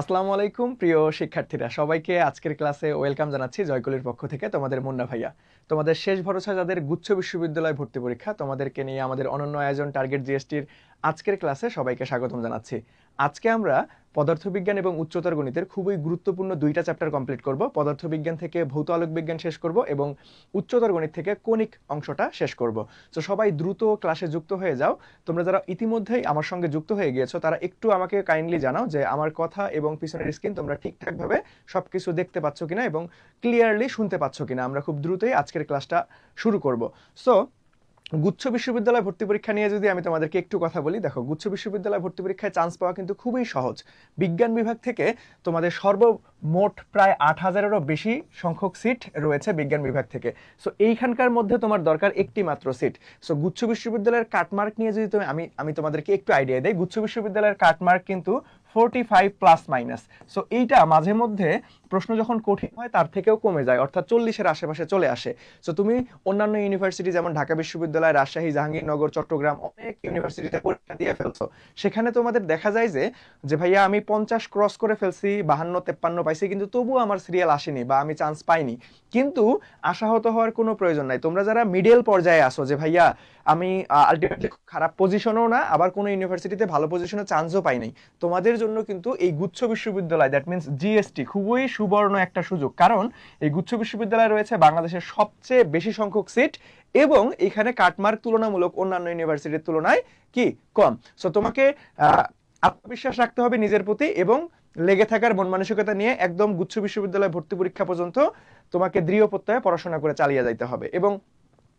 আসসালামু আলাইকুম প্রিয় শিক্ষার্থীরা, সবাইকে আজকের ক্লাসে ওয়েলকাম জানাচ্ছি জয়কলির পক্ষ থেকে। তোমাদের মুন্না ভাইয়া, তোমাদের শেষ ভরসা যাদের গুচ্ছ বিশ্ববিদ্যালয় ভর্তি পরীক্ষা, তোমাদেরকে নিয়ে আমাদের অনন্য আয়োজন টার্গেট জিএসটির আজকের ক্লাসে সবাইকে স্বাগতম জানাচ্ছি। আজকে আমরা পদার্থবিজ্ঞান এবং উচ্চতর গণিতের খুবই গুরুত্বপূর্ণ দুইটা চ্যাপ্টার কমপ্লিট করব। পদার্থবিজ্ঞান থেকে ভৌত আলোক বিজ্ঞান শেষ করব এবং উচ্চতর গণিত থেকে কণিক অংশটা শেষ করব। তো সবাই দ্রুত ক্লাসে যুক্ত হয়ে যাও। তোমরা যারা ইতিমধ্যেই আমার সঙ্গে যুক্ত হয়ে গিয়েছো তারা একটু আমাকে কাইন্ডলি জানাও যে আমার কথা এবং পিছনের স্ক্রিন তোমরা ঠিকঠাকভাবে সবকিছু দেখতে পাচ্ছ কিনা এবং ক্লিয়ারলি শুনতে পাচ্ছ কিনা। আমরা খুব দ্রুতই আজকের ক্লাসটা শুরু করব। সো গুচ্ছ বিশ্ববিদ্যালয় ভর্তি পরীক্ষা নিয়ে যদি আমি তোমাদেরকে একটু কথা বলি, দেখো, গুচ্ছ বিশ্ববিদ্যালয় ভর্তি পরীক্ষায় চান্স পাওয়া কিন্তু খুবই সহজ। বিজ্ঞান বিভাগ থেকে তোমাদের সর্বমোট প্রায় 8,000-এরও বেশি সংখ্যক সিট রয়েছে বিজ্ঞান বিভাগ থেকে। সো এইখানকার মধ্যে তোমার দরকার একটি মাত্র সিট। সো গুচ্ছ বিশ্ববিদ্যালয়ের কাটমার্ক নিয়ে যদি আমি তোমাদেরকে একটু আইডিয়া দেই, গুচ্ছ বিশ্ববিদ্যালয়ের কাটমার্ক কিন্তু 45 প্লাস মাইনাস। সো এইটা মাঝে মধ্যে প্রশ্ন যখন কঠিন হয় তার থেকেও কমে যায়, অর্থাৎ 40-এর আশেপাশে চলে আসে। সো তুমি অন্যান্য ইউনিভার্সিটি যেমন ঢাকা বিশ্ববিদ্যালয়, রাজশাহী, জাহাঙ্গীরনগর, চট্টগ্রাম অনেক ইউনিভার্সিটিতে পরীক্ষা দিয়ে ফেলছো, সেখানে তোমাদের দেখা যায় যে ভাইয়া আমি 50 ক্রস করে ফেলছি, 52-53 পাইছি, কিন্তু তবুও আমার সিরিয়াল আসেনি বা আমি চান্স পাইনি। কিন্তু আশাহত হওয়ার কোনো প্রয়োজন নাই। তোমরা যারা মিডল পর্যায়ে আসো যে ভাইয়া আমি আলটিমেটলি খারাপ পজিশনও না, আবার কোনো ইউনিভার্সিটিতে ভালো পজিশনে চান্সও পাই নাই, তোমাদের জন্য কিন্তু এই গুচ্ছ বিশ্ববিদ্যালয়, দ্যাট মিন্স জিএসটি, খুবই সুবর্ণ একটা সুযোগ। কারণ এই গুচ্ছ বিশ্ববিদ্যালয় রয়েছে বাংলাদেশের সবচেয়ে বেশি সংখ্যক সিট এবং এখানে কাটমার্ক তুলনামূলক অন্যান্য ইউনিভার্সিটির তুলনায় কি কম। সো তোমাকে আত্মবিশ্বাস রাখতে হবে নিজের প্রতি এবং লেগে থাকার মন মানসিকতা নিয়ে একদম গুচ্ছ বিশ্ববিদ্যালয় ভর্তি পরীক্ষা পর্যন্ত তোমাকে দৃঢ় প্রত্যয়ে পড়াশোনা করে চালিয়ে যাইতে হবে। এবং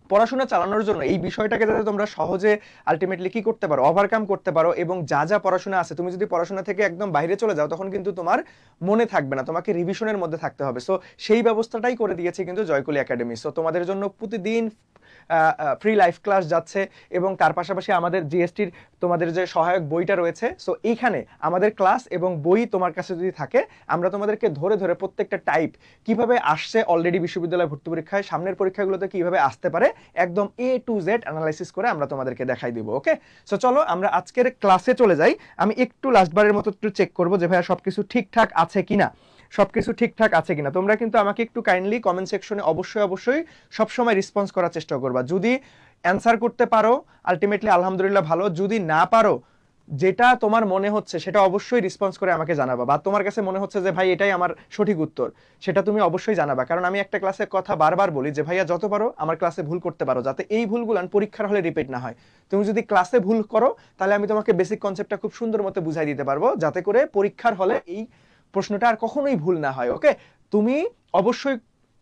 পড়াশোনা চালানোর জন্য এই বিষয়টাকে যাতে তোমরা সহজে আলটিমেটলি কি করতে পারো, ওভারকাম করতে পারো, এবং যা যা পড়াশোনা আছে তুমি যদি পড়াশোনা থেকে একদম বাইরে চলে যাও তখন কিন্তু তোমার মনে থাকবে না, তোমাকে রিভিশনের মধ্যে থাকতে হবে। সো সেই ব্যবস্থাটাই করে দিয়েছে কিন্তু জয়কলি একাডেমি। সো তোমাদের জন্য প্রতিদিন ফ্রি লাইভ ক্লাস যাচ্ছে এবং তার পাশাপাশি আমাদের জিএসটির তোমাদের যে সহায়ক বইটা রয়েছে, সো এইখানে আমাদের ক্লাস এবং বই তোমার কাছে যদি থাকে, আমরা তোমাদেরকে ধরে ধরে প্রত্যেকটা টাইপ কিভাবে আসছে অলরেডি বিশ্ববিদ্যালয় ভর্তি পরীক্ষায়, সামনের পরীক্ষাগুলোতে কিভাবে আসতে পারে, একদম A to Z অ্যানালাইসিস করে আমরা তোমাদেরকে দেখাই দিব। ওকে, সো চলো আমরা আজকের ক্লাসে চলে যাই। আমি একটু লাস্টবারের মতো একটু চেক করবো যে ভাইয়া সবকিছু ঠিকঠাক আছে কিনা, সবকিছু ঠিকঠাক আছে কিনা। তোমরা কিন্তু আমাকে একটু কাইন্ডলি কমেন্ট সেকশনে অবশ্যই সবসময় রেসপন্স করার চেষ্টা করবা। যদি অ্যান্সার করতে পারো আলটিমেটলি আলহামদুলিল্লাহ ভালো, যদি না পারো যেটা তোমার মনে হচ্ছে সেটা অবশ্যই রেসপন্স করে আমাকে জানাবা, বা তোমার কাছে মনে হচ্ছে যে ভাই এটাই আমার সঠিক উত্তর, সেটা তুমি অবশ্যই জানাবা। কারণ আমি একটা ক্লাসে কথা বারবার বলি যে ভাইয়া যত পারো আমার ক্লাসে ভুল করতে পারো, যাতে এই ভুলগুলো পরীক্ষার হলে রিপিট না হয়। তুমি যদি ক্লাসে ভুল করো তাহলে আমি তোমাকে বেসিক কনসেপ্টটা খুব সুন্দর মতো বুঝাই দিতে পারবো, যাতে করে পরীক্ষার হলে এই প্রশ্নটা আর কখনোই ভুল না হয়। ওকে, তুমি অবশ্যই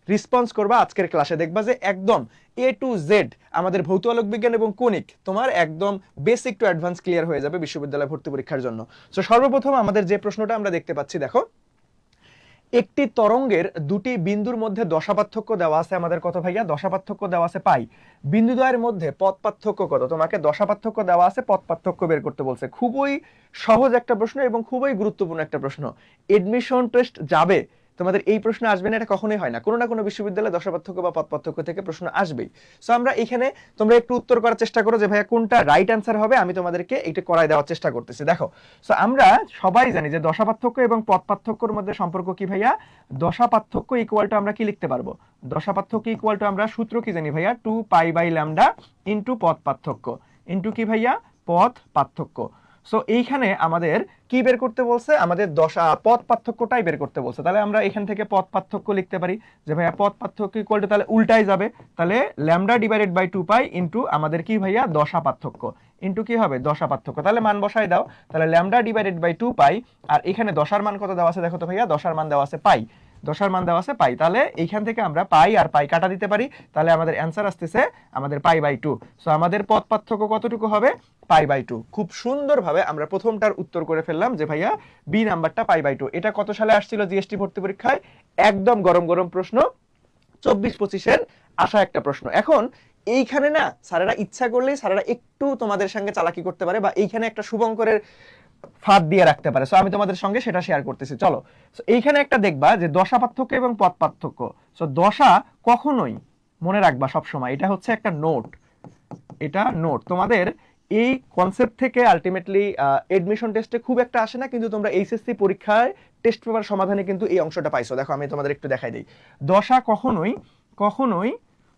রেসপন্স করবা আজকের ক্লাসে, দেখবা যে একদম A to Z আমাদের ভৌত আলোক বিজ্ঞান এবং কণিক তোমার একদম বেসিক টু অ্যাডভান্স ক্লিয়ার হয়ে যাবে বিশ্ববিদ্যালয় ভর্তি পরীক্ষার জন্য। সো সর্বপ্রথম আমাদের যে প্রশ্নটা আমরা দেখতে পাচ্ছি, দেখো, একটি তরঙ্গের দুটি বিন্দুর মধ্যে দশা পার্থক্য দেওয়া আছে আমাদের কত ভাইয়া? দশা পার্থক্য দেওয়া আছে পাই। বিন্দুদ্বয়ের মধ্যে পথ পার্থক্য কত? তোমাকে দশা পার্থক্য দেওয়া আছে, পথ পার্থক্য বের করতে বলছে। খুবই সহজ একটা প্রশ্ন এবং খুবই গুরুত্বপূর্ণ একটা প্রশ্ন। এডমিশন টেস্ট যাবে তোমাদের এই প্রশ্ন আসবে না, এটা কখনোই হয় না। কোনো না কোনো বিশ্ববিদ্যালয়ে দশা পার্থক্য বা পথ পার্থক্য থেকে প্রশ্ন আসবেই। সো আমরা এখানে তোমরা একটু উত্তর করার চেষ্টা করো যে ভাইয়া কোনটা রাইট অ্যান্সার হবে, আমি তোমাদেরকে এটা করাই দেওয়ার চেষ্টা করতেছি। দেখো, সো আমরা সবাই জানি যে দশা পার্থক্য এবং পথ পার্থক্যর মধ্যে সম্পর্ক কি ভাইয়া? দশা পার্থক্য ইকুয়াল টু আমরা কি লিখতে পারবো? দশা পার্থক্য ইকুয়াল টু আমরা সূত্র কি জানি ভাইয়া? 2π/λ ইন্টু পথ পার্থক্য ইন্টু কি ভাইয়া? পথ পার্থক্য। সো এইখানে আমাদের কি বের করতে বলছে? আমাদের পথ পার্থক্যটাই বের করতে বলছে। তাহলে আমরা এখান থেকে পথ পার্থক্য লিখতে পারি যে ভাইয়া পথ পার্থক্য ইকুয়াল টু, তাহলে উল্টাই যাবে, তাহলে λ/2π ইন্টু আমাদের কি ভাইয়া? দশা পার্থক্য ইন্টু কি হবে? দশা পার্থক্য। তাহলে মান বসাই দাও, তাহলে λ/2π, আর এখানে দশার মান কত দেওয়া আছে দেখো তো ভাইয়া? দশার মান দেওয়া আছে পাই, দশার মান দেওয়া আছে পাই। তাহলে এইখান থেকে আমরা পাই আর পাই কাটা দিতে পারি, তাহলে আমাদের অ্যান্সার আসতেছে আমাদের π/2। সো আমাদের পথ পার্থক্য কতটুকু হবে? π/2। খুব সুন্দরভাবে আমরা প্রথমটার উত্তর করে ফেললাম যে ভাইয়া বি নাম্বারটা π/2। এটা কত সালে আসছিল জিএসটি ভর্তি পরীক্ষায়? একদম গরম গরম প্রশ্ন, 24-25-এর আসা একটা প্রশ্ন। এখন এইখানে না স্যারেরা ইচ্ছা করলেই স্যারেরা একটু তোমাদের সঙ্গে চালাকি করতে পারে, বা এইখানে একটা শুভঙ্করের ফাঁদ দিয়ে রাখতে পারে। সো আমি তোমাদের সঙ্গে সেটা শেয়ার করতেছি। চলো, সো এইখানে একটা দেখবা যে দশা পার্থক্য এবং পথ পার্থক্য। সো দশা কখনোই মনে রাখবা সব সময়, এটা হচ্ছে একটা নোট, এটা নোট। তোমাদের এই কনসেপ্ট থেকে আলটিমেটলি এডমিশন টেস্টে খুব একটা আসে না, কিন্তু তোমরা এইচএসসি পরীক্ষায় টেস্ট পেপার সমাধানে কিন্তু এই অংশটা পাইছো। দেখো আমি তোমাদের একটু দেখাই দিই। দশা কখনোই কখনোই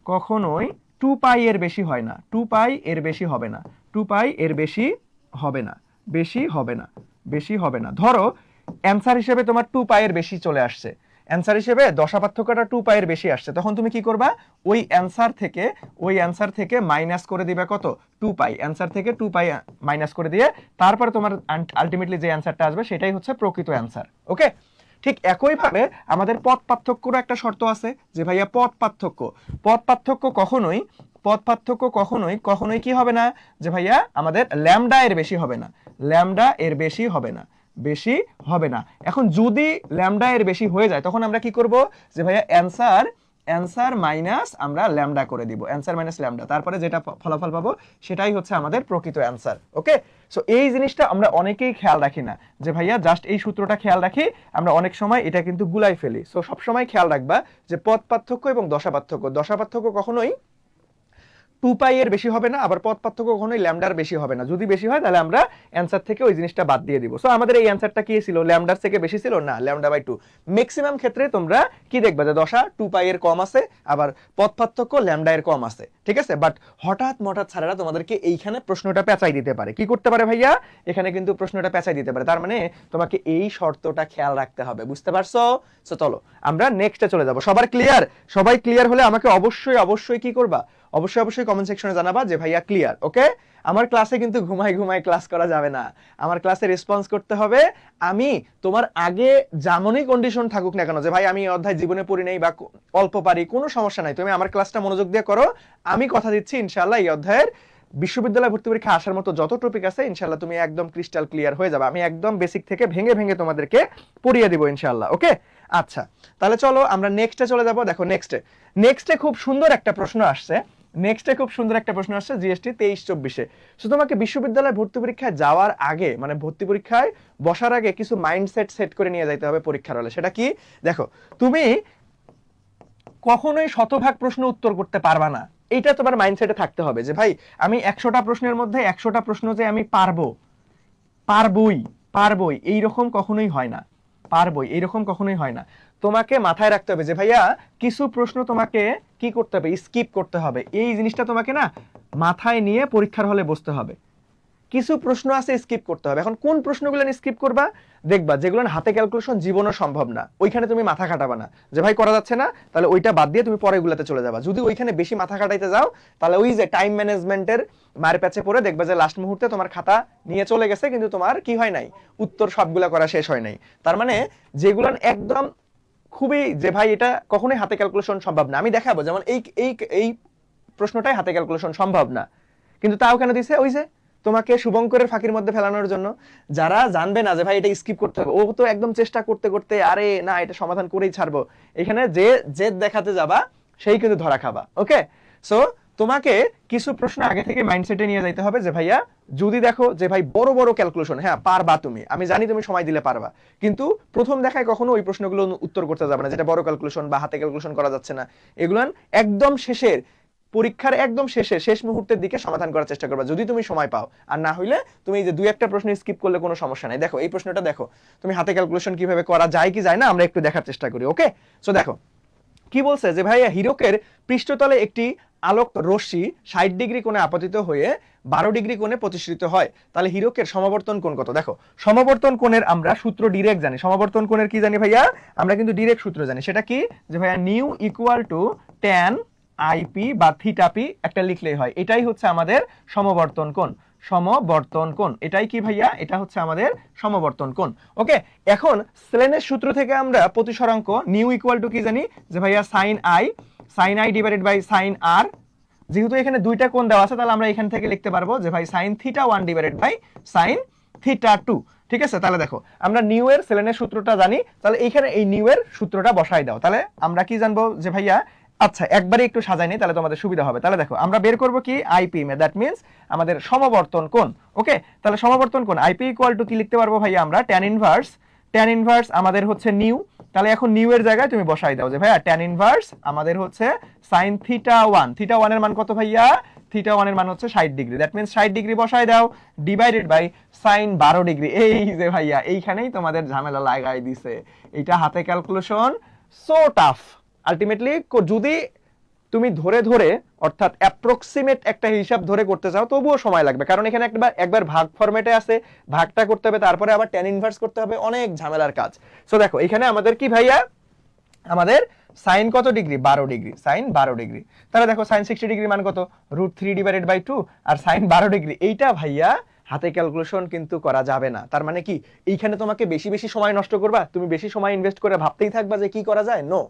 কখনোই 2 পাই এর বেশি হয় না, 2 পাই এর বেশি হবে না, 2 পাই এর বেশি হবে না, বেশি হবে না, বেশি হবে না। ধরো অ্যান্সার হিসেবে তোমার 2 পাই এর বেশি চলে আসছে, অ্যান্সার হিসেবে দশা পার্থক্যটা 2 পাই এর বেশি আসছে, তখন তুমি কি করবা, ওই অ্যান্সার থেকে মাইনাস করে দিবে কত, 2 পাই। অ্যান্সার থেকে 2 পাই মাইনাস করে দিয়ে তারপরে তোমার আলটিমেটলি যে অ্যান্সারটা আসবে সেটাই হচ্ছে প্রকৃত অ্যান্সার। ওকে, ঠিক একইভাবে আমাদের পথ পার্থক্যরও একটা শর্ত আছে যে ভাইয়া পথ পার্থক্য কখনোই কি হবে না, যে ভাইয়া আমাদের ল্যামডা এর বেশি হবে না, ল্যামডা এর বেশি হবে না, বেশি হবে না। এখন যদি ল্যামডা এর বেশি হয়ে যায় তখন আমরা কি করব, যে ভাইয়া অ্যান্সার মাইনাস আমরা ল্যামডা করে দিব, অ্যান্সার মাইনাস ল্যামডা, তারপরে যেটা ফলাফল পাবো সেটাই হচ্ছে আমাদের প্রকৃত অ্যান্সার। ওকে, সো এই জিনিসটা আমরা অনেকেই খেয়াল রাখি না, যে ভাইয়া জাস্ট এই সূত্রটা খেয়াল রাখি, আমরা অনেক সময় এটা কিন্তু গুলাই ফেলি। সো সবসময় খেয়াল রাখবা যে পথ পার্থক্য এবং দশা পার্থক্য কখনোই 2 পাই এর বেশি হবে না, আবার পথ পার্থক্য কখনোই ল্যামডার বেশি হবে না। যদি বেশি হয় তাহলে আমরা অ্যান্সার থেকে ওই জিনিসটা বাদ দিয়ে দিব। সো আমাদের এই অ্যান্সারটা কি ছিল, ল্যামডার থেকে বেশি ছিল না, ল্যামডা/2। ম্যাক্সিমাম ক্ষেত্রে তোমরা কি দেখবা যে দশা 2 পাই এর কম আছে, আবার পথ পার্থক্য ল্যামডা এর কম আছে, ঠিক আছে। বাট হঠাৎ ছাড়ারা তোমাদেরকে এইখানে প্রশ্নটা পেঁচাই দিতে পারে। কি করতে পারে ভাইয়া, এখানে কিন্তু প্রশ্নটা পেঁচাই দিতে পারে, তার মানে তোমাকে এই শর্তটা খেয়াল রাখতে হবে, বুঝতে পারছো? সো চলো আমরা নেক্সটে চলে যাব। সবাই ক্লিয়ার হলে আমাকে অবশ্যই কি করবা, অবশ্যই কমেন্ট সেকশনে জানাবা যে ভাইয়া ক্লিয়ার। ওকে, আমার ক্লাসে কিন্তু ঘুমাই ক্লাস করা যাবে না, আমার ক্লাসে রেসপন্স করতে হবে। আমি তোমার আগে যেমনই কন্ডিশন থাকুক না কেন, যে ভাই আমি এই অধ্যায় জীবনে পড়ি নাই বা অল্প পারি, কোনো সমস্যা নাই, তুমি আমার ক্লাসটা মনোযোগ দিয়ে করো। আমি কথা দিচ্ছি ইনশাআল্লাহ এই অধ্যায়ের বিশ্ববিদ্যালয় ভর্তি পরীক্ষা আসার মতো যত টপিক আছে ইনশাআল্লাহ তুমি একদম ক্রিস্টাল ক্লিয়ার হয়ে যাবে। আমি একদম বেসিক থেকে ভেঙে তোমাদেরকে পড়িয়ে দিব ইনশাআল্লাহ। ওকে, আচ্ছা তাহলে চলো আমরা নেক্সটে চলে যাব। দেখো নেক্সটে খুব সুন্দর একটা প্রশ্ন আসছে, জিএসটি 23-24-এ। সো তোমাকে বিশ্ববিদ্যালয় ভর্তি পরীক্ষায় যাওয়ার আগে, মানে ভর্তি পরীক্ষায় বসার আগে কিছু মাইন্ডসেট সেট করে নিয়ে যাইতে হবে পরীক্ষার হলে। সেটা কি, দেখো তুমি কখনোই শতভাগ প্রশ্ন উত্তর করতে পারবা না, এইটা তোমার মাইন্ডসেটে থাকতে হবে যে ভাই আমি 100টা প্রশ্নের মধ্যে 100টা প্রশ্ন যে আমি পারবই এইরকম কখনোই হয় না। তোমাকে মাথায় রাখতে হবে যে ভাইয়া কিছু প্রশ্ন তোমাকে কি করতে হবে, স্কিপ করতে হবে। এই জিনিসটা তোমাকে না মাথায় নিয়ে পরীক্ষার হলে বসতে হবে। কিছু প্রশ্ন আছে স্কিপ করতে হবে। এখন কোন প্রশ্নগুলো স্কিপ করবা, দেখবা যেগুলো হাতে ক্যালকুলেশন জীবনও সম্ভব না, ওইখানে তুমি মাথা খাটাবা না, যে ভাই করা যাচ্ছে না, তাহলে ওইটা বাদ দিয়ে তুমি পরেগুলোতে চলে যাবা। যদি ওইখানে বেশি মাথা খাটাইতে যাও তাহলে ওই যে টাইম ম্যানেজমেন্টের মায়ের প্যাচে পড়ে দেখবা যে লাস্ট মুহূর্তে তোমার খাতা নিয়ে চলে গেছে, কিন্তু তোমার কি হয় নাই, উত্তর সবগুলা করা শেষ হয় নাই। তার মানে যেগুলো একদম খুবই, যে ভাই এটা কখনোই হাতে ক্যালকুলেশন সম্ভব না, আমি দেখাবো যেমন এই প্রশ্নটাই হাতে ক্যালকুলেশন সম্ভব না, কিন্তু তাও কেন দিছে, ওই যে তোমাকে শুভঙ্করের ফাঁকির মধ্যে ফেলানোর জন্য। যারা জানবে না যে ভাই এটা স্কিপ করতে হবে, ও তো একদম চেষ্টা করতে আরে না এটা সমাধান করেই ছাড়বো, এখানে যে জেদ দেখাতে যাবা সেই কিন্তু ধরা খাবা। ওকে, সো তোমাকে কিছু প্রশ্ন আগে থেকে মাইন্ডসেটে নিয়ে যাইতে হবে যে ভাইয়া যদি দেখো যে ভাই বড় ক্যালকুলেশন, হ্যাঁ পারবা তুমি, আমি জানি তুমি সময় দিলে পারবা, কিন্তু প্রথম দেখায় কখনো ওই প্রশ্নগুলো উত্তর করতে যাবে না, যেটা বড় ক্যালকুলেশন বা হাতে ক্যালকুলেশন করা যাচ্ছে না, এগুলো একদম পরীক্ষার একদম শেষ মুহূর্তের দিকে সমাধান করার চেষ্টা করবা যদি তুমি সময় পাও। আর না হইলে তুমি এই যে 2-1টা প্রশ্ন স্কিপ করলে কোনো সমস্যা নাই। দেখো এই প্রশ্নটা দেখো, তুমি হাতে ক্যালকুলেশন কিভাবে করা যায় কি যায় না আমরা একটু দেখার চেষ্টা করি। ওকে, সো দেখো কি বলছে যে ভাইয়া হীরকের পৃষ্ঠতলে একটি আলোক রশ্মি 60 ডিগ্রি কোণে আপতিত হয়ে 12 ডিগ্রি কোণে প্রতিসৃত হয়, তাহলে হীরকের সমাবর্তন কোণ কত? দেখো সমাবর্তন কোণের আমরা সূত্র ডিরেক্ট জানি, সমাবর্তন কোণের কি জানি ভাইয়া, আমরা কিন্তু ডিরেক্ট সূত্র জানি। সেটা কি, যে ভাইয়া new equal to tan IP বা থিটা পি একটা লিখলেই হয়, এটাই হচ্ছে আমাদের সমবর্তন কোণ। এটাই কি ভাইয়া, এটা হচ্ছে আমাদের সমবর্তন কোণ। ওকে, এখন স্লেনের সূত্র থেকে আমরা প্রতিসরাঙ্ক নিউ ইকুয়াল টু কি জানি, যে ভাইয়া sine I divided by sine R. যেহেতু এখানে দুইটা কোণ দেওয়া আছে তাহলে আমরা এখান থেকে লিখতে পারবো যে ভাই sine theta 1 divided by sine theta 2। ঠিক আছে, তাহলে দেখো আমরা নিউ এর স্লেনের সূত্রটা জানি, তাহলে এইখানে এই নিউ এর সূত্রটা বসাই দাও, তাহলে আমরা কি জানবো যে ভাইয়া, আচ্ছা একবারে একটু সাজাই নেই তাহলে তোমাদের সুবিধা হবে। তাহলে দেখো আমরা বের করব কি আইপি, দ্যাট মিন্স আমাদের সমবর্তন কোণ। ওকে, তাহলে সমবর্তন কোণ আইপি ইকুয়াল টু কি লিখতে পারবো ভাইয়া, আমরা tan ইনভার্স আমাদের হচ্ছে নিউ, তাহলে এখন নিউ এর জায়গায় তুমি বসাই দাও যে ভাইয়া tan ইনভার্স আমাদের হচ্ছে sin থিটা 1 এর মান কত ভাইয়া থিটা 1 এর মান হচ্ছে 60 ডিগ্রি, দ্যাট মিন্স 60 ডিগ্রি বসায় দাও ডিভাইডেড বাই sin 12 ডিগ্রি। এই যে ভাইয়া এইখানেই তোমাদের ঝামেলা লাগাই দিছে, এটা হাতে ক্যালকুলেশন সো টাফ। আলটিমেটলি যদি তুমি ধরে ধরে অর্থাৎ অ্যাপ্রক্সিমেট একটা হিসাব ধরে করতে চাও তবুও সময় লাগবে, কারণ এখানে একবার ভাগ ফরম্যাটে আছে, ভাগটা করতে হবে, তারপরে আবার tan ইনভার্স করতে হবে, অনেক ঝামেলার কাজ। সো দেখো এখানে আমাদের কি ভাইয়া, আমাদের সাইন কত ডিগ্রি, 12 ডিগ্রি, সাইন 12 ডিগ্রি। তাহলে দেখো সাইন 60 ডিগ্রি মান কত, √3 ডিভাইডেড বাই 2, আর সাইন 12 ডিগ্রি এইটা ভাইয়া হাতে ক্যালকুলেশন কিন্তু করা যাবে না। তার মানে কি এইখানে তোমাকে বেশি বেশি সময় নষ্ট করবা, তুমি বেশি সময় ইনভেস্ট করে ভাবতেই থাকবা যে কি করা যায়, নো।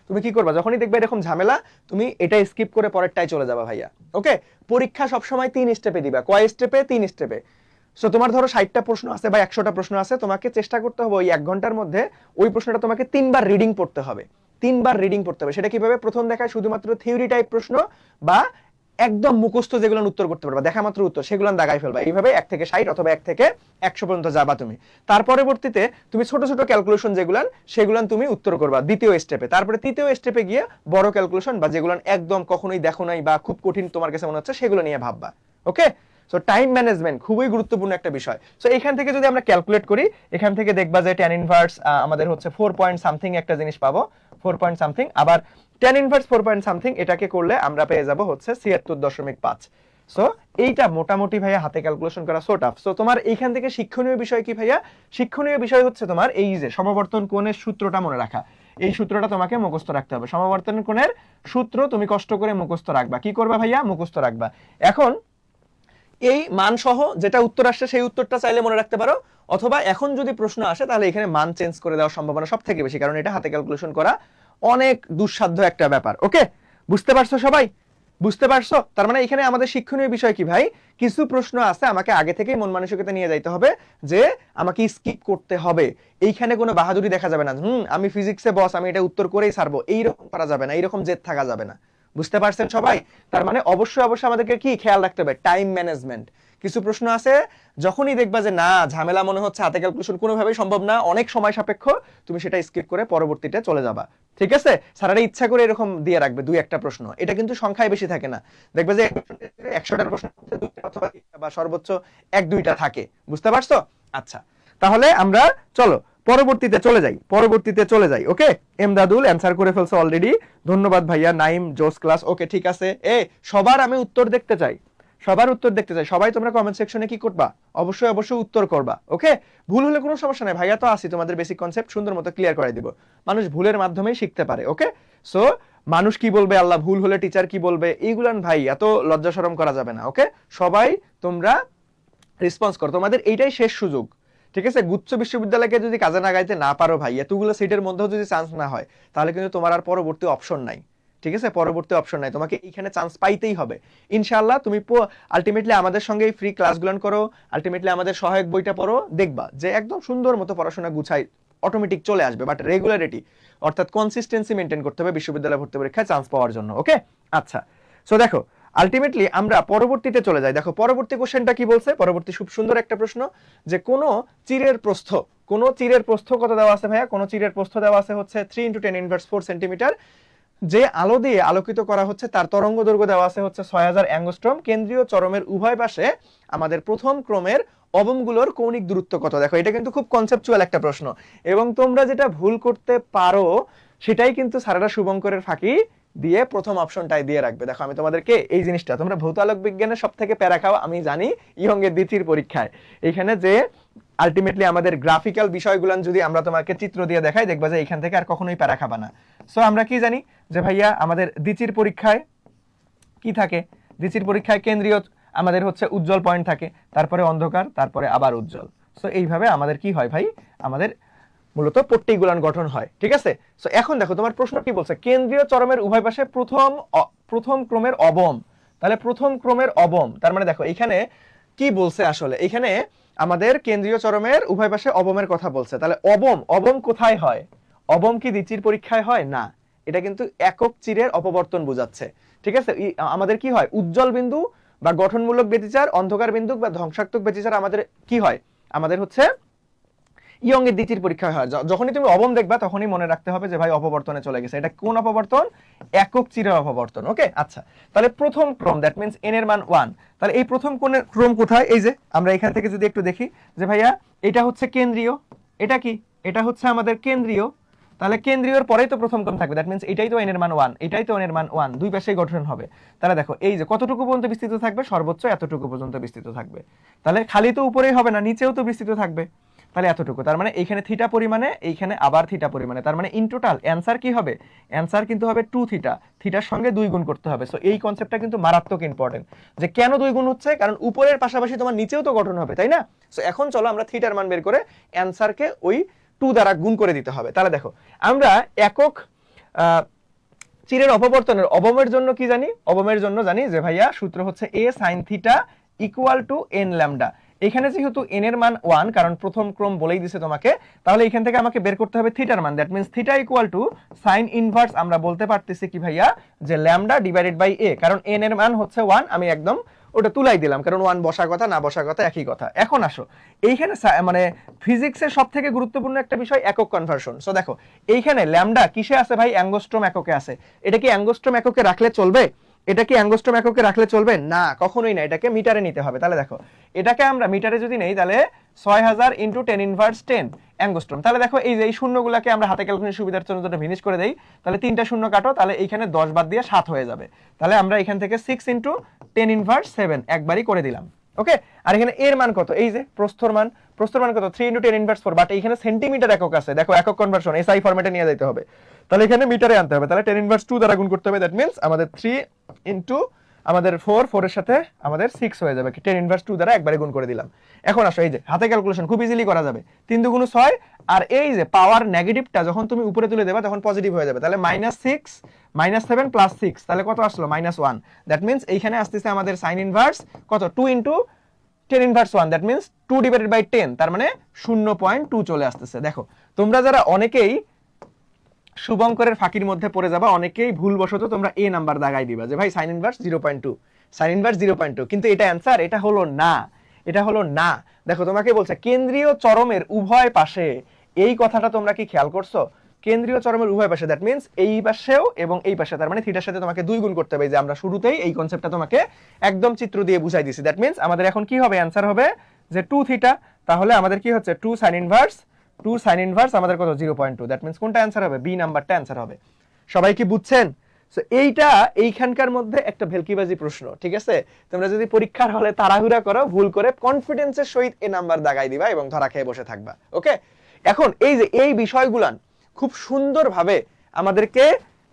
তুমি কি করবা, যখনই দেখবে এরকম ঝামেলা তুমি এটা স্কিপ করে পরেরটাই চলে যাবা ভাইয়া। ওকে, পরীক্ষা সবসময় 3 স্টেপে দিবা। কয় স্টেপে? 3 স্টেপে। সো তোমার ধরো 60টা প্রশ্ন আছে বা 100টা প্রশ্ন আছে, তোমাকে চেষ্টা করতে হবে ওই 1 ঘন্টার মধ্যে ওই প্রশ্নটা তোমাকে 3বার রিডিং পড়তে হবে, 3বার রিডিং পড়তে হবে। সেটা কিভাবে? প্রথম দেখায় শুধুমাত্র থিওরি টাইপ প্রশ্ন বা একদম মুখস্থ যেগুলো উত্তর করতে পারবা, দেখা মাত্র উত্তর, সেগুলো দাগাই ফেলবা। এইভাবে 1 থেকে 60 অথবা 1 থেকে 100 পর্যন্ত যাবা তুমি। তার পরবর্তীতে তুমি ছোট ছোট ক্যালকুলেশন যেগুলো সেগুলো তুমি উত্তর করবা দ্বিতীয় স্টেপে। তারপরে তৃতীয় স্টেপে গিয়ে বড় ক্যালকুলেশন বা যেগুলো একদম কখনোই দেখো নাই বা খুব কঠিন তোমার কাছে মনে হচ্ছে সেগুলো নিয়ে ভাববা। ওকে, সো টাইম ম্যানেজমেন্ট খুবই গুরুত্বপূর্ণ একটা বিষয়। সো এখান থেকে যদি আমরা ক্যালকুলেট করি, এখান থেকে দেখবা যে tan ইনভার্স আমাদের হচ্ছে 4 পয়েন্ট সামথিং একটা জিনিস পাবো, 4 পয়েন্ট সামথিং। আবার tan ইনভার্স 4 পয়েন্ট সামথিং এটাকে করলে আমরা পেয়ে যাব হচ্ছে 76.5। সো এইটা মোটামুটি ভাইয়া হাতে ক্যালকুলেশন করা সো টাফ। সো তোমার এইখান থেকে শিক্ষণীয় বিষয় কি ভাইয়া? শিক্ষণীয় বিষয় হচ্ছে তোমার এই যে সমবর্তন কোণের সূত্রটা মনে রাখা। এই সূত্রটা তোমাকে মুখস্থ রাখতে হবে। সমবর্তন কোণের সূত্র তুমি কষ্ট করে মুখস্থ রাখবা। কি করবা ভাইয়া? মুখস্থ রাখবা। এখন এই মান সহ যেটা উত্তর আসছে সেই উত্তরটা চাইলে মনে রাখতে পারো, অথবা এখন যদি প্রশ্ন আসে তাহলে এখানে মান চেঞ্জ করে দেওয়ার সম্ভাবনা সব থেকে বেশি, কারণ এটা হাতে ক্যালকুলেশন করা অনেক দুঃসাধ্য একটা ব্যাপার। ওকে, বুঝতে পারছো সবাই? বুঝতে পারছো? তার মানে এখানে আমাদের শিক্ষণীয় বিষয় কি ভাই, কিছু প্রশ্ন আছে আমাকে আগে থেকেই মন মানসিকতা নিয়ে যাইতে হবে যে আমাকে স্কিপ করতে হবে। এইখানে কোনো বাহাদুরি দেখা যাবে না, আমি ফিজিক্সে বস, আমি এটা উত্তর করেই ছাড়বো, এইরকম করা যাবে না, এইরকম জেদ থাকা যাবে না। বুঝতে পারছেন সবাই? তার মানে অবশ্যই অবশ্যই আমাদেরকে কি খেয়াল রাখতে হবে, টাইম ম্যানেজমেন্ট। কিছু প্রশ্ন আছে যখনই দেখবা যে না ঝামেলা মনে হচ্ছে, হাতে ক্যালকুলেশন কোনোভাবেই সম্ভব না, অনেক সময় সাপেক্ষ, তুমি সেটা স্কিপ করে পরবর্তীতে চলে যাবা। ঠিক আছে? স্যারেরা ইচ্ছা করে এরকম দিয়ে রাখবে 2-1টা প্রশ্ন, এটা কিন্তু সংখ্যায় বেশি থাকে না। দেখবে যে 100টার প্রশ্ন 2টা অথবা 3টা বা সর্বোচ্চ 1-2টা থাকে। বুঝতে পারছো? আচ্ছা, তাহলে আমরা চলো পরবর্তীতে চলে যাই। ওকে, এমদাদুল অ্যানসার করে ফেলছো অলরেডি, ধন্যবাদ ভাইয়া। নাইম জোস ক্লাস, ওকে ঠিক আছে। সবার আমি উত্তর দেখতে চাই, সবার উত্তর দেখতে চাই। সবাই তোমরা কমেন্ট সেকশনে কি করবা? অবশ্যই অবশ্যই উত্তর করবা। ওকে, ভুল হলে কোনো সমস্যা নাই, ভাইয়া তো আসি, তোমাদের বেসিক কনসেপ্ট সুন্দর মতো ক্লিয়ার করে দিব। মানুষ ভুলের মাধ্যমেই শিখতে পারে। ওকে, সো মানুষ কি বলবে, আল্লাহ, ভুল হলে টিচার কি বলবে, এইগুলান ভাই এত লজ্জা শরম করা যাবে না। ওকে, সবাই তোমরা রেসপন্স করো, তোমাদের এইটাই শেষ সুযোগ। ঠিক আছে? গুচ্ছ বিশ্ববিদ্যালয়কে যদি কাজে লাগাইতে না পারো ভাই, এতগুলো সিটের মধ্যেও যদি চান্স না হয়, তাহলে কিন্তু তোমার আর পরবর্তী অপশন নাই। ঠিক আছে? পরবর্তী অপশন নাই, তোমাকে এইখানে চান্স পাইতেই হবে ইনশাআল্লাহ। তুমি আলটিমেটলি আমাদের সঙ্গে এই ফ্রি ক্লাসগুলো করো, আলটিমেটলি আমাদের সহায়ক বইটা পড়ো, দেখবা যে একদম সুন্দর মতো পড়াশোনা গুছাই অটোমেটিক চলে আসবে। বাট রেগুলারিটি অর্থাৎ কনসিস্টেন্সি মেনটেন করতে হবে বিশ্ববিদ্যালয় ভর্তি পরীক্ষায় চান্স পাওয়ার জন্য। ওকে, আচ্ছা, সো দেখো আলটিমেটলি আমরা পরবর্তীতে চলে যাই। দেখো পরবর্তী কোশ্চেনটা কি বলছে, পরবর্তী খুব সুন্দর একটা প্রশ্ন, যে কোন চিরের প্রস্থ কত দেওয়া আছে ভাইয়া? কোন চিরের প্রস্থ দেওয়া আছে হচ্ছে 3 × 10⁻⁴ সেন্টিমিটার। যে আলো দিয়ে আলোকিত করা হচ্ছে তার তরঙ্গ দৈর্ঘ্য দেওয়া আছে হচ্ছে 6000 অ্যাংস্ট্রম। কেন্দ্রীয় চরমের উভয় পাশে আমাদের প্রথম ক্রমের অবমগুলোর কৌণিক দূরত্ব কত? দেখো এটা কিন্তু খুব কনসেপচুয়াল একটা প্রশ্ন, এবং তোমরা যেটা ভুল করতে পারো সেটাই কিন্তু স্যারেরা শুভঙ্করের ফাঁকি দিয়ে প্রথম অপশনটাই দিয়ে রাখবে। দেখো আমি তোমাদেরকে এই জিনিসটা, তোমরা ভৌত আলোক বিজ্ঞানের সব থেকে প্যারা খাও আমি জানি, ইয়ংয়ের দ্বিতীয় পরীক্ষায় এখানে যে আলটিমেটলি আমাদের গ্রাফিক্যাল বিষয়গুলো যদি আমরা তোমাকে চিত্র দিয়ে দেখাই, দেখবা যে এখান থেকে আর কখনোই প্যারা খাবা না। সো আমরা কি জানি যে ভাইয়া আমাদের দ্বিতীয় পরীক্ষায় কি থাকে? দ্বিতীয় পরীক্ষায় কেন্দ্রীয় আমাদের হচ্ছে উজ্জ্বল পয়েন্ট থাকে, তারপরে অন্ধকার, তারপরে আবার উজ্জ্বল। সো এইভাবে আমাদের কি হয় ভাই, আমাদের মূলত পট্টিগুলান গঠন হয়। ঠিক আছে? সো এখন দেখো তোমার প্রশ্ন কি বলছে, কেন্দ্রীয় চরমের উভয় পাশে প্রথম ক্রমের অবম। তাহলে প্রথম ক্রমের অবম, তার মানে দেখো এখানে কি বলছে আসলে, এখানে আমাদের কেন্দ্রীয় চরমের উভয় পাশে অবমের কথা বলছে। তাহলে অবম কোথায় হয়? অবম কি দ্বিতীয় পরীক্ষায় হয়? না, এটা কিন্তু একক চিরের অপবর্তন বোঝাচ্ছে। ঠিক আছে? আমাদের কি হয়, উজ্জ্বল বিন্দু বা গঠনমূলক ব্যতিচার, অন্ধকার বিন্দু বা ধ্বংসাত্মক ব্যতিচার আমাদের কি হয়, আমাদের হচ্ছে ইয়ং এর দ্বিতীয় পরীক্ষা হয়, যখনই তুমি অবম দেখবা তখনই মনে রাখতে হবে যে ভাই অপবর্তনে চলে গেছে। এটা কোন অপবর্তন? একক চিরের অপবর্তন। ওকে, আচ্ছা, তাহলে প্রথম ক্রম, দ্যাট মিন্স এন এর মান 1। তাহলে এই প্রথম কোণের ক্রম কোথায়? এই যে আমরা এখান থেকে যদি একটু দেখি যে ভাইয়া এটা হচ্ছে কেন্দ্রীয়, এটা কি, এটা হচ্ছে আমাদের কেন্দ্রীয়। তাহলে কেন্দ্রীয়র পরেই তো প্রথম ক্রম থাকবে, দ্যাট মিন্স এটাই তো এন এর মান 1, এটাই তো এন এর মান 1, দুই পাশেই গঠন হবে। তাহলে দেখো এই যে কতটুকু পর্যন্ত বিস্তৃত থাকবে? সর্বোচ্চ এতটুকু পর্যন্ত বিস্তৃত থাকবে। তাহলে খালি তো উপরেই হবে না, নিচেও তো বিস্তৃত থাকবে। তাহলে এতটুকু, তার মানে এইখানে থিটা পরিমাণে, এইখানে আবার থিটা পরিমাণে, তার মানে ইন টোটাল অ্যান্সার কি হবে? অ্যান্সার কিন্তু হবে 2 থিটা, থিটার সঙ্গে 2 গুণ করতে হবে। সো এই কনসেপ্টটা কিন্তু মারাত্মক ইম্পর্টেন্ট, যে কেন 2 গুণ হচ্ছে, কারণ উপরের পাশাপাশি তোমার নিচেও তো গঠন হবে, তাই না? সো এখন চলো আমরা থিটার মান বের করে অ্যান্সারকে ওই 2 দ্বারা গুণ করে দিতে হবে। তাহলে দেখো আমরা একক চিরের অপবর্তনের অবমের জন্য কি জানি? অবমের জন্য জানি যে ভাইয়া সূত্র হচ্ছে a sin theta equal two n lambda. এখানে যেহেতু n এর মান 1, কারণ প্রথম ক্রম বলেই দিছে তোমাকে, তাহলে এখান থেকে আমাকে বের করতে হবে থিটার মান, that means theta equal two sign inverse, আমরা বলতে পারতেছি কি ভাইয়া যে ল্যামডা ডিভাইডেড বাই a, কারণ n এর মান হচ্ছে 1, আমি একদম ওটা তুলাই দিলাম, কারণ 1 বসার কথা না বসার কথা একই কথা। এখন আসো এইখানে মানে ফিজিক্সের সব থেকে গুরুত্বপূর্ণ একটা বিষয় একক কনভার্সন। সো দেখো এইখানে ল্যামডা কিসে আছে ভাই? অ্যাঙ্গস্ট্রম এককে আছে। এটা কি অ্যাঙ্গস্ট্রম এককে রাখলে চলবে? এটা কি অ্যাঙ্গস্ট্রম এককে রাখলে চলবে? না, কখনোই না, এটাকে মিটারে নিতে হবে। তাহলে দেখো এটাকে আমরা মিটারে যদি নেই তাহলে 6000 ইন্টু 10 ইনভার্স 10 অ্যাঙ্গস্ট্রম। তাহলে দেখো এই যে এই শূন্যগুলোকে আমরা হাতে ক্যালকুলেশন সুবিধার জন্য যেটা ভিনিশ করে দেই, তাহলে 3টা শূন্য কাটো, তাহলে এইখানে 10 বাদ দিয়ে 7 হয়ে যাবে। তাহলে আমরা এখান থেকে 6 ইন্টু 10 ইনভার্স 7 একবারই করে দিলাম। ওকে, আর এখানে এর মান কত? এই যে প্রস্থর মান, প্রস্থর মান কত? 3 ইন্টু 10 ইনভার্স 4, বাট এইখানে সেন্টিমিটার একক আছে, দেখো একক কনভার্সন এসআই ফরম্যাটে নিয়ে যেতে হবে, তাহলে এখানে মিটারে আনতে হবে। তাহলে 10 ইনভার্স 2 দ্বারা গুণ করতে হবে, দ্যাট মিন্স আমাদের 3 ইন্টু আমাদের 4 এর সাথে আমাদের 6 হয়ে যাবে, 10 ইনভার্স 2 দ্বারা একবারে গুণ করে দিলাম। এখন আসো এই যে হাতে ক্যালকুলেশন খুব ইজিলি করা যাবে, 3 দুগুণ 6, আর এই যে পাওয়ার নেগেটিভটা যখন তুমি উপরে তুলে দেবা তখন পজিটিভ হয়ে যাবে, তাহলে -6 -7 প্লাস 6, তাহলে কত আসলো? -1। দ্যাট মিন্স এইখানে আসতেছে আমাদের সাইন ইনভার্স কত? 2 into 10 inverse 1, that means 2 divided by 10, তার মানে 0.2 চলে আসতেছে। দেখো তোমরা যারা অনেকেই শুভঙ্করের ফাঁকির মধ্যে পড়ে যাবা, অনেকেই ভুলবশত তোমরা এ নাম্বার দাগাই দিবা যে ভাই সাইন ইনভার্স 0.2, সাইন ইনভার্স 0.2, কিন্তু এটা অ্যান্সার, এটা হলো না, এটা হলো না। দেখো তোমাকে বলছে কেন্দ্রীয় চরমের উভয় পাশে, এই কথাটা তোমরা কি খেয়াল করছো? কেন্দ্রীয় চরমের উভয় পাশে, দ্যাট মিন্স এই পাশেও এবং এই পাশে, তার মানে থিটার সাথে তোমাকে 2 গুণ করতে হবে। যে আমরা শুরুতেই এই কনসেপ্টটা তোমাকে একদম চিত্র দিয়ে বুঝাই দিছি, দ্যাট মিন্স আমাদের এখন কি হবে? অ্যান্সার হবে যে 2 থিটা। তাহলে আমাদের কি হচ্ছে? 2 সাইন ইনভার্স আমাদের কত? 0.2, দ্যাট মিন্স কোনটা অ্যান্সার হবে? বি নাম্বারটা অ্যান্সার হবে। সবাই কি বুঝছেন? সো এইটা এইখানকার মধ্যে একটা ভেলকিবাজি প্রশ্ন, ঠিক আছে? তোমরা যদি পরীক্ষার হলে তাড়াহুড়া করো, ভুল করে কনফিডেন্সের সহিত এ নাম্বার দাগাই দিবা এবং ধরা খেয়ে বসে থাকবা। ওকে, এখন এই যে এই বিষয়গুলান খুব সুন্দরভাবে আমাদেরকে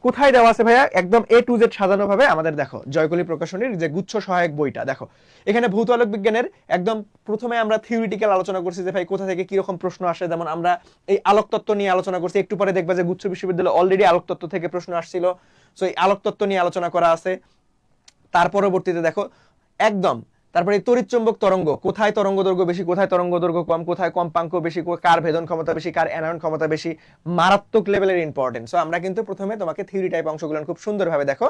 কোথায় দেওয়া আছে ভাইয়া? একদম A to Z সাজানো ভাবে আমাদের দেখো জয়কলি প্রকাশনীর যে গুচ্ছ সহায়ক বইটা দেখো, এখানে ভৌত আলোক বিজ্ঞানের একদম প্রথমে আমরা থিওরিটিক্যাল আলোচনা করছি যে ভাই কোথা থেকে কিরকম প্রশ্ন আসে, যেমন আমরা এই আলোক তত্ত্ব নিয়ে আলোচনা করছি, একটু পরে দেখবা যে গুচ্ছ বিশ্ববিদ্যালয়ে অলরেডি আলোক তত্ত্ব থেকে প্রশ্ন আসছিল। সো এই আলোক তত্ত্ব নিয়ে আলোচনা করা আছে। তার পরবর্তীতে দেখো একদম তারপরে তড়িৎ চুম্বক তরঙ্গ, কোথায় তরঙ্গ দৈর্ঘ্য বেশি, কোথায় তরঙ্গ দৈর্ঘ্য কম, কোথায় কম্পাঙ্ক বেশি, কার ভেদন ক্ষমতা বেশি, কার অ্যানায়ন ক্ষমতা বেশি, মারাত্মক লেভেলের ইম্পর্টেন্ট। সো আমরা কিন্তু প্রথমে তোমাকে থিওরি টাইপ অংশগুলো খুব সুন্দরভাবে দেখো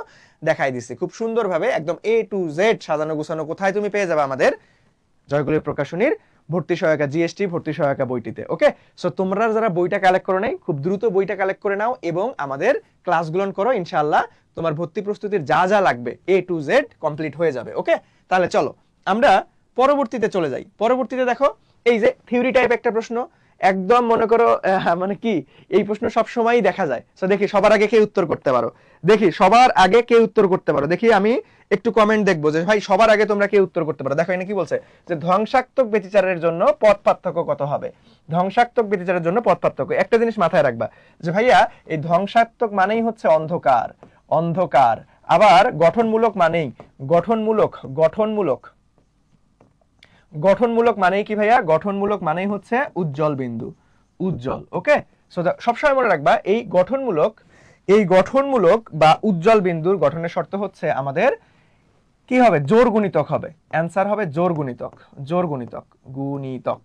দেখাই দিচ্ছি, খুব সুন্দরভাবে একদম A to Z সাজানো গুছানো কোথায় তুমি পেয়ে যাবে আমাদের জয়কলি প্রকাশনীর ভর্তি সহায়িকা জিএসটি ভর্তি সহায়িকা বইটিতে। ওকে, সো তোমরা যারা বইটা কালেক্ট করো নাই, খুব দ্রুত বইটা কালেক্ট করে নাও এবং আমাদের ক্লাসগুলো করো, ইনশাআল্লাহ তোমার ভর্তি প্রস্তুতির যা যা লাগবে A to Z কমপ্লিট হয়ে যাবে। ওকে, তাহলে চলো আমরা পরবর্তীতে চলে যাই। পরবর্তীতে দেখো এই যে থিওরি টাইপ একটা প্রশ্ন, একদম মনে করো মানে কি এই প্রশ্ন সব সময়ই দেখা যায়। সো দেখি সবার আগে কে উত্তর করতে পারো, দেখি সবার আগে কে উত্তর করতে পারো, দেখি আমি একটু কমেন্ট দেখবো যে ভাই সবার আগে তোমরা কে উত্তর করতে পারো। দেখো এখানে কি বলছে যে ধ্বংসাত্মক ব্যতিচারের জন্য পথ পার্থক্য কত হবে? ধ্বংসাত্মক ব্যতিচারের জন্য পথ পার্থক্য, একটা জিনিস মাথায় রাখবা যে ভাইয়া এই ধ্বংসাত্মক মানেই হচ্ছে অন্ধকার, অন্ধকার, আবার গঠনমূলক মানেই গঠনমূলক মানেই কি ভাইয়া? গঠনমূলক মানেই হচ্ছে উজ্জ্বল বিন্দু, উজ্জ্বল। ওকে, সো সবসময় মনে রাখবা এই গঠনমূলক বা উজ্জ্বল বিন্দুর গঠনের শর্ত হচ্ছে আমাদের কি হবে? জোর গুণিতক হবে, অ্যান্সার হবে জোর গুণিতক, গুণিতক।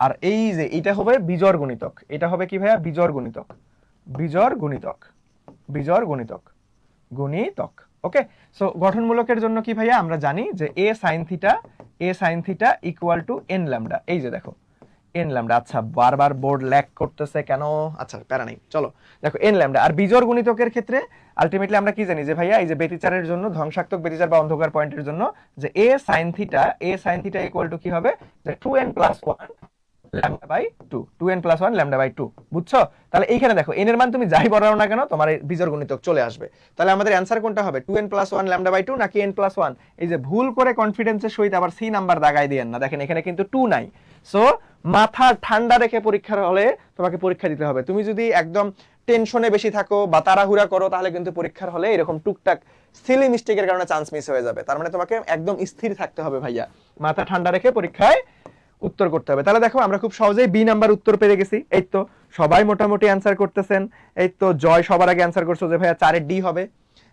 আর এই যে এটা হবে বিজোড় গুণিতক, এটা হবে কি ভাইয়া? বিজোড় গুণিতক। ওকে, সো গঠনমূলকের জন্য কি ভাইয়া? আমরা জানি যে a sin theta equal two n lambda. এই যে দেখো এন ল্যামডা। আচ্ছা, বারবার বোর্ড ল্যাগ করতেছে কেন? আচ্ছা, প্যারা নাই, চলো দেখো এন ল্যামডা। আর বিজোড় গুণিতকের ক্ষেত্রে আলটিমেটলি আমরা কি জানি যে ভাইয়া এই যে ব্যতিচারের জন্য, ধ্বংসাত্মক ব্যতিচার বা অন্ধকার পয়েন্টের জন্য, যে এ সাইন থিটা ইকুয়াল টু কি হবে, যে 2n plus 1 lambda by 2, 2n plus 1 lambda by 2। বুঝছো? তাহলে এইখানে দেখো এন এর মান তুমি যাই বলাও না কেন তোমার এই বিজোড় গুণিতক চলে আসবে। তাহলে আমাদের অ্যান্সার কোনটা হবে, 2n প্লাস 1 ল্যামডা বাই 2 নাকি n প্লাস 1? এই যে ভুল করে কনফিডেন্সের সহিত আবার সি নাম্বার দাগাই দিয়েন না, দেখেন এখানে কিন্তু 2 নাই। সো মাথা ঠান্ডা রেখে পরীক্ষার হলে তোমাকে পরীক্ষা দিতে হবে। তুমি যদি একদম টেনশনে বেশি থাকো বা তাড়াহুড়া করো তাহলে কিন্তু পরীক্ষার হলে এরকম টুকটাক সিলি মিস্টেকের কারণে চান্স মিস হয়ে যাবে। তার মানে তোমাকে একদম স্থির থাকতে হবে ভাইয়া, মাথা ঠান্ডা রেখে পরীক্ষায় উত্তর করতে হবে। তাহলে দেখো আমরা খুব সহজেই বি নাম্বার উত্তর পেয়ে গেছি। এই তো সবাই মোটামুটি অ্যান্সার করতেছেন। এই তো জয় সবার আগে অ্যান্সার করছো যে ভাইয়া 4 এর ডি হবে।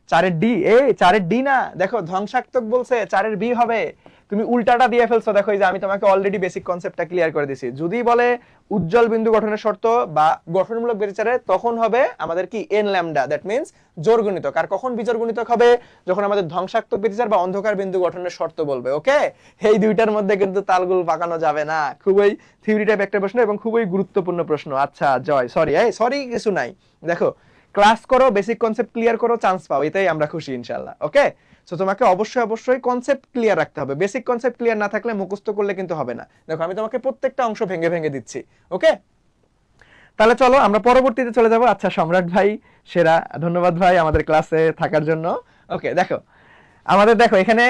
4 এর ডি, এই 4 এর ডি না, দেখো ধ্বংসাত্মক বলছে, 4 এর বি হবে। তুমি উল্টাটা দিয়ে ফেলছো। দেখো এই যে আমি তোমাকে অলরেডি বেসিক কনসেপ্টটা ক্লিয়ার করে দিছি। যদি বলে উজ্জ্বল বিন্দু গঠনের শর্ত বা গঠনমূলক ব্যতিচারে, তখন হবে আমাদের কি এন ল্যামডা, দ্যাট মিন্স জোড় গুণিতক। আর কখন বিজোড় গুণিতক হবে, যখন আমাদের ধ্বংসাত্মক ব্যতিচার বা অন্ধকার বিন্দু গঠনের শর্ত বলবে। ওকে, এই দুইটার মধ্যে কিন্তু তালগুল পাকানো যাবে না। খুবই থিওরি টাইপ একটা প্রশ্ন এবং খুবই গুরুত্বপূর্ণ প্রশ্ন। আচ্ছা জয়, সরি কিছু নাই। দেখো ক্লাস করো, বেসিক কনসেপ্ট ক্লিয়ার করো, চান্স পাও, এটাই আমরা খুশি ইনশাআল্লাহ। ওকে, সো তোমাকে অবশ্যই কনসেপ্ট ক্লিয়ার রাখতে হবে। বেসিক কনসেপ্ট ক্লিয়ার না থাকলে মুখস্থ করলে কিন্তু হবে না। দেখো আমি তোমাকে প্রত্যেকটা অংশ ভেঙে ভেঙে দিচ্ছি। ওকে, তাহলে চলো আমরা পরবর্তীতে চলে যাব। আচ্ছা সম্রাট ভাই সেরা, ধন্যবাদ ভাই আমাদের ক্লাসে থাকার জন্য। ওকে, দেখো আমাদের দেখো এখানে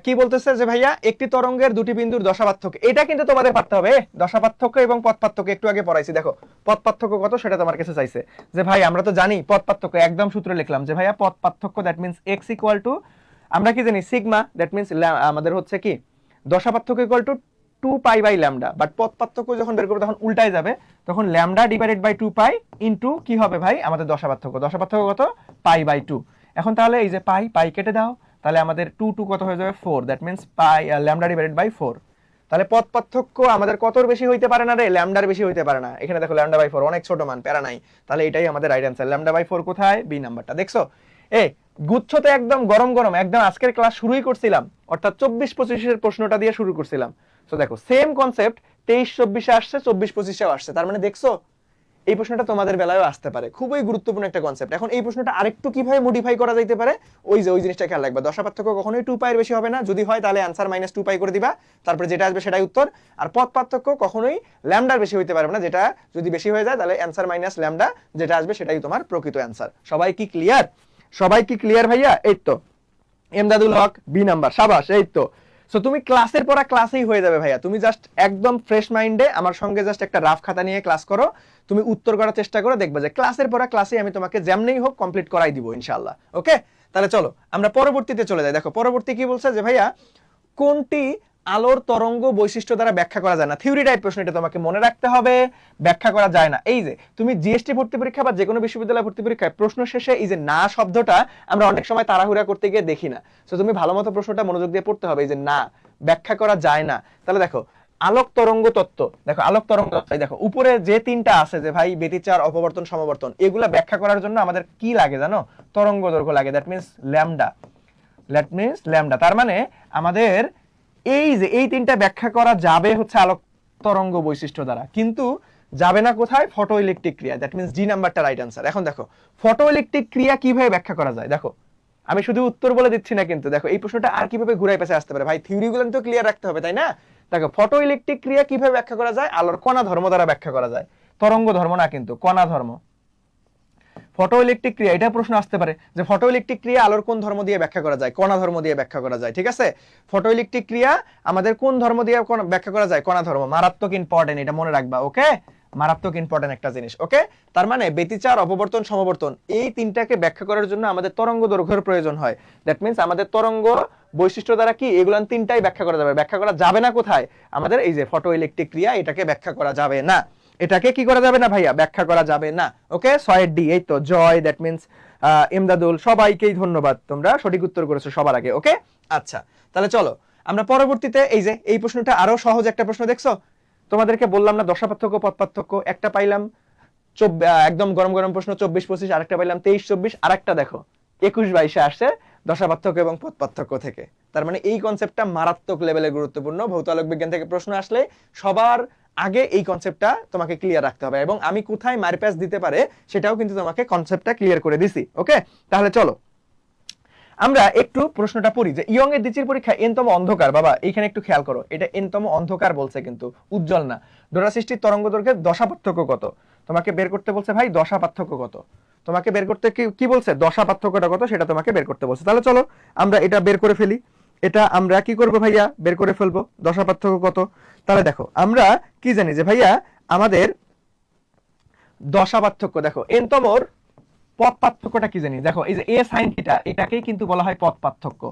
কি বলতেছে যে ভাইয়া একটি তরঙ্গের দুটি বিন্দুর দশা পার্থক্য। এটা কিন্তু তোমাদের পারতে হবে, দশা পার্থক্য এবং পথ পার্থক্য একটু আগে পড়াইছি। দেখো পথ পার্থক্য কত সেটা তোমার কাছে চাইছে। যে ভাই আমরা তো জানি পথ পার্থক্য, একদম সূত্র লিখলাম যে ভাইয়া পথ পার্থক্য that means x equal to, আমরা কি জানি সিগমা, দ্যাট মিন্স আমাদের হচ্ছে কি দশা পার্থক্য equal to 2 pi by lambda. But পথ পার্থক্য যখন বের করবো তখন উল্টায় যাবে, তখন lambda divided by 2 pi into কি হবে ভাই আমাদের দশা পার্থক্য। দশা পার্থক্য কত, পাই বাই 2। এখন তাহলে এই যে পাই কেটে দাও, তাহলে আমাদের 2 কত হয়ে যাবে 4, that means pi lambda divided by 4। তাহলে পথ পার্থক্য আমাদের কতর বেশি হইতে পারে না রে, ল্যামডার বেশি হইতে পারে না। এখানে দেখো ল্যামডা বাই 4 অনেক ছোট মান, প্যারা নাই। তাহলে এটাই আমাদের রাইট অ্যান্সার। ল্যামডা বাই 4 কোথায়, বি নাম্বারটা। দেখছো গুচ্ছতে একদম গরম গরম, একদম আজকের ক্লাস শুরুই করছিলাম, অর্থাৎ 24-25 প্রশ্নটা দিয়ে শুরু করছিলাম। তো দেখো সেম কনসেপ্ট 23-24 আসছে, 24-25 আসছে। তার মানে দেখছো এই প্রশ্নটা তোমাদের বেলায়ও আসতে পারে। খুবই গুরুত্বপূর্ণ একটা কনসেপ্ট। এখন এই প্রশ্নটা আরেকটু কিভাবে মডিফাই করা যাইতে পারে, ওই জিনিসটা খেয়াল রাখবা। দশা পার্থক্য কখনোই 2 পাইয়ের বেশি হবে না, যদি হয় তাহলে অ্যান্সার -2 পাই করে দিবা, তারপরে যেটা আসবে সেটাই উত্তর। আর পথ পার্থক্য কখনোই ল্যামডার বেশি হইতে পারবে না, যেটা যদি বেশি হয়ে যায় তাহলে অ্যান্সার মাইনাস ল্যামডা যেটা আসবে সেটাই তোমার প্রকৃত অ্যান্সার। সবাই কি ক্লিয়ার? সবাই কি ক্লিয়ার ভাইয়া? এই তো এমদাদুল হক বি নাম্বার, সাবাস। এই তো সো তুমি ক্লাসের পড়া ক্লাসেই হয়ে যাবে ভাইয়া। তুমি জাস্ট একদম ফ্রেশ মাইন্ডে আমার সঙ্গে জাস্ট একটা রাফ খাতা নিয়ে ক্লাস করো, তুমি উত্তর করার চেষ্টা করো, দেখবে যে ক্লাসের পড়া ক্লাসেই আমি তোমাকে যেমনই হোক কমপ্লিট করাই দিব ইনশাআল্লাহ। ওকে, তাহলে চলো আমরা পরবর্তীতে চলে যাই। দেখো পরবর্তী কি বলছে যে ভাইয়া কোনটি আলোর তরঙ্গ বৈশিষ্ট্য দ্বারা ব্যাখ্যা করা যায় না। থিওরি টাইপ প্রশ্ন, এটা তোমাকে মনে রাখতে হবে, ব্যাখ্যা করা যায় না। এই যে তুমি জিএসটি ভর্তি পরীক্ষা বা যে কোনো বিশ্ববিদ্যালয় ভর্তি পরীক্ষায় প্রশ্ন শেষে এই যে না শব্দটা আমরা অনেক সময় তাড়াহুড়া করতে গিয়ে দেখি না। তো তুমি ভালো মতো প্রশ্নটা মনোযোগ দিয়ে পড়তে হবে, এই যে না ব্যাখ্যা করা যায় না। তাহলে দেখো আলোক তরঙ্গ তত্ত্ব, দেখো আলোক তরঙ্গ তত্ত্ব, দেখো উপরে যে তিনটা আছে যে ভাই ব্যতিচার, অপবর্তন, সমবর্তন, এগুলা ব্যাখ্যা করার জন্য আমাদের কি লাগে জানো, তরঙ্গ দৈর্ঘ্য লাগে, দ্যাট মিন্স ল্যামডা। তার মানে আমাদের এই যে এই তিনটা ব্যাখ্যা করা যাবে হচ্ছে আলোক তরঙ্গ বৈশিষ্ট্য দ্বারা, কিন্তু যাবে না কোথায়, ফটো ইলেকট্রিক ক্রিয়া, দ্যাট মিন্স ডি নাম্বারটা রাইট অ্যান্সার। এখন দেখো ফটো ইলেকট্রিক ক্রিয়া কিভাবে ব্যাখ্যা করা যায়, দেখো আমি শুধু উত্তর বলে দিচ্ছি না কিন্তু, দেখো এই প্রশ্নটা আর কিভাবে ঘুরাই পেছে আসতে পারে ভাই, থিওরিগুলো তো ক্লিয়ার রাখতে হবে তাই না। দেখো ফটো ইলেকট্রিক ক্রিয়া কিভাবে ব্যাখ্যা করা যায়, আলোর কণা ধর্ম দ্বারা ব্যাখ্যা করা যায়, তরঙ্গ ধর্ম না কিন্তু, কণা ধর্ম। ফটো ইলেকট্রিক ক্রিয়া, এটা প্রশ্ন আসতে পারে যে ফটো ইলেকট্রিক ক্রিয়া আলোর কোন ধর্ম দিয়ে ব্যাখ্যা করা যায়, কণা ধর্ম দিয়ে ব্যাখ্যা করা যায়। ঠিক আছে, ফটো ইলেকট্রিক ক্রিয়া আমাদের কোন ধর্ম দিয়ে ব্যাখ্যা করা যায়, কণা ধর্ম। মারাত্মক ইম্পর্টেন্ট, এটা মনে রাখবা। ওকে, মারাত্মক ইম্পর্টেন্ট একটা জিনিস। ওকে, তার মানে ব্যতিচার, অপবর্তন, সমবর্তন, এই তিনটাকে ব্যাখ্যা করার জন্য আমাদের তরঙ্গ দৈর্ঘ্যের প্রয়োজন হয়। দ্যাট মিন্স আমাদের তরঙ্গ বৈশিষ্ট্য দ্বারা কি এগুলো তিনটাই ব্যাখ্যা করা যাবে। ব্যাখ্যা করা যাবে না কোথায়, আমাদের এই যে ফটো ইলেকট্রিক ক্রিয়া, এটাকে ব্যাখ্যা করা যাবে না। এটাকে কি করা যাবে না ভাইয়া, ব্যাখ্যা করা যাবে না। ওকে, 6 ডি। এই তো জয়, দ্যাট মিন্স ইমদাদুল, সবাইকেই ধন্যবাদ, তোমরা সঠিক উত্তর করেছো সবার আগে। ওকে, আচ্ছা তাহলে চলো আমরা পরবর্তীতে এই যে এই প্রশ্নটা আরো সহজ একটা প্রশ্ন, দেখছো তোমাদেরকে বললাম না দশা পার্থক্য, পথ পার্থক্য, একটা পাইলাম একদম গরম গরম প্রশ্ন 24-25, আরেকটা পাইলাম 23-24, আরেকটা দেখো 21-22 আসছে দশা পার্থক্য এবং পথ পার্থক্য থেকে। তার মানে এই কনসেপ্টটা মারাত্মক লেভেলে গুরুত্বপূর্ণ। ভৌত আলোক বিজ্ঞান থেকে প্রশ্ন আসলে সবার আগে এই কনসেপ্টটা তোমাকে ক্লিয়ার রাখতে হবে, এবং আমি কোথায় মারপ্যাচ দিতে পারে সেটাও কিন্তু তোমাকে কনসেপ্টটা ক্লিয়ার করে দিছি। ওকে, তাহলে চলো আমরা একটু প্রশ্নটা পড়ি যে ইয়ং এর দ্বিতীয় পরীক্ষা এনতম অন্ধকার। বাবা এখানে একটু খেয়াল করো, এটা এনতম অন্ধকার বলছে, কিন্তু উজ্জ্বল না। ডোরা সৃষ্টির তরঙ্গ দৈর্ঘ্যের দশা পার্থক্য কত? তোমাকে বের করতে বলছে ভাই দশা পার্থক্য কত, তোমাকে বের করতে কি বলছে, দশা পার্থক্যটা কত সেটা তোমাকে বের করতে বলছে। তাহলে চলো আমরা এটা বের করে ফেলি। এটা আমরা কি করব ভাইয়া, বের করে ফেলবো দশা পার্থক্য কত। তাহলে দেখো আমরা কি জানি যে ভাইয়া আমাদের দশা পার্থক্য, দেখো এনতমর পথ পার্থক্যটা কি জানি, দেখো এই যে এ সাইন থিটা, এটাকেই কিন্তু বলা হয় পথ পার্থক্য,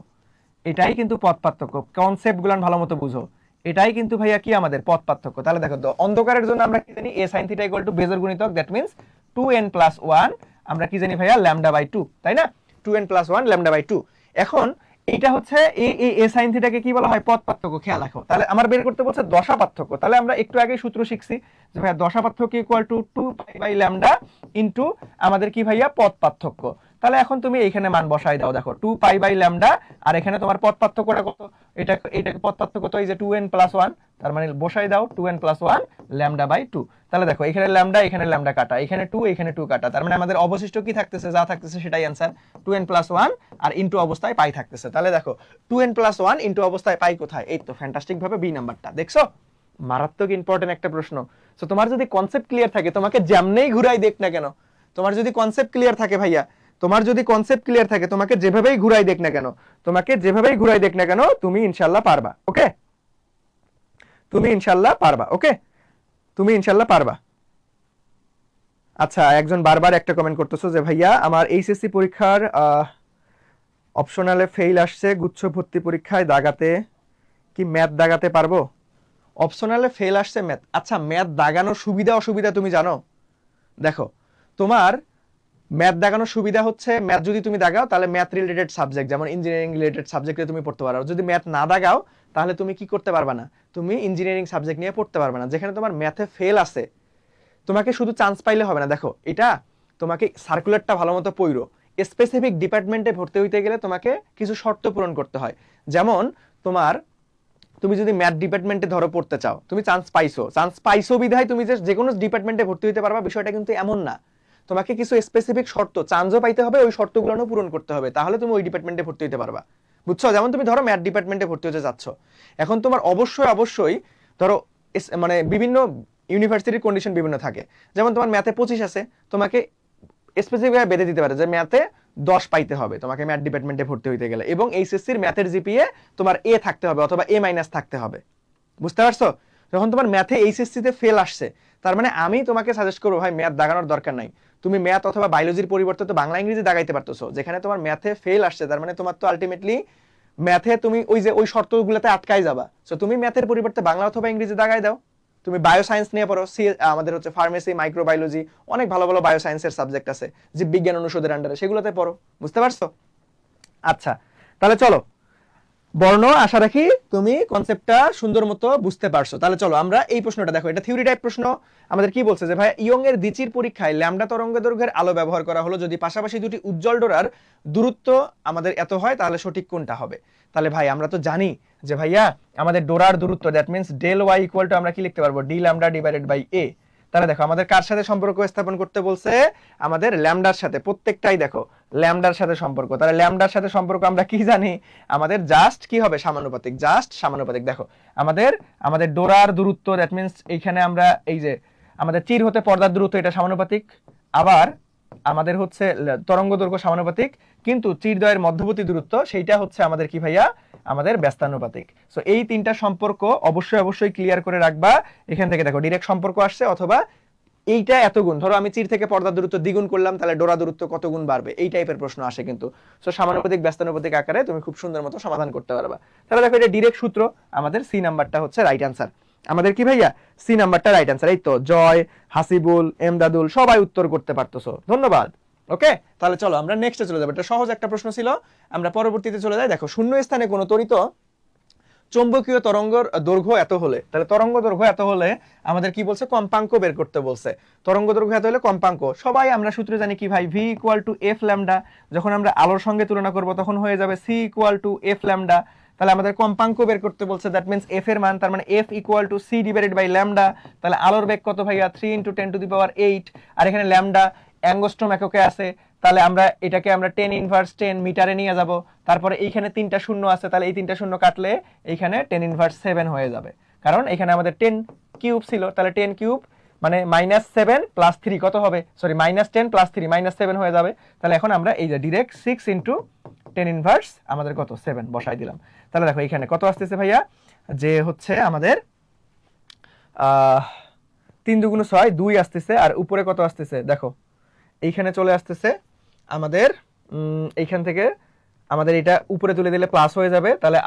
এটাই কিন্তু পথ পার্থক্য। কনসেপ্ট গুলো ভালো মতো বুঝো, এটাই কিন্তু ভাইয়া কি আমাদের পথ পার্থক্য। তাহলে দেখো অন্ধকারের জন্য আমরা কি জানি, এ সাইন থিটা ইকুয়াল টু বেজোর গুণিতক, দ্যাট মিন্স 2n+1 আমরা কি জানি ভাইয়া λ/2, তাই না? 2n+1 λ/2। এখন এটা হচ্ছে এ সাইন থিটাকে কি বলা হয়, পথ পার্থক্য। খেয়াল রাখো, তাহলে আমার বের করতে বলছে দশা পার্থক্য। তাহলে আমরা একটু আগে সূত্র শিখছি যে ভাইয়া দশা পার্থক্য ইকুয়াল টু 2π/λ ইনটু আমাদের কি ভাইয়া পথ পার্থক্য। তাহলে এখন তুমি এখানে মান বসাই দাও, দেখো 2π/λ, আর এখানে তোমার পথ পার্থক্যটা কত, এটা পথ পার্থক্য কত, এই যে 2n+1, তার মানে বসাই দাও 2n+1 λ/2। তাহলে দেখো এখানে ল্যামডা, এখানে ল্যামডা কাটা, এখানে 2, এখানে 2 কাটা, তার মানে আমাদের অবশিষ্ট কি থাকতেছে, যা থাকতেছে সেটাই অ্যান্সার, 2n+1 আর ইনটু অবস্থায় পাই থাকতেছে। তাহলে দেখো 2n+1 ইনটু অবস্থায় পাই কোথায়, এই তো ফ্যান্টাস্টিক ভাবে বি নাম্বারটা, দেখছো? মারাত্মক ইম্পর্টেন্ট একটা প্রশ্ন। সো তোমার যদি কনসেপ্ট ক্লিয়ার থাকে, তোমাকে যেমনেই ঘুরাই দেখ না কেন, তোমার যদি কনসেপ্ট ক্লিয়ার থাকে ভাইয়া, তোমার যদি কনসেপ্ট ক্লিয়ার থাকে, তোমাকে যেভাবেই ঘুরাই দেখ না কেন, তোমাকে যেভাবেই ঘুরাই দেখ না কেন, তুমি ইনশাআল্লাহ পারবা। ওকে, তুমি ইনশাআল্লাহ পারবা। ওকে, তুমি ইনশাআল্লাহ পারবা। আচ্ছা, একজন বারবার একটা কমেন্ট করতেছো যে ভাইয়া আমার এইচএসসি পরীক্ষার অপশনালে ফেল আসছে, গুচ্ছ ভর্তি পরীক্ষায় দাগাতে কি ম্যাথ দাগাতে পারবো? অপশনালে ফেল আসছে ম্যাথ, আচ্ছা ম্যাথ দাগানোর সুবিধা অসুবিধা তুমি জানো? দেখো তোমার ম্যাথ দাগানোর সুবিধা হচ্ছে, ম্যাথ যদি তুমি দাগাও তাহলে ম্যাথ রিলেটেড সাবজেক্ট যেমন ইঞ্জিনিয়ারিং রিলেটেড সাবজেক্টে তুমি পড়তে পারো। যদি ম্যাথ না দাগাও তাহলে তুমি কি করতে পারবা না, তুমি ইঞ্জিনিয়ারিং সাবজেক্ট নিয়ে পড়তে পারবে না। যেখানে তোমার ম্যাথে ফেল আছে, তোমাকে শুধু চান্স পাইলে হবে না, দেখো এটা তোমাকে সার্কুলারটা ভালো মতো পড়ো, স্পেসিফিক ডিপার্টমেন্টে ভর্তি হইতে গেলে তোমাকে কিছু শর্ত পূরণ করতে হয়। যেমন তুমি যদি ম্যাথ ডিপার্টমেন্টে ধরো পড়তে চাও, তুমি চান্স পাইছো বিধায় তুমি যে কোনো ডিপার্টমেন্টে ভর্তি হইতে পারবা, বিষয়টা কিন্তু এমন না। তোমাকে কিছু স্পেসিফিক শর্ত চান্সও পাইতে হবে, ওই শর্তগুলো পূরণ করতে হবে, তাহলে তুমি ওই ডিপার্টমেন্টে ভর্তি হইতে পারবা। বুঝছো? যেমন তুমি ধরো ম্যাথ ডিপার্টমেন্টে ভর্তি হতে যাচ্ছ, এখন তোমার অবশ্যই ধরো মানে বিভিন্ন ইউনিভার্সিটির কন্ডিশন বিভিন্ন থাকে। যেমন তোমার ম্যাথে 25 আছে, তোমাকে স্পেসিফিক ভাবে বেঁধে দিতে পারে যে ম্যাথে 10 পাইতে হবে তোমাকে ম্যাথ ডিপার্টমেন্টে ভর্তি হইতে গেলে, এবং এইচএসসির ম্যাথের জিপিএ তোমার এ থাকতে হবে অথবা A- থাকতে হবে। বুঝতে পারছো? যখন তোমার ম্যাথে এইচএসসিতে ফেল আসছে, তার মানে আমি তোমাকে সাজেস্ট করবো ভাই ম্যাথ দাগানোর দরকার নাই, তুমি ম্যাথ অথবা বায়োলজির পরিবর্তে তো বাংলা ইংরেজি দাগাইতে পারতেছো। যেখানে তোমার ম্যাথে ফেল আসছে, তার মানে তোমার তো আলটিমেটলি ম্যাথে তুমি ওই শর্তগুলোতে আটকাই যাবা। সো তুমি ম্যাথের পরিবর্তে বাংলা অথবা ইংরেজি দাগাই দাও। তুমি বায়োসায়েন্স নিয়ে পড়ো, আমাদের হচ্ছে ফার্মেসি, মাইক্রোবায়োলজি, অনেক ভালো ভালো বায়োসায়েন্সের সাবজেক্ট আছে জীববিজ্ঞান অনুষদের আন্ডারে, সেগুলোতে পড়ো। বুঝতে পারছো? আচ্ছা, তাহলে চলো বর্ণ, আশা রাখি তুমি কনসেপ্টটা সুন্দর মতো বুঝতে পারছো। তাহলে চলো আমরা এই প্রশ্নটা দেখো, এটা থিওরি টাইপ প্রশ্ন। আমাদের কি বলছে যে ভাই ইয়ং এর দ্বিচির পরীক্ষায় ল্যামডা তরঙ্গ দৈর্ঘ্যের আলো ব্যবহার করা হলো, যদি পাশাপাশি দুটি উজ্জ্বল ডোরার দূরত্ব আমাদের এত হয় তাহলে সঠিক কোনটা হবে? তাহলে ভাই আমরা তো জানি যে ভাইয়া আমাদের ডোরার দূরত্ব, that means del y equal to আমরা কি লিখতে পারবো, d lambda divided by a. তাহলে দেখো আমাদের কার সাথে সম্পর্ক স্থাপন করতে বলছে, আমাদের ল্যামডার সাথে, প্রত্যেকটাই দেখো ল্যামডার সাথে সম্পর্ক। তাহলে ল্যামডার সাথে সম্পর্ক আমরা কি জানি, আমাদের জাস্ট কি হবে, সমানুপাতিক, জাস্ট সমানুপাতিক। দেখো আমাদের ডোরার দূরত্ব, দ্যাট মিন্স এইখানে আমরা এই যে আমাদের চির হতে পর্দার দূরত্ব, এটা সমানুপাতিক। আবার আমাদের হচ্ছে তরঙ্গ দৈর্ঘ্য সমানুপাতিক, কিন্তু চিরদ্বয়ের মধ্যবর্তী দূরত্ব সেইটা হচ্ছে আমাদের কি ভাইয়া, আমাদের ব্যস্তানুপাতিক। সো এই তিনটা সম্পর্ক অবশ্যই ক্লিয়ার করে রাখবা। এখান থেকে দেখো ডিরেক্ট সম্পর্ক আসছে, অথবা এইটা এত গুণ, ধরো আমি চির থেকে পর্দার দূরত্ব দ্বিগুণ করলাম, তাহলে ডোরা দূরত্ব কত গুণ বাড়বে, এই টাইপের প্রশ্ন আসে কিন্তু। সো সমানুপাতিক ব্যস্তানুপাতিক আকারে তুমি খুব সুন্দর মতো সমাধান করতে পারবা। তাহলে দেখো এটা ডিরেক্ট সূত্র, আমাদের সি নাম্বারটা হচ্ছে রাইট অ্যান্সার। আমাদের কি ভাইয়া, সি নাম্বারটা রাইট অ্যান্সার। এই তো জয়, হাসিবুল, এমদাদুল সবাই উত্তর করতে পারতেছো, ধন্যবাদ। ওকে, তাহলে চলো আমরা নেক্সটে চলে যাবো। এটা সহজ একটা প্রশ্ন ছিল, আমরা পরবর্তীতে চলে যাই। দেখো শূন্য স্থানে কোনো ত্বরিত চৌম্বকীয় তরঙ্গর দৈর্ঘ্য এত হলে, তাহলে তরঙ্গ দৈর্ঘ্য এত হলে আমাদের কি বলছে, কম্পাঙ্ক বের করতে বলছে। তরঙ্গ দৈর্ঘ্য এত হলে কম্পাঙ্ক, সবাই আমরা সূত্রে জানি কি ভাই, v equal to f lambda. যখন আমরা আলোর সঙ্গে তুলনা করব তখন হয়ে যাবে c equal to f lambda. তাহলে আমাদের কম্পাঙ্ক বের করতে বলছে, দ্যাট মিন্স এফ এর মান, তার মানে f equal to c divided by lambda. তাহলে আলোর বেগ কত ভাইয়া? 3 × 10⁸, আর এখানে ল্যামডা অ্যাঙ্গস্ট্রোম এককে আছে, তাহলে আমরা এটাকে আমরা 10⁻10 মিটারে নিয়ে যাব। তারপরে এইখানে 3টা শূন্য আছে, তাহলে এই 3টা শূন্য কাটলে এইখানে 10⁻7 হয়ে যাবে, কারণ এখানে আমাদের 10 কিউব ছিল, তাহলে 10 কিউব মানে -7 + 3 কত হবে? সরি, -10 + 3 -7 হয়ে যাবে। তাহলে এখন আমরা এই যে ডিরেক্ট 6 × 10⁻, আমাদের কত 7 বসাই দিলাম। তাহলে দেখো এখানে কত আসতেছে ভাইয়া, যে হচ্ছে আমাদের 3 × 6 2 আসতেছে, আর উপরে কত আসতেছে দেখো, এইখানে চলে আসতেছে আমাদের এইখান থেকে আমাদের এটা উপরে তুলে দিলে প্লাস হয়ে যাবে, তাহলে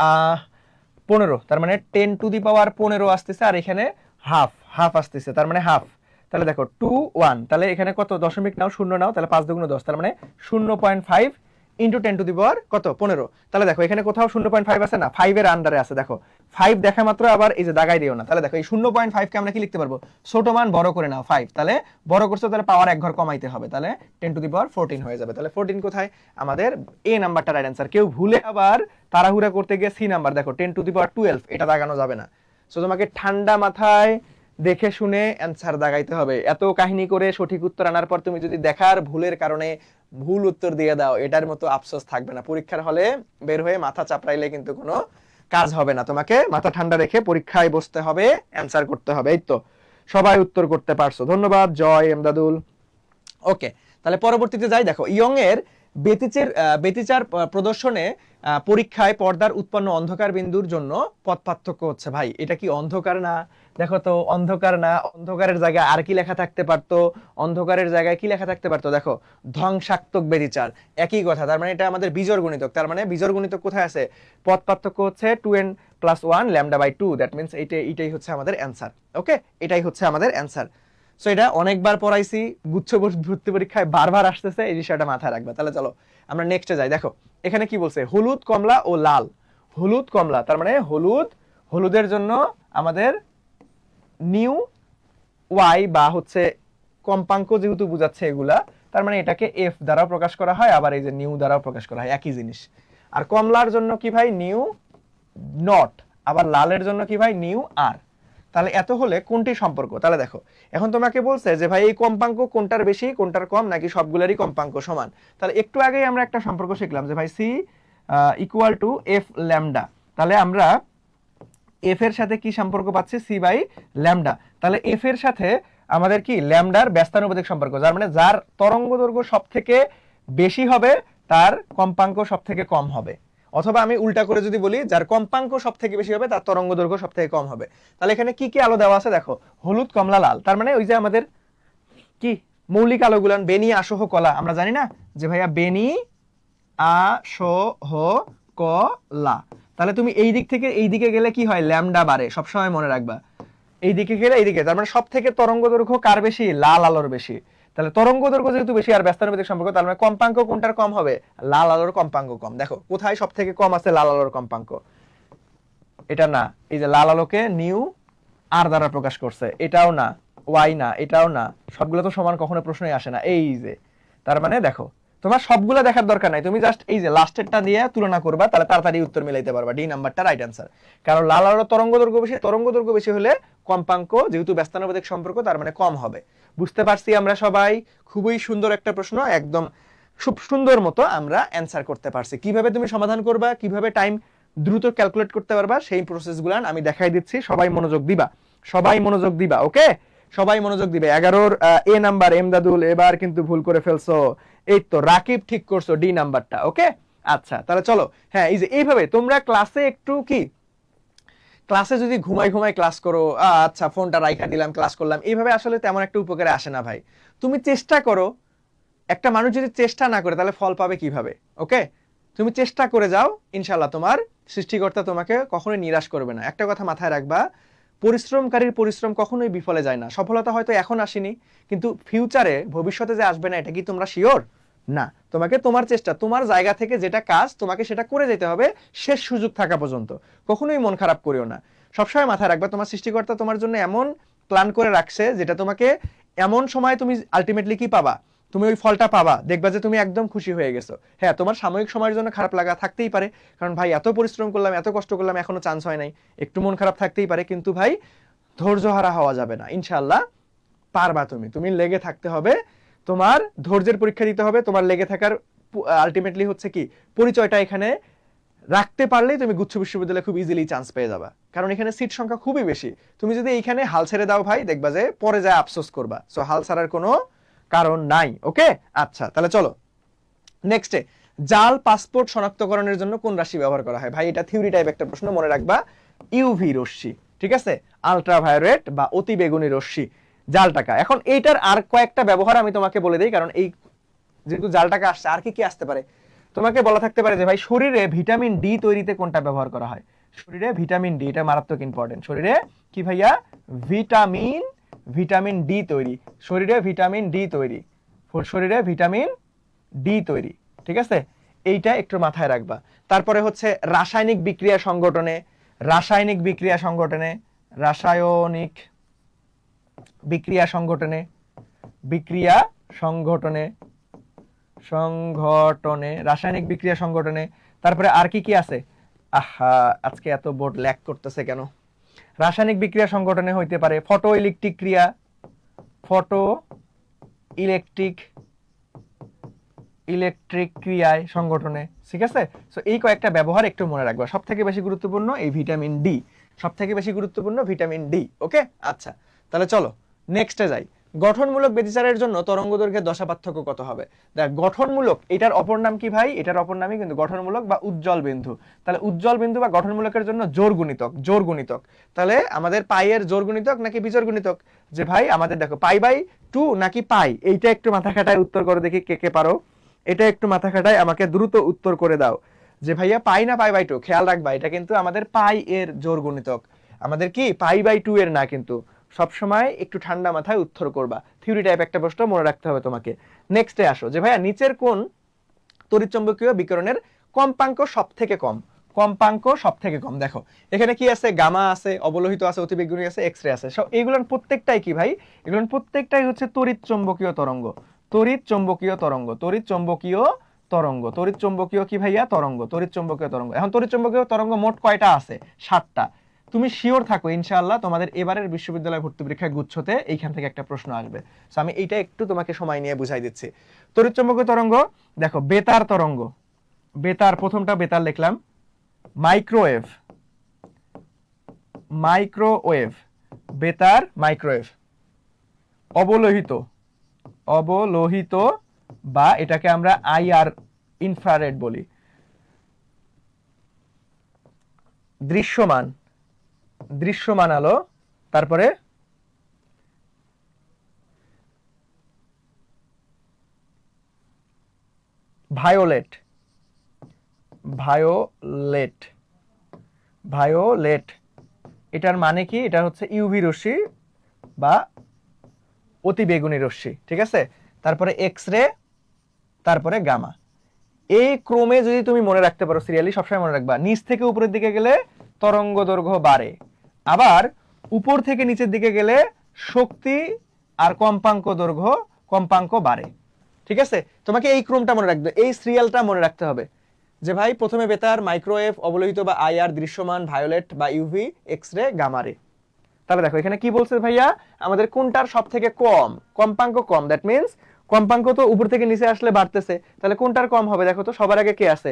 15, তার মানে 10⁻15 আসতেছে, আর এখানে হাফ হাফ আসতেছে, তার মানে হাফ। তাহলে দেখো 2 1, তাহলে এখানে কত দশমিক নাও, শূন্য নাও, তাহলে 5 × 10, তার মানে 0.5 × 10⁻, কত 15। তাহলে দেখো এখানে কোথাও 0.5 আছে না, 5 এর আন্ডারে আছে, দেখো 5 দেখা মাত্র আবার এই যে দাগাই দিও না। তাহলে দেখো এই 0.5 কে আমরা কি লিখতে পারবো? ছোট মান বড় করে নাও 5, তাহলে বড় করছো, তাহলে পাওয়ার এক ঘর কমাইতে হবে, তাহলে 10⁻14 হয়ে যাবে। তাহলে 14 কোথায়? আমাদের এ নাম্বারটা রাইট অ্যান্সার। কেউ ভুলে আবার তাড়াহুড়া করতে গিয়ে সি নাম্বার, দেখো 10⁻12, এটা দাগানো যাবে না। সো তোমাকে ঠান্ডা মাথায় দেখে শুনে অ্যান্সার দাগাইতে হবে। এত কাহিনী করে সঠিক উত্তর আনার পর তুমি যদি দেখার ভুলের কারণে ভুল উত্তর দিয়ে দাও, এটার মতো আফসোস থাকবে না। পরীক্ষার হলে বের হয়ে মাথা চাপড়াইলে কিন্তু কোনো কাজ হবে না। তোমাকে মাথা ঠান্ডা রেখে পরীক্ষায় বসতে হবে, অ্যান্সার করতে হবে। এই তো সবাই উত্তর করতে পারছো, ধন্যবাদ জয় এমদাদুল। ওকে, তাহলে পরবর্তীতে যাই। দেখো ইয়ং এর ব্যতিচার প্রদর্শনে পরীক্ষায় পর্দার উৎপন্ন অন্ধকার বিন্দুর জন্য পথ পার্থক্য হচ্ছে। ভাই এটা কি অন্ধকার না? দেখো তো অন্ধকার না, অন্ধকারের জায়গায় আর কি লেখা থাকতে পারতো? অন্ধকারের জায়গায় কি লেখা থাকতে পারতো? দেখো ধ্বংসাত্মক ব্যতিচার, একই কথা। তার মানে এটা আমাদের বিজোড় গুণিতক, তার মানে বিজোড় গুণিতক কোথায় আছে? পথ পার্থক্য হচ্ছে 2n + 1 λ/2, দ্যাট মিন্স এইটাই হচ্ছে আমাদের অ্যান্সার। ওকে, এটাই হচ্ছে আমাদের অ্যান্সার। সো এটা অনেকবার পড়াইছি, গুচ্ছ ভর্তি পরীক্ষায় বারবার আসতেছে, এই বিষয়টা মাথায় রাখবে। তাহলে চলো আমরা নেক্সটে যাই। দেখো এখানে কি বলছে? হলুদ, কমলা ও লাল। হলুদ, কমলা, তার মানে হলুদের জন্য আমাদের নিউ ওয়াই বা হচ্ছে কম্পাঙ্ক যেহেতু বুঝাচ্ছে এগুলা, তার মানে এটাকে এফ দ্বারাও প্রকাশ করা হয়, আবার এই যে নিউ দ্বারাও প্রকাশ করা হয়, একই জিনিস। আর কমলার জন্য কি ভাই? New not. আবার লালের জন্য কি ভাই? নিউ আর। তাহলে এত হলে কোনটি সম্পর্ক? তাহলে দেখো এখন তোমাকে বলছে যে ভাই এই কম্পাঙ্ক কোনটার বেশি কোনটার কম, নাকি সবগুলোরই কম্পাঙ্ক সমান। তাহলে একটু আগেই আমরা একটা সম্পর্ক শিখলাম যে ভাই c equal to f lambda. তাহলে আমরা এফ এর সাথে কি সম্পর্ক পাচ্ছি? C by lambda. তাহলে এফ এর সাথে আমাদের কি? ল্যামডার ব্যস্তানুপাতিক সম্পর্ক, যার মানে যার তরঙ্গ দৈর্ঘ্য সব থেকে বেশি হবে তার কম্পাঙ্ক সব থেকে কম হবে। অথবা আমি উল্টা করে যদি বলি, যার কম্পাঙ্ক সব থেকে বেশি হবে তার তরঙ্গ দৈর্ঘ্য সব থেকে কম হবে। তাহলে এখানে কি কি আলো দেওয়া আছে দেখো, হলুদ, কমলা, লাল। তার মানে ওই যে আমাদের কি মৌলিক আলোগুলান, বেনি, আসহ, কলা। আমরা জানি না যে ভাইয়া বেনি, আসহ, কলা। তাহলে তুমি এই দিক থেকে এই দিকে গেলে কি হয়? ল্যামডা বাড়ে, সবসময় মনে রাখবা। এই দিকে গেলে এই দিকে, তার মানে সব থেকে তরঙ্গ দৈর্ঘ্য কার বেশি? লাল আলোর বেশি। তাহলে তরঙ্গ দৈর্ঘ্য যেহেতু বেশি আর ব্যস্তানুপাতিক সম্পর্ক, তার মানে কম্পাঙ্ক কোনটার কম হবে? লাল আলোর কম্পাঙ্ক কম। দেখো কোথায় সব থেকে কম আছে লাল আলোর কম্পাঙ্ক? এটা না, এই যে লাল আলোকে নিউ আর দ্বারা প্রকাশ করছে, এটাও না, ওয়াই না, এটাও না। সবগুলো তো সমান কখনো প্রশ্নই আসে না। এই যে তার মানে দেখো তোমার সবগুলো দেখার দরকার নাই, তুমি জাস্ট এই যে লাস্টেরটা দিয়ে তুলনা করবা, তাহলে তাড়াতাড়ি উত্তর মিলাইতে পারবা। ডি নাম্বারটা রাইট অ্যান্সার। কারণ লাল আলোর তরঙ্গ দৈর্ঘ্য বেশি, তরঙ্গ দৈর্ঘ্য বেশি হলে কম্পাঙ্ক যেহেতু ব্যস্তানুপাতিক সম্পর্ক, তার মানে কম হবে। বুঝতে পারছি আমরা সবাই? খুবই সুন্দর একটা প্রশ্ন, একদম খুব সুন্দর মতো আমরা অ্যান্সার করতে পারছি। কিভাবে তুমি সমাধান করবা, কিভাবে টাইম দ্রুত ক্যালকুলেট করতে পারবা, সেই প্রসেসগুলো আমি দেখাই দিচ্ছি। সবাই মনোযোগ দিবা, সবাই মনোযোগ দিবা। ওকে, সবাই মনোযোগ দিবে। 11-র এ নাম্বার এমদাদুল এবার কিন্তু ভুল করে ফেলছো। এই তো রাকিব ঠিক করছো ডি নাম্বারটা। ওকে, আচ্ছা তাহলে চলো। হ্যাঁ, এই যে এইভাবে তোমরা ক্লাসে একটু কি, ক্লাসে যদি ঘুমাই ক্লাস করো, আচ্ছা ফোনটা রাইখা দিলাম, ক্লাস করলাম, এইভাবে আসলে তেমন একটা উপকারে আসে না ভাই। তুমি চেষ্টা করো। একটা মানুষ যদি চেষ্টা না করে তাহলে ফল পাবে কিভাবে? ওকে, তুমি চেষ্টা করে যাও, ইনশাল্লাহ তোমার সৃষ্টিকর্তা তোমাকে কখনোই নিরাশ করবে না। একটা কথা মাথায় রাখবা, পরিশ্রমকারীর পরিশ্রম কখনোই বিফলে যায় না। সফলতা হয়তো এখন আসেনি, কিন্তু ফিউচারে ভবিষ্যতে যে আসবে না, এটা কি তোমরা শিওর না? তোমাকে তোমার চেষ্টা, তোমার জায়গা থেকে যেটা কাজ, তোমাকে সেটা করে যেতে হবে শেষ সুযোগ থাকা পর্যন্ত। কখনোই মন খারাপ করিও না। সবসময় মাথায় রাখবা, তোমার সৃষ্টিকর্তা তোমার জন্য এমন প্ল্যান করে রাখছে যেটা তোমাকে এমন সময় তুমি আলটিমেটলি কি পাবা? তুমি ওই ফলটা পাবা, দেখবা যে তুমি একদম খুশি হয়ে গেছো। হ্যাঁ, তোমার সাময়িক সময়ের জন্য খারাপ লাগা থাকতেই পারে, কারণ ভাই এত পরিশ্রম করলাম, এত কষ্ট করলাম, এখনো চান্স হয় নাই, একটু মন খারাপ থাকতেই পারে, কিন্তু ভাই ধৈর্য হারা হওয়া যাবে না, ইনশাআল্লাহ পারবা। তুমি লেগে থাকতে হবে, তোমার ধৈর্যের পরীক্ষা দিতে হবে। তোমার লেগে থাকার আলটিমেটলি হচ্ছে কি, পরিচয়টা এখানে রাখতে পারলেই তুমি গুচ্ছ বিশ্ববিদ্যালয়ে খুব ইজিলি চান্স পেয়ে যাবা, কারণ এখানে সিট সংখ্যা খুবই বেশি। তুমি যদি এইখানে হাল ছেড়ে দাও ভাই, দেখবা যে পরে যায় আফসোস করবা। সো হাল ছাড়ার কোনো কারণ নাই। ওকে, আচ্ছা তাহলে চলো নেক্সটে, জাল পাসপোর্ট শনাক্তকরণের জন্য কোন রাশি ব্যবহার করা হয়? ভাই এটা থিওরি টাইপ একটা প্রশ্ন, মনে রাখবা ইউভি রশ্মি, ঠিক আছে, আলট্রাভায়োলেট বা অতি বেগুনি রশ্মি, জাল টাকা। এখন এইটার আর কয়েকটা ব্যবহার আমি তোমাকে বলে দিই, কারণ এই যেহেতু জাল টাকা আসছে, আর কি কি আসতে পারে তোমাকে বলা থাকতে পারে যে ভাই শরীরে ভিটামিন ডি তৈরিতে কোনটা ব্যবহার করা হয়? শরীরে ভিটামিন ডি, এটা মারাত্মক ইম্পর্টেন্ট। শরীরে কি ভাইয়া? ভিটামিন ডি তৈরি, শরীরে ভিটামিন ডি তৈরি, শরীরে ভিটামিন ডি তৈরি, ঠিক আছে, এইটা একটু মাথায় রাখবা। তারপরে হচ্ছে রাসায়নিক বিক্রিয়া সংগঠনে, রাসায়নিক বিক্রিয়া সংগঠনে, রাসায়নিক বিক্রিয়া সংগঠনে, বিক্রিয়া সংগঠনে, সংগঠনে, রাসায়নিক বিক্রিয়া সংগঠনে। তারপরে আর কি কি আছে? আহা, আজকে এত বোর্ড ল্যাগ করতেছে কেন? রাসায়নিক বিক্রিয়া সংগঠনে হইতে পারে ফটো ইলেকট্রিক ক্রিয়া, ফটো ইলেকট্রিক ক্রিয়ায় সংগঠনে, ঠিক আছে। সো এই কয়েকটা ব্যবহার একটু মনে রাখবা। সব থেকে বেশি গুরুত্বপূর্ণ এই ভিটামিন ডি, সব থেকে বেশি গুরুত্বপূর্ণ ভিটামিন ডি। ওকে, আচ্ছা তাহলে চলো নেক্সটে যাই। গঠনমূলক ব্যতিচারের জন্য তরঙ্গদৈর্ঘ্যের দশা পার্থক্য কত হবে? দেখ, গঠনমূলক এটার অপর নাম কি ভাই? এটার অপর নামই কিন্তু গঠনমূলক বা উজ্জ্বল বিন্দু। তাহলে উজ্জ্বল বিন্দু বা গঠনমূলকের জন্য জোর গুণিতক, জোর গুণিতক। তাহলে আমাদের পাইয়ের জোর গুণিতক নাকি বিজোড় গুণিতক? যে ভাই আমাদের দেখো পাই বাই 2 নাকি পাই, এইটা একটু মাথা খাটায় উত্তর করো দেখি কে কে পারো। এটা একটু মাথা খাটায় আমাকে দ্রুত উত্তর করে দাও যে ভাইয়া পাই না পাই বাই 2। খেয়াল রাখবা এটা কিন্তু আমাদের পাই এর জোর গুণিতক, আমাদের কি পাই বাই 2 এর না। কিন্তু সবসময় একটু ঠান্ডা মাথায় উত্তর করবা। থিওরি টাইপ একটা প্রশ্ন মনে রাখতে হবে তোমাকে। নেক্সটে আসো যে ভাইয়া নিচের কোন তড়িৎচুম্বকীয় বিকিরণের কম্পাঙ্ক সব থেকে কম? কম্পাঙ্ক সব থেকে কম, দেখো এখানে কি আছে? গামা আছে, অবলোহিত আছে, অতিবেগুনি আছে, এক্স রে আছে। সব এইগুলোর প্রত্যেকটাই কি ভাই? এগুলোর প্রত্যেকটাই হচ্ছে তড়িৎ চুম্বকীয় তরঙ্গ, তড়িৎ চুম্বকীয় তরঙ্গ, তড়িৎ চুম্বকীয় তরঙ্গ, তড়িৎ চুম্বকীয় কি ভাইয়া? তরঙ্গ, তড়িৎ চুম্বকীয় তরঙ্গ। এখন তড়িৎ চুম্বকীয় তরঙ্গ মোট কয়টা আছে? 7টা। তুমি শিওর থাকো ইনশাআল্লাহ তোমাদের এবারের বিশ্ববিদ্যালয় ভর্তি পরীক্ষায় গুচ্ছতে এইখান থেকে একটা প্রশ্ন আসবে। সো আমি এইটা একটু তোমাকে সময় নিয়ে বুঝাই দিচ্ছি। তড়িৎ চুম্বকীয় তরঙ্গ, দেখো বেতার তরঙ্গ, বেতার, প্রথমটা বেতার লিখলাম, মাইক্রোওয়েভ, মাইক্রোওয়েভ, বেতার মাইক্রোওয়েভ, অবলোহিত, অবলোহিত বা এটাকে আমরা আইআর ইনফ্রারেড বলি, দৃশ্যমান, দৃশ্যমান আলো, তারপরে ভায়োলেট, ভায়োলেট, ভায়োলেট, এটার মানে কি? এটা হচ্ছে ইউভি রশ্মি বা অতি বেগুনি রশ্মি, ঠিক আছে। তারপরে এক্স রে, তারপরে গামা। এই ক্রমে যদি তুমি মনে রাখতে পারো সিরিয়ালি, সবসময় মনে রাখবা নিচ থেকে উপরের দিকে গেলে তরঙ্গ দৈর্ঘ্য বাড়ে, আবার উপর থেকে নিচের দিকে গেলে শক্তি আর কম্পাঙ্ক দৈর্ঘ্য, কম্পাঙ্ক বাড়ে, ঠিক আছে। তোমাকে এই ক্রমটা মনে রাখবে, এই সিরিয়ালটা মনে রাখতে হবে যে ভাই প্রথমে বেতার, মাইক্রোওয়েভ, অবলোহিত বা আইআর, দৃশ্যমান, ভায়োলেট বা ইউভি, এক্স রে, গামা রে। তাহলে দেখো এখানে কি বলছে ভাইয়া? আমাদের কোনটার সব থেকে কম? কম্পাঙ্ক কম, দ্যাট মিন্স কম্পাঙ্ক তো উপর থেকে নিচে আসলে বাড়তেছে, তাহলে কোনটার কম হবে? দেখো তো সবার আগে কে আছে?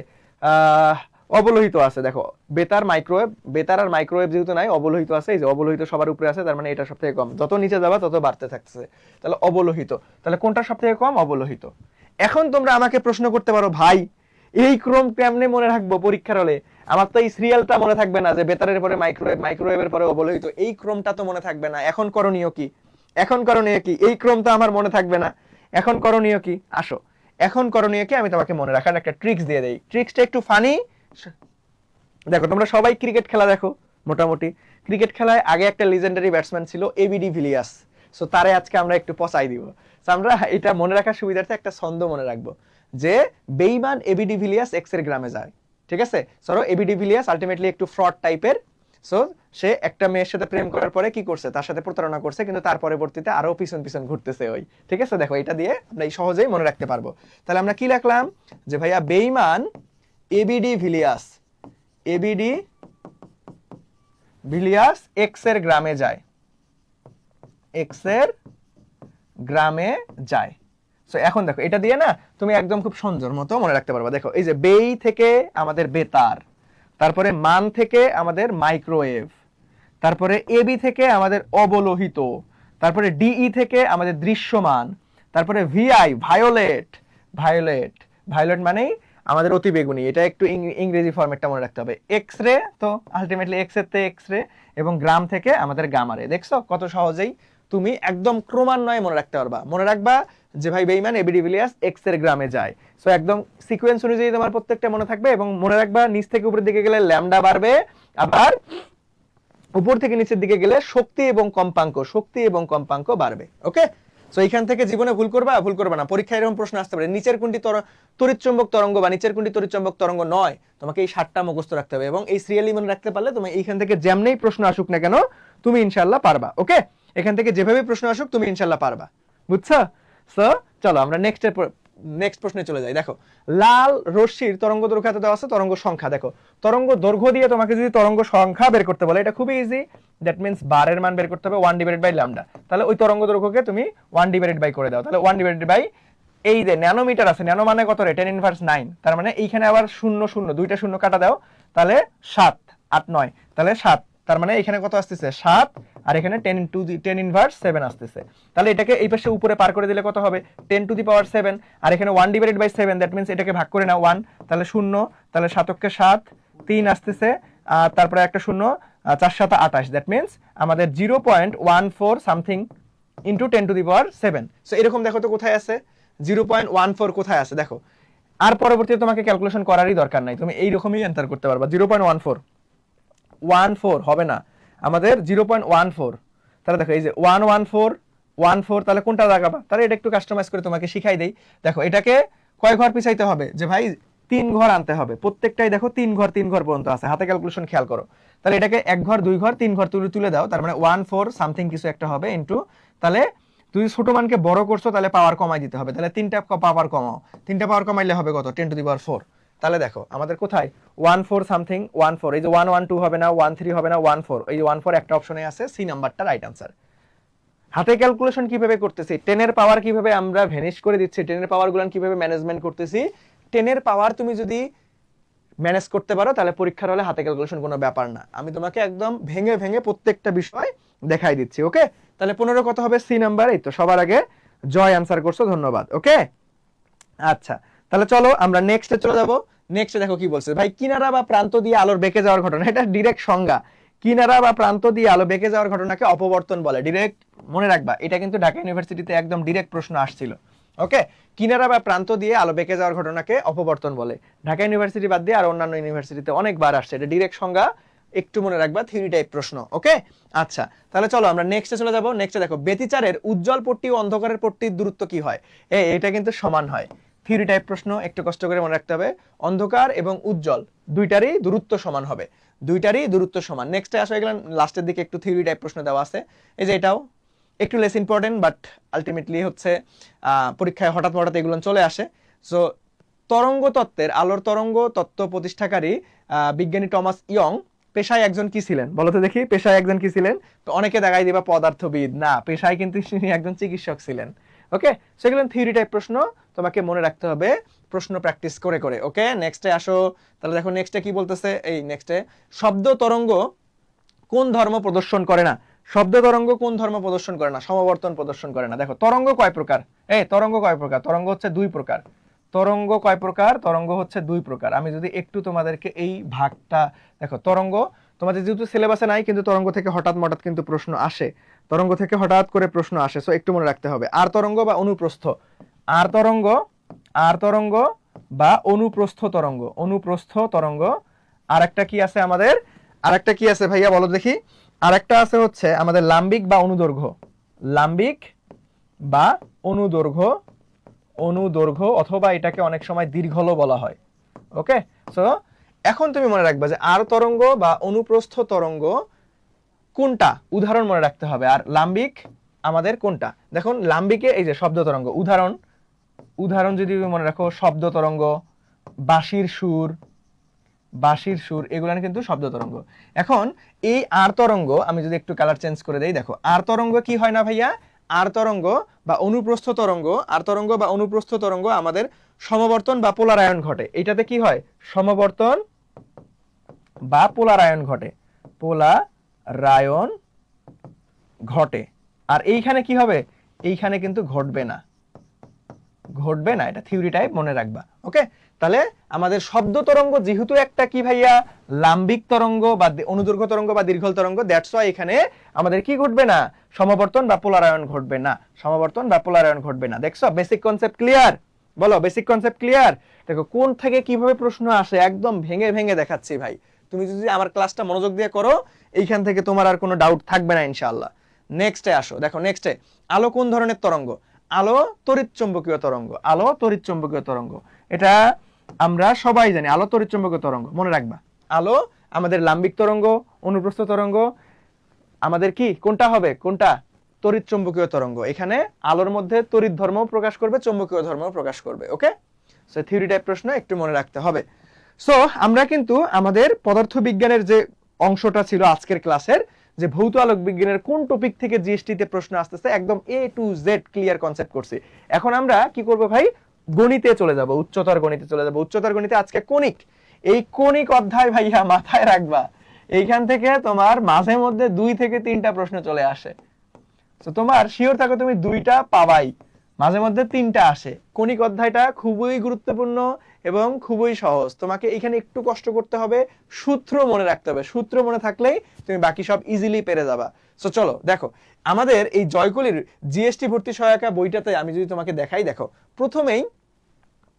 অবলোহিত আছে। দেখো বেতার, মাইক্রোওয়েভ, বেতার আর মাইক্রোওয়েভ যেহেতু নাই, অবলোহিত আছে। এই যে অবলোহিত সবার উপরে আছে, তার মানে এটা সব থেকে কম। যত নিচে যাবা তত বাড়তে থাকছে, তাহলে অবলোহিত। তাহলে কোনটা সব থেকে কম? অবলোহিত। এখন তোমরা আমাকে প্রশ্ন করতে পারো ভাই এই ক্রম কেমনে মনে রাখবো পরীক্ষার হলে? আমার তো এই সিরিয়ালটা মনে থাকবে না যে বেতারের পরে মাইক্রোওয়েভ, মাইক্রোওয়েভের পরে অবলোহিত, এই ক্রমটা তো মনে থাকবে না। এখন করণীয় কি? এখন করণীয় কি? এই ক্রম তো আমার মনে থাকবে না, এখন করণীয় কি? আসো এখন করণীয় কি আমি তোমাকে মনে রাখার একটা ট্রিক্স দিয়ে দেই। ট্রিক্সটা একটু ফানি। দেখো তোমরা সবাই ক্রিকেট খেলা দেখো মোটামুটি। ক্রিকেট খেলায় আগে একটা লিজেন্ডারি ব্যাটসম্যান ছিল এবি ডি ভিলিয়ার্স। সো তারে আজকে আমরা একটু পচাই দিব। সো আমরা এটা মনে রাখার সুবিধার্থে একটা ছন্দ মনে রাখবো যে বেইমান এবি ডি ভিলিয়ার্স এক্স এর গ্রামে যায়, ঠিক আছে। সরো এবি ডি ভিলিয়ার্স আলটিমেটলি একটু ফ্রড টাইপের, সো সে একটা মেয়ের সাথে প্রেম করার পরে কি করছে, তার সাথে প্রতারণা করছে, কিন্তু তার পরবর্তীতে আরো পিছন পিছন ঘুরতেছে ওই। ঠিক আছে, দেখো এটা দিয়ে আমরা এই সহজেই মনে রাখতে পারবো। তাহলে আমরা কি লিখলাম, যে ভাইয়া বেঈমান ABD villous, ABD villous x এর গ্রামে যায়, এক্স এর গ্রামে যায়। সো এখন দেখো এটা দিয়ে না তুমি একদম খুব সুন্দর মতো মনে রাখতে পারবা। দেখো এই যে বেই থেকে আমাদের বেতার, তারপরে মান থেকে আমাদের মাইক্রোওয়েভ, তারপরে এবি থেকে আমাদের অবলোহিত, তারপরে ডিই থেকে আমাদের দৃশ্যমান, তারপরে ভিআই ভায়োলেট, ভায়োলেট ভায়োলেট মানেই আমাদের অতিবেগুনি, এটা একটু ইংরেজি ফরম্যাটটা মনে রাখতে হবে। এক্স রে তো আলটিমেটলি এক্স এর থেকে এক্স রে, এবং গ্রাম থেকে আমাদের গামা রে। দেখছো কত সহজেই তুমি একদম ক্রমান্বয়ে মনে রাখতে পারবা। মনে রাখবা যে ভাই বেঈমান এবিডি ভিলিয়াস এক্স এর গ্রামে যায়। সো একদম সিকোয়েন্স অনুযায়ী তোমার প্রত্যেকটা মনে থাকবে, এবং মনে রাখবা নিচ থেকে উপরের দিকে গেলে ল্যামডা বাড়বে, আবার উপর থেকে নিচের দিকে গেলে শক্তি এবং কম্পাঙ্ক, শক্তি এবং কম্পাঙ্ক বাড়বে। ওকে, সো এইখান থেকে জীবনে ভুল করবা না। পরীক্ষায় এরকম প্রশ্ন আসতে পারে, নিচের কোনটি তড়িৎচুম্বক তরঙ্গ বা নিচের কোনটি তড়িৎচুম্বক তরঙ্গ নয়। তোমাকে এই 7টা মুখস্থ রাখতে হবে, এবং এই সিরিয়ালি মনে রাখতে পারলে তুমি এইখান থেকে যেমনেই প্রশ্ন আসুক না কেন তুমি ইনশাআল্লাহ পারবা। ওকে, এখান থেকে যেভাবে প্রশ্ন আসুক তুমি ইনশাআল্লাহ পারবা, বুঝছো? সো চলো আমরা নেক্সট প্রশ্নে চলে যাই। দেখো লাল রশ্মির তরঙ্গ দৈর্ঘ্য এত দেওয়া আছে, তরঙ্গ সংখ্যা দেখো, তরঙ্গ দৈর্ঘ্য দিয়ে তোমাকে যদি তরঙ্গ সংখ্যা বের করতে বলে, এটা খুবই ইজি। দ্যাট মিন্স বারের মান বের করতে হবে 1 ডিভাইডেড বাই ল্যামডা। তাহলে ওই তরঙ্গ দৈর্ঘ্যকে তুমি 1 ডিভাইডেড বাই করে দাও। তাহলে 1 ডিভাইডেড বাই এই যে ন্যানোমিটার আছে, ন্যানো মানে কত রে, 10 ইনভার্স 9। তার মানে এইখানে আবার 0 0 দুইটা শূন্য কাটা দাও, তাহলে 7 8 9, তাহলে 7। তার মানে এখানে কত আসতেছে 7, আর এখানে 10 ইনভার্স 7 আসতেছে। তাহলে এটাকে এই পাশে উপরে পার করে দিলে কত হবে, 10 টু দি পাওয়ার 7, আর এখানে 1 ডিভাইডেড বাই 7, দ্যাট মিন্স এটাকে ভাগ করে নাও 1, তাহলে 0, তাহলে 7 7 3 আসতেছে, আর তারপরে একটা 0, 4 7 28, দ্যাট মিন্স আমাদের 0.14 something into 10 to the power 7। So এরকম দেখো তো কোথায় আছে 0.14, কোথায় আছে দেখো। আর পরবর্তীতে তোমাকে ক্যালকুলেশন করারই দরকার নাই, তুমি এইরকমই অ্যান্সার করতে পারবা। 0.14 হবে না, আমাদের 0.14। তাহলে দেখো এই যে 114 তাহলে কোনটা লাগাবা, তাহলে এটা একটু কাস্টমাইজ করে তোমাকে শিখাই দেই। দেখো এটাকে কয় ঘর পিছাইতে হবে, যে ভাই 3 ঘর আনতে হবে, প্রত্যেকটাই দেখো 3 ঘর পর্যন্ত আছে, হাতে ক্যালকুলেশন খেয়াল করো। তাহলে এটাকে 1 ঘর 2 ঘর 3 ঘর তুলে দাও, তার মানে 14 সামথিং কিছু একটা হবে ইনটু, তাহলে তুমি ছোট মানকে বড় করছো তাহলে পাওয়ার কমাই দিতে হবে, তাহলে 3টা পাওয়ার কমাও, 3টা পাওয়ার কমাইলে হবে কত, 10 টু দি পাওয়ার 4। তাহলে দেখো আমাদের কোথায় 14 সামথিং 14, এই যে 112 হবে না, 13 হবে না, 14, এই যে 14 একটা অপশনে আছে, সি নাম্বারটা রাইট আনসার। হাতে ক্যালকুলেশন কিভাবে করতেছি, 10 এর পাওয়ার কিভাবে আমরা ভ্যানিশ করে দিচ্ছি, 10 এর পাওয়ার গুলো কিভাবে ম্যানেজমেন্ট করতেছি। 10 এর পাওয়ার তুমি যদি ম্যানেজ করতে পারো তাহলে পরীক্ষার হলে হাতে ক্যালকুলেশন কোনো ব্যাপার না। আমি তোমাকে একদম ভেঙে ভেঙে প্রত্যেকটা বিষয় দেখাই দিচ্ছি। ওকে, তাহলে 15 কত হবে, সি নাম্বার। এই তো সবার আগে জয় আনসার করছো, ধন্যবাদ। ওকে, আচ্ছা তাহলে চলো আমরা নেক্সটে চলে যাব। নেক্সটে দেখো কি বলছে, ভাই কিনারা বা প্রান্ত দিয়ে আলোর বেঁকে যাওয়ার ঘটনা, এটা ডিরেক্ট সংজ্ঞা। কিনারা বা প্রান্ত দিয়ে আলো বেঁকে যাওয়ার ঘটনাকে অপবর্তন বলে। ডিরেক্ট মনে রাখবা, এটা কিন্তু ঢাকা ইউনিভার্সিটিতে একদম ডিরেক্ট প্রশ্ন আসছিল। ওকে, কিনারা বা প্রান্ত দিয়ে আলো বেঁকে যাওয়ার ঘটনাকে অপবর্তন বলে। ঢাকা ইউনিভার্সিটি বাদ দিয়ে আর অন্যান্য ইউনিভার্সিটিতে অনেকবার আসছে, এটা ডিরেক্ট সংজ্ঞা, একটু মনে রাখবা, থিওরি টাইপ প্রশ্ন। ওকে, আচ্ছা তাহলে চলো আমরা নেক্সটে চলে যাব। নেক্সটে দেখো ব্যতিচারের উজ্জ্বল পট্টি ও অন্ধকারের পট্টির দূরত্ব কি হয়, এটা কিন্তু সমান হয়। থিওরি টাইপ প্রশ্ন, একটু কষ্ট করে মনে রাখতে হবে। অন্ধকার এবং উজ্জ্বল দুইটারই দূরত্ব সমান হবে, দুইটারই দূরত্ব সমান। নেক্সটে আসো, এগুলো লাস্টের দিকে একটু থিওরি টাইপ প্রশ্ন দেওয়া আছে। এই যে এটাও একটু লেস ইম্পর্টেন্ট, বাট আলটিমেটলি হচ্ছে পরীক্ষায় হঠাৎ এগুলো চলে আসে। সো তরঙ্গ তত্ত্বের, আলোর তরঙ্গ তত্ত্ব প্রতিষ্ঠাকারী বিজ্ঞানী টমাস ইয়ং পেশায় একজন কি ছিলেন, বলো তো দেখি, পেশায় একজন কি ছিলেন? তো অনেকে দেখাই দিবা পদার্থবিদ, না, পেশায় কিন্তু তিনি একজন চিকিৎসক ছিলেন। ওকে, সেগুলো থিওরি টাইপ প্রশ্ন, তোমাকে মনে রাখতে হবে প্রশ্ন প্র্যাকটিস করে করে। ওকে, নেক্সটে আসো। তাহলে দেখো নেক্সটে কি বলতেছে, এই নেক্সটে শব্দ তরঙ্গ কোন ধর্ম প্রদর্শন করে না, শব্দ তরঙ্গ কোন ধর্ম প্রদর্শন করে না, সমবর্তন প্রদর্শন করে না। দেখো তরঙ্গ কয় প্রকার, তরঙ্গ কয় প্রকার, তরঙ্গ হচ্ছে 2 প্রকার। তরঙ্গ কয় প্রকার, তরঙ্গ হচ্ছে 2 প্রকার। আমি যদি একটু তোমাদেরকে এই ভাগটা দেখো, তরঙ্গ তোমাদের যেহেতু সিলেবাসে নাই, কিন্তু তরঙ্গ থেকে হঠাৎ কিন্তু প্রশ্ন আসে, তরঙ্গ থেকে হঠাৎ করে প্রশ্ন আসে, সো একটু মনে রাখতে হবে। আর তরঙ্গ বা অনুপ্রস্থ, আর তরঙ্গ বা অনুপ্রস্থ তরঙ্গ, অনুপ্রস্থ তরঙ্গ। আর একটা কি আছে আমাদের, আর একটা কি আছে ভাইয়া বলো দেখি, আর একটা আছে হচ্ছে আমাদের লাম্বিক বা অনুদৈর্ঘ্য, লাম্বিক বা অনুদৈর্ঘ্য, অনুদৈর্ঘ্য, অথবা এটাকে অনেক সময় দীর্ঘলো বলা হয়। ওকে, সো এখন তুমি মনে রাখবা যে আর তরঙ্গ বা অনুপ্রস্থ তরঙ্গ কোনটা উদাহরণ মনে রাখতে হবে, আর লাম্বিক আমাদের কোনটা। দেখুন লাম্বিকে এই যে শব্দ তরঙ্গ, উদাহরণ উদাহরণ যদি মনে রাখো শব্দ তরঙ্গ, বাঁশির সুর, বাঁশির সুর এগুলো কিন্তু শব্দ তরঙ্গ। এখন এই আর তরঙ্গ আমি যদি একটু কালার চেঞ্জ করে দেই, দেখো আর তরঙ্গ কি হয় না ভাইয়া, আর তরঙ্গ বা অনুপ্রস্থ তরঙ্গ, আর তরঙ্গ বা অনুপ্রস্থ তরঙ্গ আমাদের সমবর্তন বা পোলারায়ন ঘটে। এটাতে কি হয়, সমবর্তন বা পোলারায়ন ঘটে, পোলারায়ন ঘটে। আর এইখানে কি হবে, এইখানে কিন্তু ঘটবে না, ঘটবে না, এটা থিওরি টাইপ মনে রাখবা। ওকে, তাহলে আমাদের শব্দ তরঙ্গ যেহেতু একটা কি ভাইয়া লাম্বিক তরঙ্গ বা অনুদৈর্ঘ্য তরঙ্গ বা দীর্ঘ তরঙ্গ, দ্যাটস ওয়াই এখানে আমাদের কি ঘটবে না, সমবর্তন বা পোলারায়ন ঘটবে না, সমবর্তন বা পোলারায়ন ঘটবে না। দেখছো বেসিক কনসেপ্ট ক্লিয়ার, বলো বেসিক কনসেপ্ট ক্লিয়ার। দেখো কোন থেকে কিভাবে প্রশ্ন আসে একদম ভেঙে ভেঙে দেখাচ্ছি ভাই, তুমি যদি আমার ক্লাসটা মনোযোগ দিয়ে করো এইখান থেকে তোমার আর কোনো ডাউট থাকবে না ইনশাআল্লাহ। নেক্সটে আসো, দেখো নেক্সটে আলো কোন ধরনের তরঙ্গ, আলো তড়িৎ চুম্বকীয় তরঙ্গ, আলো তড়িৎ চুম্বকীয় তরঙ্গ, এটা আমরা সবাই জানি আলো তড়িৎ চুম্বকীয় তরঙ্গ, মনে রাখবা। আলো আমাদের লাম্বিক তরঙ্গ, অনুপ্রস্থ তরঙ্গ, আমাদের কি কোনটা হবে, কোনটা তড়িৎ চুম্বকীয় তরঙ্গ। এখানে আলোর মধ্যে তড়িৎ ধর্ম প্রকাশ করবে, চুম্বকীয় ধর্ম প্রকাশ করবে। ওকে, সো থিওরি টাইপ প্রশ্ন একটু মনে রাখতে হবে। সো আমরা কিন্তু আমাদের পদার্থবিজ্ঞানের যে অংশটা ছিল আজকের ক্লাসের, যে ভৌত আলোক বিজ্ঞানের কোন টপিক থেকে জিএসটি তে প্রশ্ন আসতেছে একদম এ টু জেড ক্লিয়ার কনসেপ্ট করছি। এখন আমরা কি করব ভাই, গণিতে চলে যাব, উচ্চতর গণিতে চলে যাব। উচ্চতর গণিতে আজকে কণিক, এই কণিক অধ্যায় ভাইয়া মাথায় রাখবা, এইখান থেকে তোমার মাঝে মধ্যে 2 থেকে 3টা প্রশ্ন চলে আসে। তো তোমার শিওর থাকো তুমি 2টা পাবাই, মাঝে মধ্যে 3টা আসে। কণিক অধ্যায়টা খুবই গুরুত্বপূর্ণ এবং খুবই সহজ, তোমাকে এখানে একটু কষ্ট করতে হবে, সূত্র মনে রাখতে হবে, সূত্র মনে থাকলেই তুমি বাকি সব ইজিলি পেরে যাবা। সো চলো দেখো আমাদের এই জয়কলির জিএসটি ভর্তি সহায়িকা বইটাতে আমি যদি তোমাকে দেখাই, দেখো প্রথমেই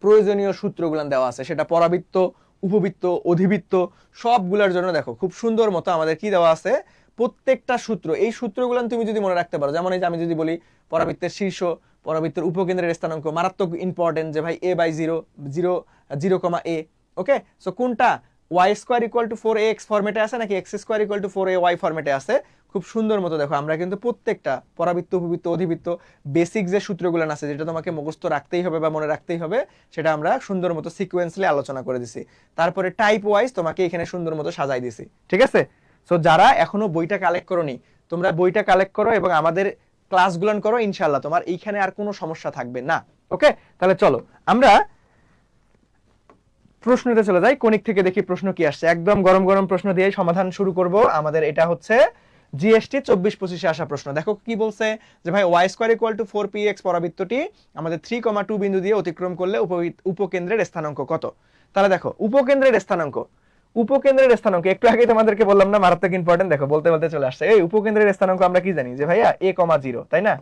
প্রয়োজনীয় সূত্রগুলো দেওয়া আছে, সেটা পরাবৃত্ত, উপবৃত্ত, অধিবৃত্ত সবগুলোর জন্য দেখো খুব সুন্দর মতো আমাদের কি দেওয়া আছে, প্রত্যেকটা সূত্র। এই সূত্রগুলো তুমি যদি মনে রাখতে পারো, যেমন এই যে আমি যদি বলি পরাবৃত্তের শীর্ষ, পরাবৃত্তের উপকেন্দ্রের স্থানাঙ্ক, মারাত্মক ইম্পর্টেন্ট যে ভাই a/0 0 0, ওকে। সো কোনটা y² = 4ax ফরম্যাটে আছে নাকি x² = 4ay ফরম্যাটে আছে, খুব সুন্দর মতো দেখো আমরা কিন্তু প্রত্যেকটা পরাবৃত্ত, উপবৃত্ত, অধিবৃত্ত বেসিক যে সূত্রগুলো আছে যেটা তোমাকে মুখস্থ রাখতেই হবে বা মনে রাখতেই হবে, সেটা আমরা সুন্দর মতো সিকোয়েন্সলি আলোচনা করে দিছি। তারপরে টাইপ ওয়াইজ তোমাকে এখানে সুন্দর মতো সাজাই দিছি, ঠিক আছে। সো যারা এখনো বইটা কালেক্ট করোনি, তোমরা বইটা কালেক্ট করো এবং আমাদের ক্লাসগুলো করো, ইনশাআল্লাহ তোমার এইখানে আর কোনো সমস্যা থাকবে না। ওকে, তাহলে চলো আমরা প্রশ্নতে চলে যাই। কণিক থেকে দেখি প্রশ্ন কি আসছে, একদম গরম গরম প্রশ্ন দিয়ে সমাধান শুরু করব। আমাদের এটা হচ্ছে জিএসটি 24-25-এ আসা প্রশ্ন। দেখো কি বলছে যে ভাই y² = 4px পরাবৃত্তটি আমাদের 3,2 বিন্দু দিয়ে অতিক্রম করলে উপকেন্দ্রের স্থানাঙ্ক কত। তাহলে দেখো উপকেন্দ্রের স্থানাঙ্ক, উপকেন্দ্রের স্থানাঙ্ক একটু আগে তোমাদেরকে বললাম না, মারাত্মক ইম্পর্টেন্ট, দেখো বলতে বলতে চলে আসছে। এই উপকেন্দ্রের স্থানাঙ্ক আমরা কি জানি যে ভাইয়া a,0, তাই না,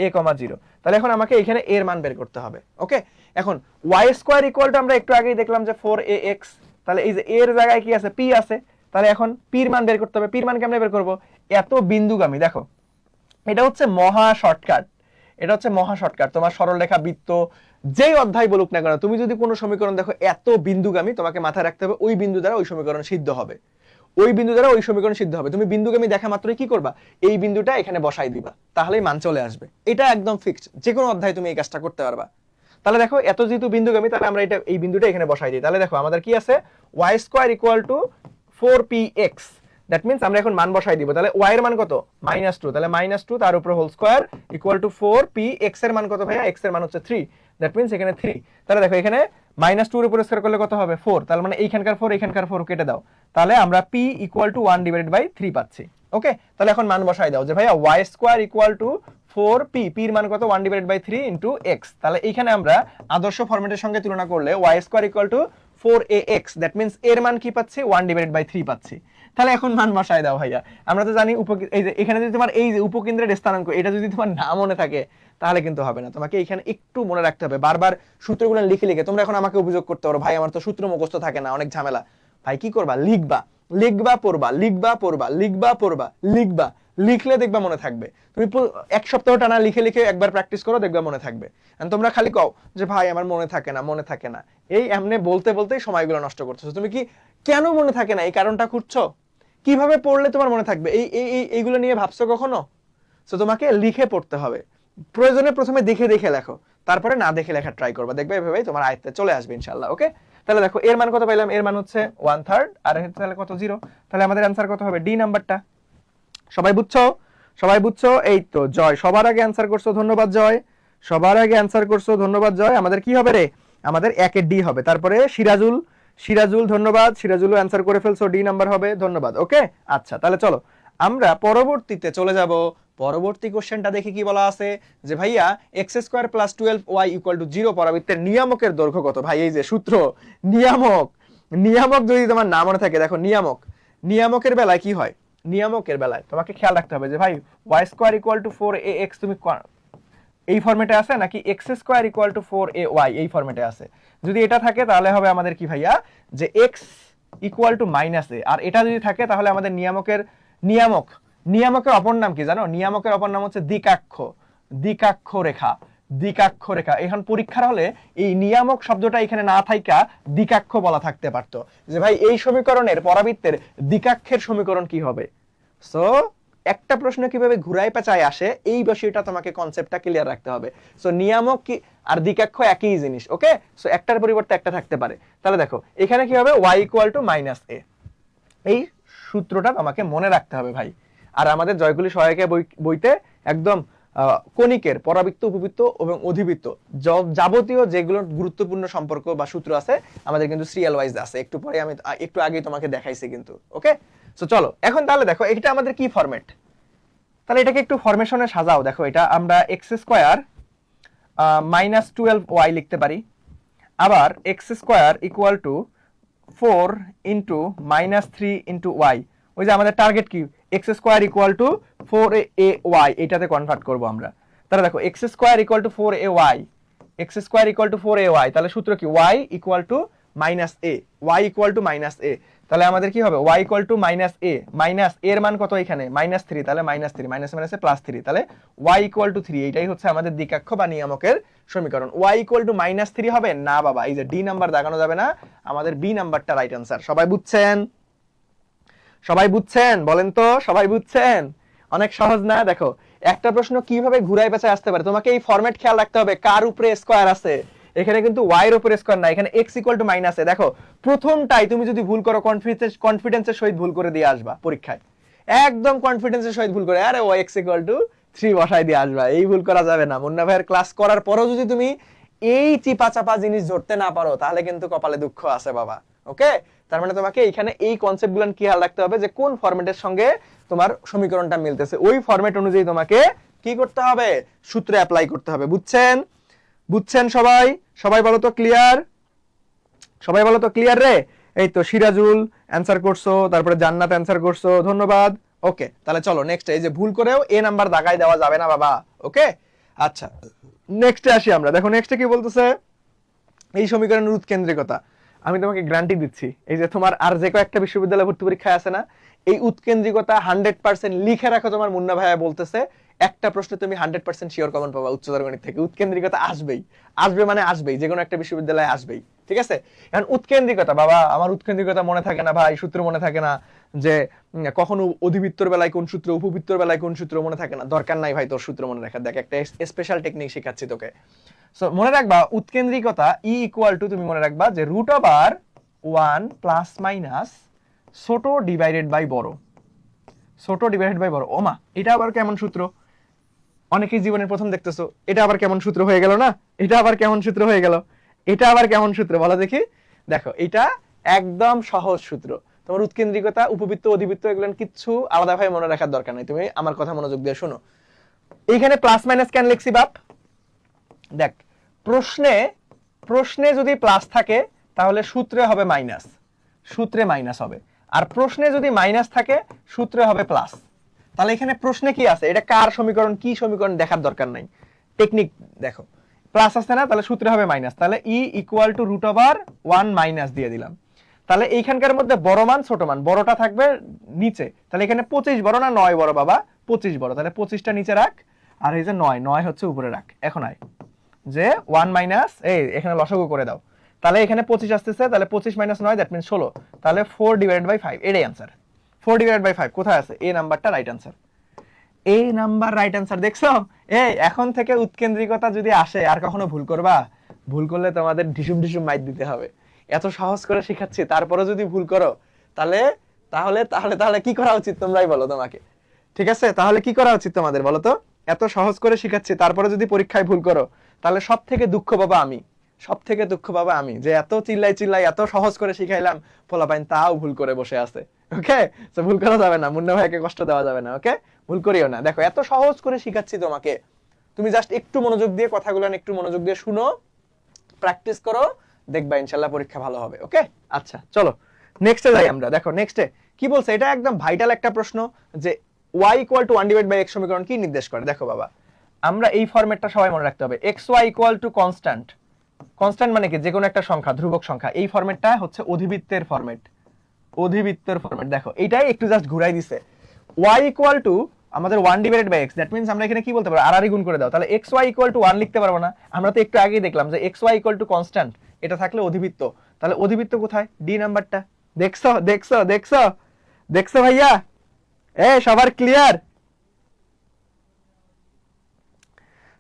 a,0। তাহলে এখন আমাকে এখানে এর মান বের করতে হবে। ওকে, এখন y² আমরা একটু আগেই দেখলাম যে 4ax, তাহলে এই যে এর জায়গায় কি আছে, p আছে, তাহলে এখন p এর মান বের করতে হবে। p এর মান কেমনে বের করব, এত বিন্দুগামী, দেখো এটা হচ্ছে মহা শর্টকাট, এটা হচ্ছে মহা শর্টকাট। তোমার সরলরেখা, বৃত্ত, যেই অধ্যায় বলুক না কেন, তুমি যদি কোনো সমীকরণ দেখো এত বিন্দুগামী, তোমাকে মাথায় রাখতে হবে ওই বিন্দু দ্বারা ওই সমীকরণ সিদ্ধ হবে, ওই বিন্দু দ্বারা ওই সমীকরণ সিদ্ধ হবে। তুমি বিন্দুগামী দেখা মাত্রই কি করবা, এই বিন্দুটা এখানে বসাই দিবা, তাহলেই মান চলে আসবে। এটা একদম ফিক্সড, যে কোনো অধ্যায় তুমি এই কাজটা করতে পারবা। তাহলে দেখো এত যেহেতু বিন্দুগামী, তাহলে আমরা এটা এই বিন্দুটা এখানে বসাই দিই। তাহলে দেখো আমাদের কি আছে, y² = 4px, দ্যাট মিন্স আমরা এখন মান বসাই দিব। তাহলে y এর মান কত, -2, তাহলে -2 তার উপর হোল স্কয়ার = 4p, x এর মান কত ভাইয়া, x এর মান হচ্ছে 3, দ্যাট মিন্স এখানে 3। তাহলে দেখো এখানে -2 এর উপর স্কয়ার করলে কত হবে, 4, তার মানে এইখানকার 4 এইখানকার 4 কেটে দাও, তাহলে আমরা p = 1/3 পাচ্ছি। ওকে, তাহলে এখন মান বসাই দাও যে ভাইয়া y² = 4p, p এর মান কত, 1/3 * x। তাহলে এইখানে আমরা আদর্শ ফরম্যাটের সঙ্গে তুলনা করলে y² = 4ax, দ্যাট মিন্স এর মান কি পাচ্ছি, 1/3 পাচ্ছি। তাহলে এখন মান বসাই দাও ভাইয়া। আমরা তো জানি এই যে এখানে যদি তোমার এই যে উপকেন্দ্রের স্থানাঙ্ক, এটা যদি তোমার না মনে থাকে তাহলে কিন্তু হবে না, তোমাকে এখানে একটু মনে রাখতে হবে, বারবার সূত্রগুলো লিখে লিখে। তোমরা এখন আমাকে অভিযোগ করতে পারো ভাই আমার তো সূত্র মুখস্থ থাকে না, অনেক ঝামেলা। ভাই কি করবা, লিখবা, লিখবা পড়বা, লিখবা পড়বা, লিখবা পড়বা, লিখবা, লিখলে দেখবা মনে থাকবে। তুমি এক সপ্তাহ টানা লিখে লিখে একবার প্র্যাকটিস করো, দেখবা মনে থাকবে। আর তোমরা খালি কও যে ভাই আমার মনে থাকে না, মনে থাকে না, এই এমনি বলতে বলতেই সময়গুলো নষ্ট করতেছো। তুমি কি কেন মনে থাকে না এই কারণটা খুঁজছো? কিভাবে পড়লে তোমার মনে থাকবে এইগুলো নিয়ে ভাবছো কখনো? তো তোমাকে লিখে পড়তে হবে, প্রয়োজনে প্রথমে দেখে দেখে লেখো, তারপরে না দেখে লেখা ট্রাই করবা, দেখবে এভাবেই তোমার আয়ত্তে চলে আসবে ইনশাআল্লাহ। ওকে, তাহলে দেখো এর মান কত পাইলাম, এর মান হচ্ছে 1/3 আর তাহলে কত 0, তাহলে আমাদের অ্যান্সার কত হবে, ডি নাম্বারটা। সবাই বুঝছো? সবাই বুঝছো? এই তো জয় সবার আগে অ্যান্সার করছো, ধন্যবাদ জয়। সবার আগে অ্যান্সার করছো, ধন্যবাদ জয়। আমাদের কি হবে রে, আমাদের 1 এর ডি হবে। তারপরে সিরাজুল ধন্যবাদ, সিরাজুলও অ্যান্সার করে ফেলছো, ডি নাম্বার হবে, ধন্যবাদ। ওকে, আচ্ছা তাহলে চলো আমরা পরবর্তীতে চলে যাব। পরবর্তী কোশ্চেনটা দেখি কি বলা আছে, যে ভাইয়া x² + 12y = 0 পরাবৃত্তের নিয়ামকের দৈর্ঘ্য কত? ভাই এই যে সূত্র, নিয়ামক যদি তোমার না মনে থাকে, দেখো নিয়ামকের বেলায় কি হয়, নিয়ামকের বেলায় তোমাকে খেয়াল রাখতে হবে যে ভাই y² = 4ax তুমি এই ফরম্যাটে আছে নাকি x² = 4ay এই ফরম্যাটে আছে। যদি এটা থাকে তাহলে হবে আমাদের কি ভাইয়া, যে x = -a, আর এটা যদি থাকে তাহলে আমাদের নিয়ামকের অপর নাম কি জানো? নিয়ামকের অপর নাম হচ্ছে দ্বিকাক্ষ রেখা। এখন পরীক্ষার হলে এই নিয়ামক শব্দটা এখানে না থাইকা দ্বিকাক্ষ বলা থাকতে পারতো, যে ভাই এই সমীকরণের পরাবৃত্তের দ্বিকাক্ষের সমীকরণ কি হবে। সো একটা প্রশ্ন কিভাবে ঘুরায় পেঁচায় আসে এই বিষয়টা তোমাকে কনসেপ্টটা ক্লিয়ার রাখতে হবে। সো নিয়ামক কি আর দ্বিকাক্ষ একই জিনিস। ওকে, সো একটার পরিবর্তে একটা থাকতে পারে। তাহলে দেখো এখানে কি হবে, y = -a, এই সূত্রটা তোমাকে মনে রাখতে হবে ভাই। আর আমাদের জয়গুলি সহায়িকা বইতে একদম কণিকের পরাবৃত্ত, উপবৃত্ত এবং অধিবৃত্ত যাবতীয় যেগুলো গুরুত্বপূর্ণ সম্পর্ক বা সূত্র আছে আমাদের কিন্তু সিরিয়াল ওয়াইজ আছে। আমি একটু আগেই তোমাকে দেখাইছি কিন্তু। ওকে, সো চলো এখন তাহলে দেখো এটা আমাদের কি ফরম্যাট, তাহলে এটাকে একটু ফরমেশনে সাজাও। দেখো এটা আমরা x² - 12y লিখতে পারি, আবার x² = 4 × -3 × y। ওই যে আমাদের টার্গেট কি, x² = 4ay, এটাতে কনভার্ট করব আমরা। তাহলে দেখো x² = 4ay, তাহলে সূত্র কি, y = -a, তাহলে আমাদের কি হবে, y = -a, মাইনাস এর মান কত এখানে, -3, তাহলে -3 মাইনাস +3, তাহলে y = 3। এটাই হচ্ছে আমাদের দ্বিকাক্ষ বা নিয়ামকের সমীকরণ। y = -3 হবে না বাবা, এই যে ডি নাম্বার দাগানো যাবে না, আমাদের বি নাম্বারটা রাইট অ্যান্সার। সবাই বুঝছেন বলেন তো, সবাই বুঝছেন? অনেক সহজ না? দেখো একটা প্রশ্ন কিভাবে ঘুরায় পেঁচায় আসতে পারে, তোমাকে এই ফরম্যাট খেয়াল রাখতে হবে। কার উপরে স্কয়ার আছে, এখানে কিন্তু y এর উপরে স্কয়ার না, এখানে x = -a। দেখো প্রথমটাই তুমি যদি ভুল করো কনফিডেন্সের সহিত ভুল করে দিয়ে আসবা পরীক্ষায়, একদম কনফিডেন্সের সহিত ভুল করে, আরে ও x = 3 বসাই দিয়ে আসবা। এই ভুল করা যাবে না। মুন্না ভাইয়ের ক্লাস করার পরও যদি তুমি এই চিপা জিনিস ধরতে না পারো তাহলে কিন্তু কপালে দুঃখ আছে বাবা। ওকে, তার মানে তোমাকে এইখানে এই কনসেপ্টগুলো খেয়াল রাখতে হবে যে কোন ফরম্যাটের সঙ্গে তোমার সমীকরণটা মিলতেছে, ওই ফরম্যাট অনুযায়ী তোমাকে কি করতে হবে, সূত্র অ্যাপ্লাই করতে হবে। বুঝছেন সবাই বলো তো ক্লিয়ার রে? এই তো সিরাজুল অ্যান্সার করছো, তারপরে জান্নাত অ্যান্সার করছো, ধন্যবাদ। ওকে, তাহলে চলো নেক্সট, এই যে ভুল করেও এ নাম্বার দাগায় দেওয়া যাবে না বাবা। ওকে, আচ্ছা নেক্সটে আসি আমরা। দেখো নেক্সটে কি বলতেছে, এই সমীকরণের উৎকেন্দ্রিকতা। আমি তোমাকে গ্যারান্টি দিচ্ছি, এই যে তোমার আর যে কয়েকটা বিশ্ববিদ্যালয় ভর্তি পরীক্ষায় আছে না, এই উৎকেন্দ্রিকতা 100% লিখে রাখো। তোমার মুন্না ভাইয়া বলতেছে একটা প্রশ্নে তুমি 100% শিওর কমন পাবা উচ্চতর গণিত থেকে। উৎকেন্দ্রিকতা আসবেই, যে কোনো একটা বিশ্ববিদ্যালয়ে আসবেই। ঠিক আছে, এখন উৎকেন্দ্রিকতা, বাবা আমার উৎকেন্দ্রিকতা মনে থাকে না ভাই, সূত্র মনে থাকে না, যে কখনো অধিবৃত্তর বেলায় কোন সূত্র, উপবৃত্তর বেলায় কোন সূত্র মনে থাকে না, দরকার নাই ভাই তোর সূত্র মনে রাখা। দেখ একটা স্পেশাল টেকনিক শেখাচ্ছি তোকে। সো মনে রাখবা উৎকেন্দ্রিকতা = তুমি মনে রাখবা যে √1 ± ছোট ডিভাইডেড বাই বড়। ওমা, এটা আবার কেমন সূত্র? অনেকেই জীবনের প্রথম দেখতেছো, এটা আবার কেমন সূত্র হয়ে গেল না? এটা আবার কেমন সূত্র বলো দেখি। দেখো এটা একদম সহজ সূত্র। তোমার উৎকেন্দ্রিকতা, উপবৃত্ত, অধিবৃত্ত এগুলো কিচ্ছু আলাদাভাবে মনে রাখার দরকার নাই, তুমি আমার কথা মনোযোগ দিয়ে শোনো। এইখানে প্লাস মাইনাস কেন লিখছি বাপ? দেখ প্রশ্নে যদি প্লাস থাকে তাহলে সূত্রে হবে মাইনাস হবে, আর প্রশ্নে যদি মাইনাস থাকে সূত্রে হবে প্লাস। তাহলে এখানে প্রশ্নে কি আছে, এটা কার সমীকরণ, কি সমীকরণ দেখার দরকার নাই, টেকনিক দেখো। প্লাস আছে না, তাহলে সূত্রে হবে মাইনাস, তাহলে e = √1 দিয়ে দিলাম। তাহলে এইখানকার মধ্যে বড় মান ছোট মান, বড়টা থাকবে নিচে, তাহলে এখানে 25 বড় না 9 বড় বাবা? 25 বড়, তাহলে 25টা নিচে রাখ, আর এই যে 9 হচ্ছে উপরে রাখ। এখন আয় যে 1 মাইনাস এই এখানে লসাগু করে দাও, তাহলে এখানে 25 আসতেছে, তাহলে 25 মাইনাস 9 দ্যাট মিন্স 16, তাহলে 4/5 এটাই অ্যান্সার। 4/5 কোথায় আছে? এই নাম্বারটা রাইট অ্যান্সার। এই নাম্বার রাইট অ্যান্সার। দেখছো, এই এখন থেকে উৎকেন্দ্রিকতা যদি আসে আর কখনো ভুল করবা, ভুল করলে তোমাদের ঢিসুম ঢিসুম মাইর দিতে হবে। এত সহজ করে শেখাচ্ছি, তারপরে যদি ভুল করো তাহলে তাহলে তাহলে তাহলে কি করা উচিত তোমরাই বলো তোমাকে, ঠিক আছে? তাহলে কি করা উচিত তোমাদের বলো তো? এত সহজ করে শেখাচ্ছি, তারপরে যদি পরীক্ষায় ভুল করো তাহলে সব থেকে দুঃখ পাবা আমি, সব থেকে দুঃখ পাবা আমি, যে এত চিল্লাই এত সহজ করে শিখাইলাম, পোলাপাইন তাও ভুল করে বসে আছে। ওকে, তো ভুল করা যাবে না, মুন্না ভাইকে কষ্ট দেওয়া যাবে না। ওকে, ভুল করিও না। দেখো এত সহজ করে শিখাচ্ছি তোমাকে, তুমি জাস্ট একটু মনোযোগ দিয়ে কথাগুলো একটু মনোযোগ দিয়ে শুনো, প্র্যাকটিস করো, দেখবা ইনশাআল্লাহ পরীক্ষা ভালো হবে। ওকে, আচ্ছা চলো নেক্সটে যাই আমরা। দেখো নেক্সটে কি বলছে, এটা একদম ভাইটাল একটা প্রশ্ন, যে y = 1/x সমীকরণ কি নির্দেশ করে। দেখো বাবা, আমরা এই ফরম্যাটটা সবাই মনে রাখতে হবে। xy = কনস্ট্যান্ট, কনস্ট্যান্ট মানে কি? যে কোনো একটা সংখ্যা, ধ্রুবক সংখ্যা। এই ফরম্যাটটা হচ্ছে অধিবৃত্তের ফরম্যাট, অধিবৃত্তের ফরম্যাট। দেখো এইটাই একটু জাস্ট ঘুরাই দিছে। y = আমাদের 1/x, দ্যাট মিন্স আমরা এখানে কি বলতে পারবো? আর গুণ করে দাও, তাহলে xy = 1 লিখতে পারবো না? আমরা তো একটু আগেই দেখলাম যে xy = কনস্ট্যান্ট, এটা থাকলে অধিবৃত্ত। তাহলে অধিবৃত্ত কোথায়? ডি নাম্বারটা। দেখছো দেখছো দেখছো দেখছো ভাইয়া? সবার ক্লিয়ার?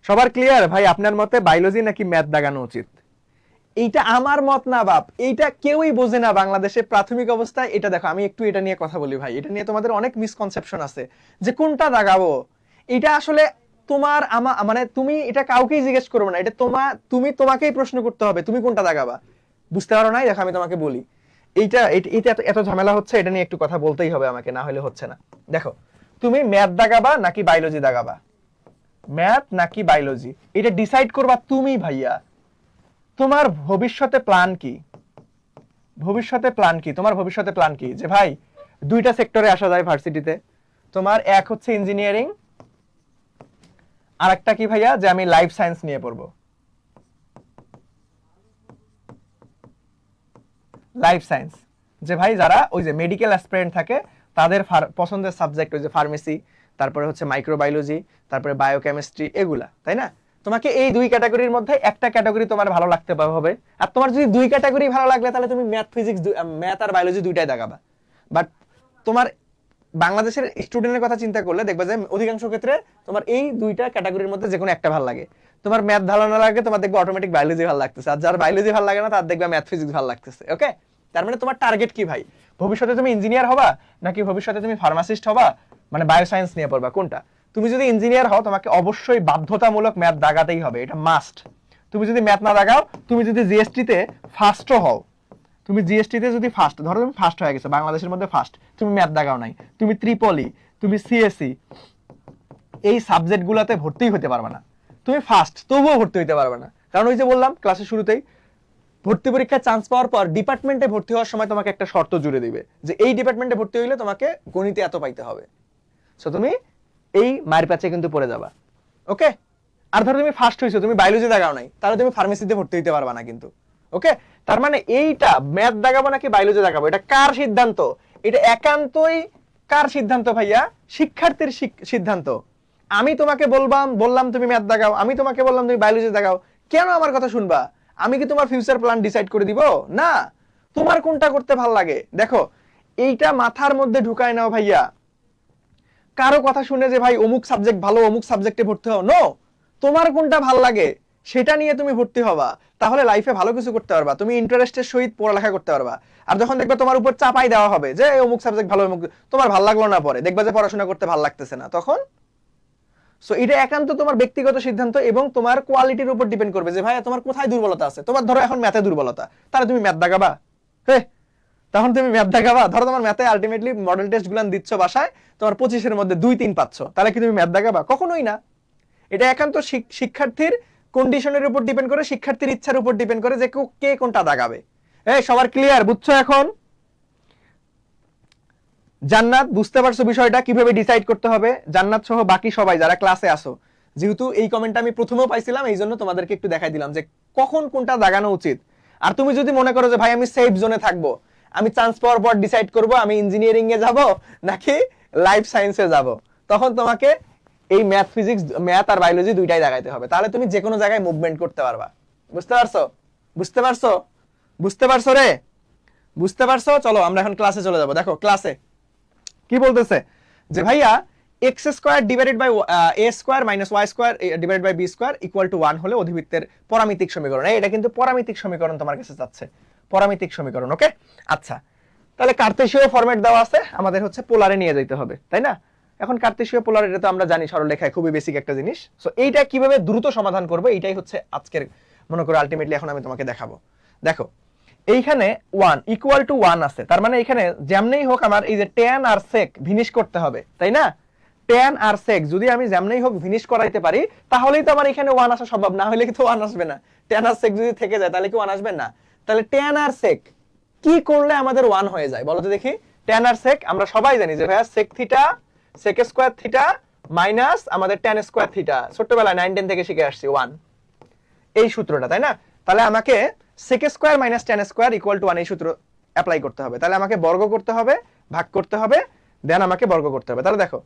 সবার ক্লিয়ার? ভাই আপনার মতে বায়োলজি নাকি ম্যাথ দাগানো উচিত? এইটা আমার মত না বাপ, এইটা কেউই বোঝে না বাংলাদেশে প্রাথমিক অবস্থায়। এটা দেখো, আমি একটু এটা নিয়ে কথা বলি ভাই, এটা নিয়ে তোমাদের অনেক মিসকনসেপশন আছে যে কোনটা দাগাবো। এটা আসলে তোমার মানে তুমি এটা কাউকেই জিজ্ঞেস করবে না, এটা তুমি তোমাকেই প্রশ্ন করতে হবে, তুমি কোনটা দাগাবা। বুঝতে পারো না? দেখো আমি তোমাকে বলি, এইটা এটা এত ঝামেলা হচ্ছে, এটা নিয়ে একটু কথা বলতেই হবে আমাকে, না হলে হচ্ছে না। দেখো, তুমি ম্যাথ দাগাবা নাকি বায়োলজি দাগাবা? ম্যাথ নাকি বায়োলজি, এটা ডিসাইড করবা তুমি ভাইয়া। তোমার ভবিষ্যতে প্ল্যান কি? ভবিষ্যতে প্ল্যান কি? তোমার ভবিষ্যতে প্ল্যান কি? যে ভাই দুইটা সেক্টরে আসা যায় ভার্সিটিতে, তোমার এক হচ্ছে ইঞ্জিনিয়ারিং, আর একটা কি ভাইয়া, যে আমি লাইফ সায়েন্স নিয়ে পড়বো। লাইফ সায়েন্স, যে ভাই যারা ওই যে মেডিকেল অ্যাসপিরেন্ট থাকে তাদের পছন্দের সাবজেক্ট ওই যে ফার্মেসি, তারপরে হচ্ছে মাইক্রোবায়োলজি, তারপরে বায়োকেমিস্ট্রি, এগুলা, তাই না? তোমাকে এই দুই ক্যাটাগরির মধ্যে একটা ক্যাটাগরি তোমার ভালো লাগতে হবে। আর তোমার যদি দুই ক্যাটাগরি ভালো লাগলে তাহলে তুমি ম্যাথ ফিজিক্স, ম্যাথ আর বায়োলজি দুইটাই দেখাবা। বাট তোমার বাংলাদেশের স্টুডেন্টের কথা চিন্তা করলে দেখবা যে অধিকাংশ ক্ষেত্রে তোমার এই দুইটা ক্যাটাগরির মধ্যে যে কোনো একটা ভালো লাগে। তোমার ম্যাথ ভালো না লাগে, তোমার দেখবে অটোমেটিক বায়োলজি ভালো লাগতেছে, আর যার বায়োলজি ভালো লাগে না তার দেখবে ম্যাথ ফিজিক্স ভালো লাগতেছে। ওকে, তার মানে তোমার টার্গেট কি ভাই? ভবিষ্যতে তুমি ইঞ্জিনিয়ার হবা নাকি ভবিষ্যতে তুমি ফার্মাসিস্ট হবা, মানে বায়োসায়েন্স নিয়ে পড়বা, কোনটা? তুমি যদি ইঞ্জিনিয়ার হও তোমাকে অবশ্যই বাধ্যতামূলক ম্যাথ দাগাতেই হবে, এটা মাস্ট। তুমি যদি ম্যাথ না দাগাও, তুমি যদি জিএসটি তে ফার্স্টও হও, তুমি জিএসটি তে যদি ফার্স্ট, ধরো তুমি ফার্স্ট হয়ে গেছো বাংলাদেশের মধ্যে ফার্স্ট, তুমি ম্যাথ দাগাও নাই, তুমি ত্রিপলি, তুমি সিএসসি, এই সাবজেক্টগুলোতে ভর্তি হতে পারবে না। তুমি ফার্স্ট তবুও ভর্তি হতে পারবে না, কারণ ওই যে বললাম ক্লাসের শুরুতেই, ভর্তি পরীক্ষায় চান্স পাওয়ার পর ডিপার্টমেন্টে ভর্তি হওয়ার সময় তোমাকে একটা শর্ত জুড়ে দিবে যে এই ডিপার্টমেন্টে ভর্তি হইলে তোমাকে গণিতে এত পাইতে হবে। সো তুমি এই মায়ের প্যাচে কিন্তু পড়ে যাবা। ওকে, আর ধরো তুমি ফার্স্ট হইছো, তুমি বায়োলজি দাগাও নাই, তাহলে তুমি ফার্মেসিতে ভর্তি হতে পারবা না কিন্তু। ওকে, তার মানে এইটা ম্যাথ দাগাবো নাকি বায়োলজি দাগাবো, এটা কার সিদ্ধান্ত? এটা একান্তই কার সিদ্ধান্ত ভাইয়া? শিক্ষার্থীর সিদ্ধান্ত। আমি তোমাকে বললাম তুমি ম্যাথ দাগাও, আমি তোমাকে বললাম তুমি বায়োলজি দাগাও, কেন আমার কথা শুনবা? আমি কি তোমার ফিউচার প্ল্যান ডিসাইড করে দিব? না, তোমার কোনটা করতে ভাল লাগে দেখো, এইটা মাথার মধ্যে ঢুকায় নাও ভাইয়া। কারো কথা শুনে যে ভাই অমুক সাবজেক্ট ভালো, অমুক সাবজেক্টে ভর্তি হও, নো। তোমার কোনটা ভাল লাগে সেটা নিয়ে তুমি ভর্তি হবা, তাহলে লাইফে ভালো কিছু করতে পারবা, তুমি ইন্টারেস্টের সহিত পড়ালেখা করতে পারবা। আর যখন দেখবে তোমার উপর চাপাই দেওয়া হবে যে অমুক সাবজেক্ট ভালো, অমুক, তোমার ভালো লাগলো না, পরে দেখবা যে পড়াশোনা করতে ভালো লাগতেছে না, তখন সো এটা একান্ত তোমার ব্যক্তিগত সিদ্ধান্ত এবং তোমার কোয়ালিটির উপর ডিপেন্ড করবে যে ভাই তোমার কোথায় দুর্বলতা আছে। তোমার ধরো এখন ম্যাথে দুর্বলতা, তাহলে তুমি ম্যাথ দাগাবা? তখন তুমি ম্যাথ দাগাবা? ধরো তোমার ম্যাথে আলটিমেটলি মডেল টেস্ট গুলো দিচ্ছ বাসায়, তোমার 25-এর মধ্যে 2-3 পাচ্ছ, তাহলে কি তুমি ম্যাথ দাগাবা? কখনোই না। এটা একান্ত শিক্ষার্থীর কন্ডিশনের উপর ডিপেন্ড করে, শিক্ষার্থীর ইচ্ছার উপর ডিপেন্ড করে যে কে কোনটা দাগাবে। সবার ক্লিয়ার? বুঝছো এখন? জান্নাত, বুঝতে পারছো বিষয়টা কিভাবে ডিসাইড করতে হবে? জান্নাত সহ বাকি সবাই যারা ক্লাসে আসো, যেহেতু এই কমেন্টটা আমি প্রথমেও পাইছিলাম, এই জন্য তোমাদেরকে একটু দেখাই দিলাম যে কখন কোনটা দাগানো উচিত। আর তুমি যদি মনে করো যে ভাই আমি সেফ জোনে থাকবো, আমি চান্স পাওয়ার পর ডিসাইড করব আমি ইঞ্জিনিয়ারিং এ যাব নাকি লাইফ সায়েন্সে যাব, তখন তোমাকে এই ম্যাথ ফিজিক্স, ম্যাথ আর বায়োলজি দুইটাই দেখাইতে হবে, তাহলে তুমি যে কোনো জায়গায় মুভমেন্ট করতে পারবা। বুঝতে পারছো? বুঝতে পারছো? বুঝতে পারছো রে? বুঝতে পারছো? চলো আমরা এখন ক্লাসে চলে যাব। দেখো ক্লাসে কি বলতেছে যে ভাইয়া x square divided by a square minus y square divided by b square equal to 1 হলে অধিবৃত্তের পরামিতিক সমীকরণ। এটা কিন্তু পরামিতিক সমীকরণ তোমার কাছে যাচ্ছে, পরামিতিক সমীকরণ। ওকে, আচ্ছা, তাহলে কার্তেশীয় ফরম্যাট দেওয়া আছে, আমাদের হচ্ছে পোলারে নিয়ে যেতে হবে, তাই না? এখন কার্তেশীয় পোলার এটা তো আমরা জানি সরলরেখায় খুবই বেসিক একটা জিনিস। সো এইটা কিভাবে দ্রুত সমাধান করবো এইটাই হচ্ছে আজকের, মনে করো আলটিমেটলি এখন আমি তোমাকে দেখাবো। দেখো এইখানে 1 ইকুয়াল টু 1 আছে, তার মানে এখানে যেমনেই হোক আমার এই যে tan আর sec ভিনিশ করতে হবে, তাই না? tan আর sec যদি আমি যেমনেই হোক ভিনিশ করাইতে পারি তাহলেই তো আমার এখানে 1 আসা সম্ভব, না হলে কি তো 1 আসবে না। tan আর sec যদি থেকে যায় তাহলে কি 1 আসবে না? তাহলে tan আর sec কি করলে আমাদের 1 হয়ে যায় বলো তো দেখি? tan আর sec আমরা সবাই জানি যে ভাইয়া sec theta sec square theta minus আমাদের tan স্কয়ার থিটা, ছোটবেলায় 9 10 থেকে শিখে আসছি 1, এই সূত্রটা, তাই না? তাহলে আমাকে sec square minus tan square equal to 1 এই সূত্র অ্যাপ্লাই করতে হবে। তাহলে আমাকে বর্গ করতে হবে, ভাগ করতে হবে, দেন আমাকে বর্গ করতে হবে। তাহলে দেখো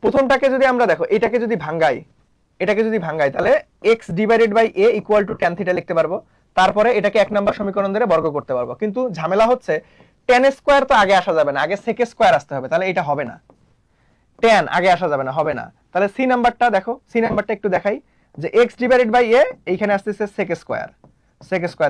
প্রথমটাকে যদি আমরা দেখো এটাকে যদি ভাঙাই, তাহলে x divided by a equal to tan theta লিখতে পারবো। তারপরে এটাকে 1 নম্বর সমীকরণ ধরে বর্গ করতে পারবো। কিন্তু ঝামেলা হচ্ছে tan স্কয়ার তো আগে আসা যাবে না, আগে sec স্কয়ার আসতে হবে, তাহলে এটা হবে না। tan আগে আসা যাবে না, হবে না। তাহলে সি নাম্বারটা দেখো, সি নাম্বারটা একটু দেখাই যে x ডিভাইডেড বাই a এইখানে আসতেছে sec স্কয়ার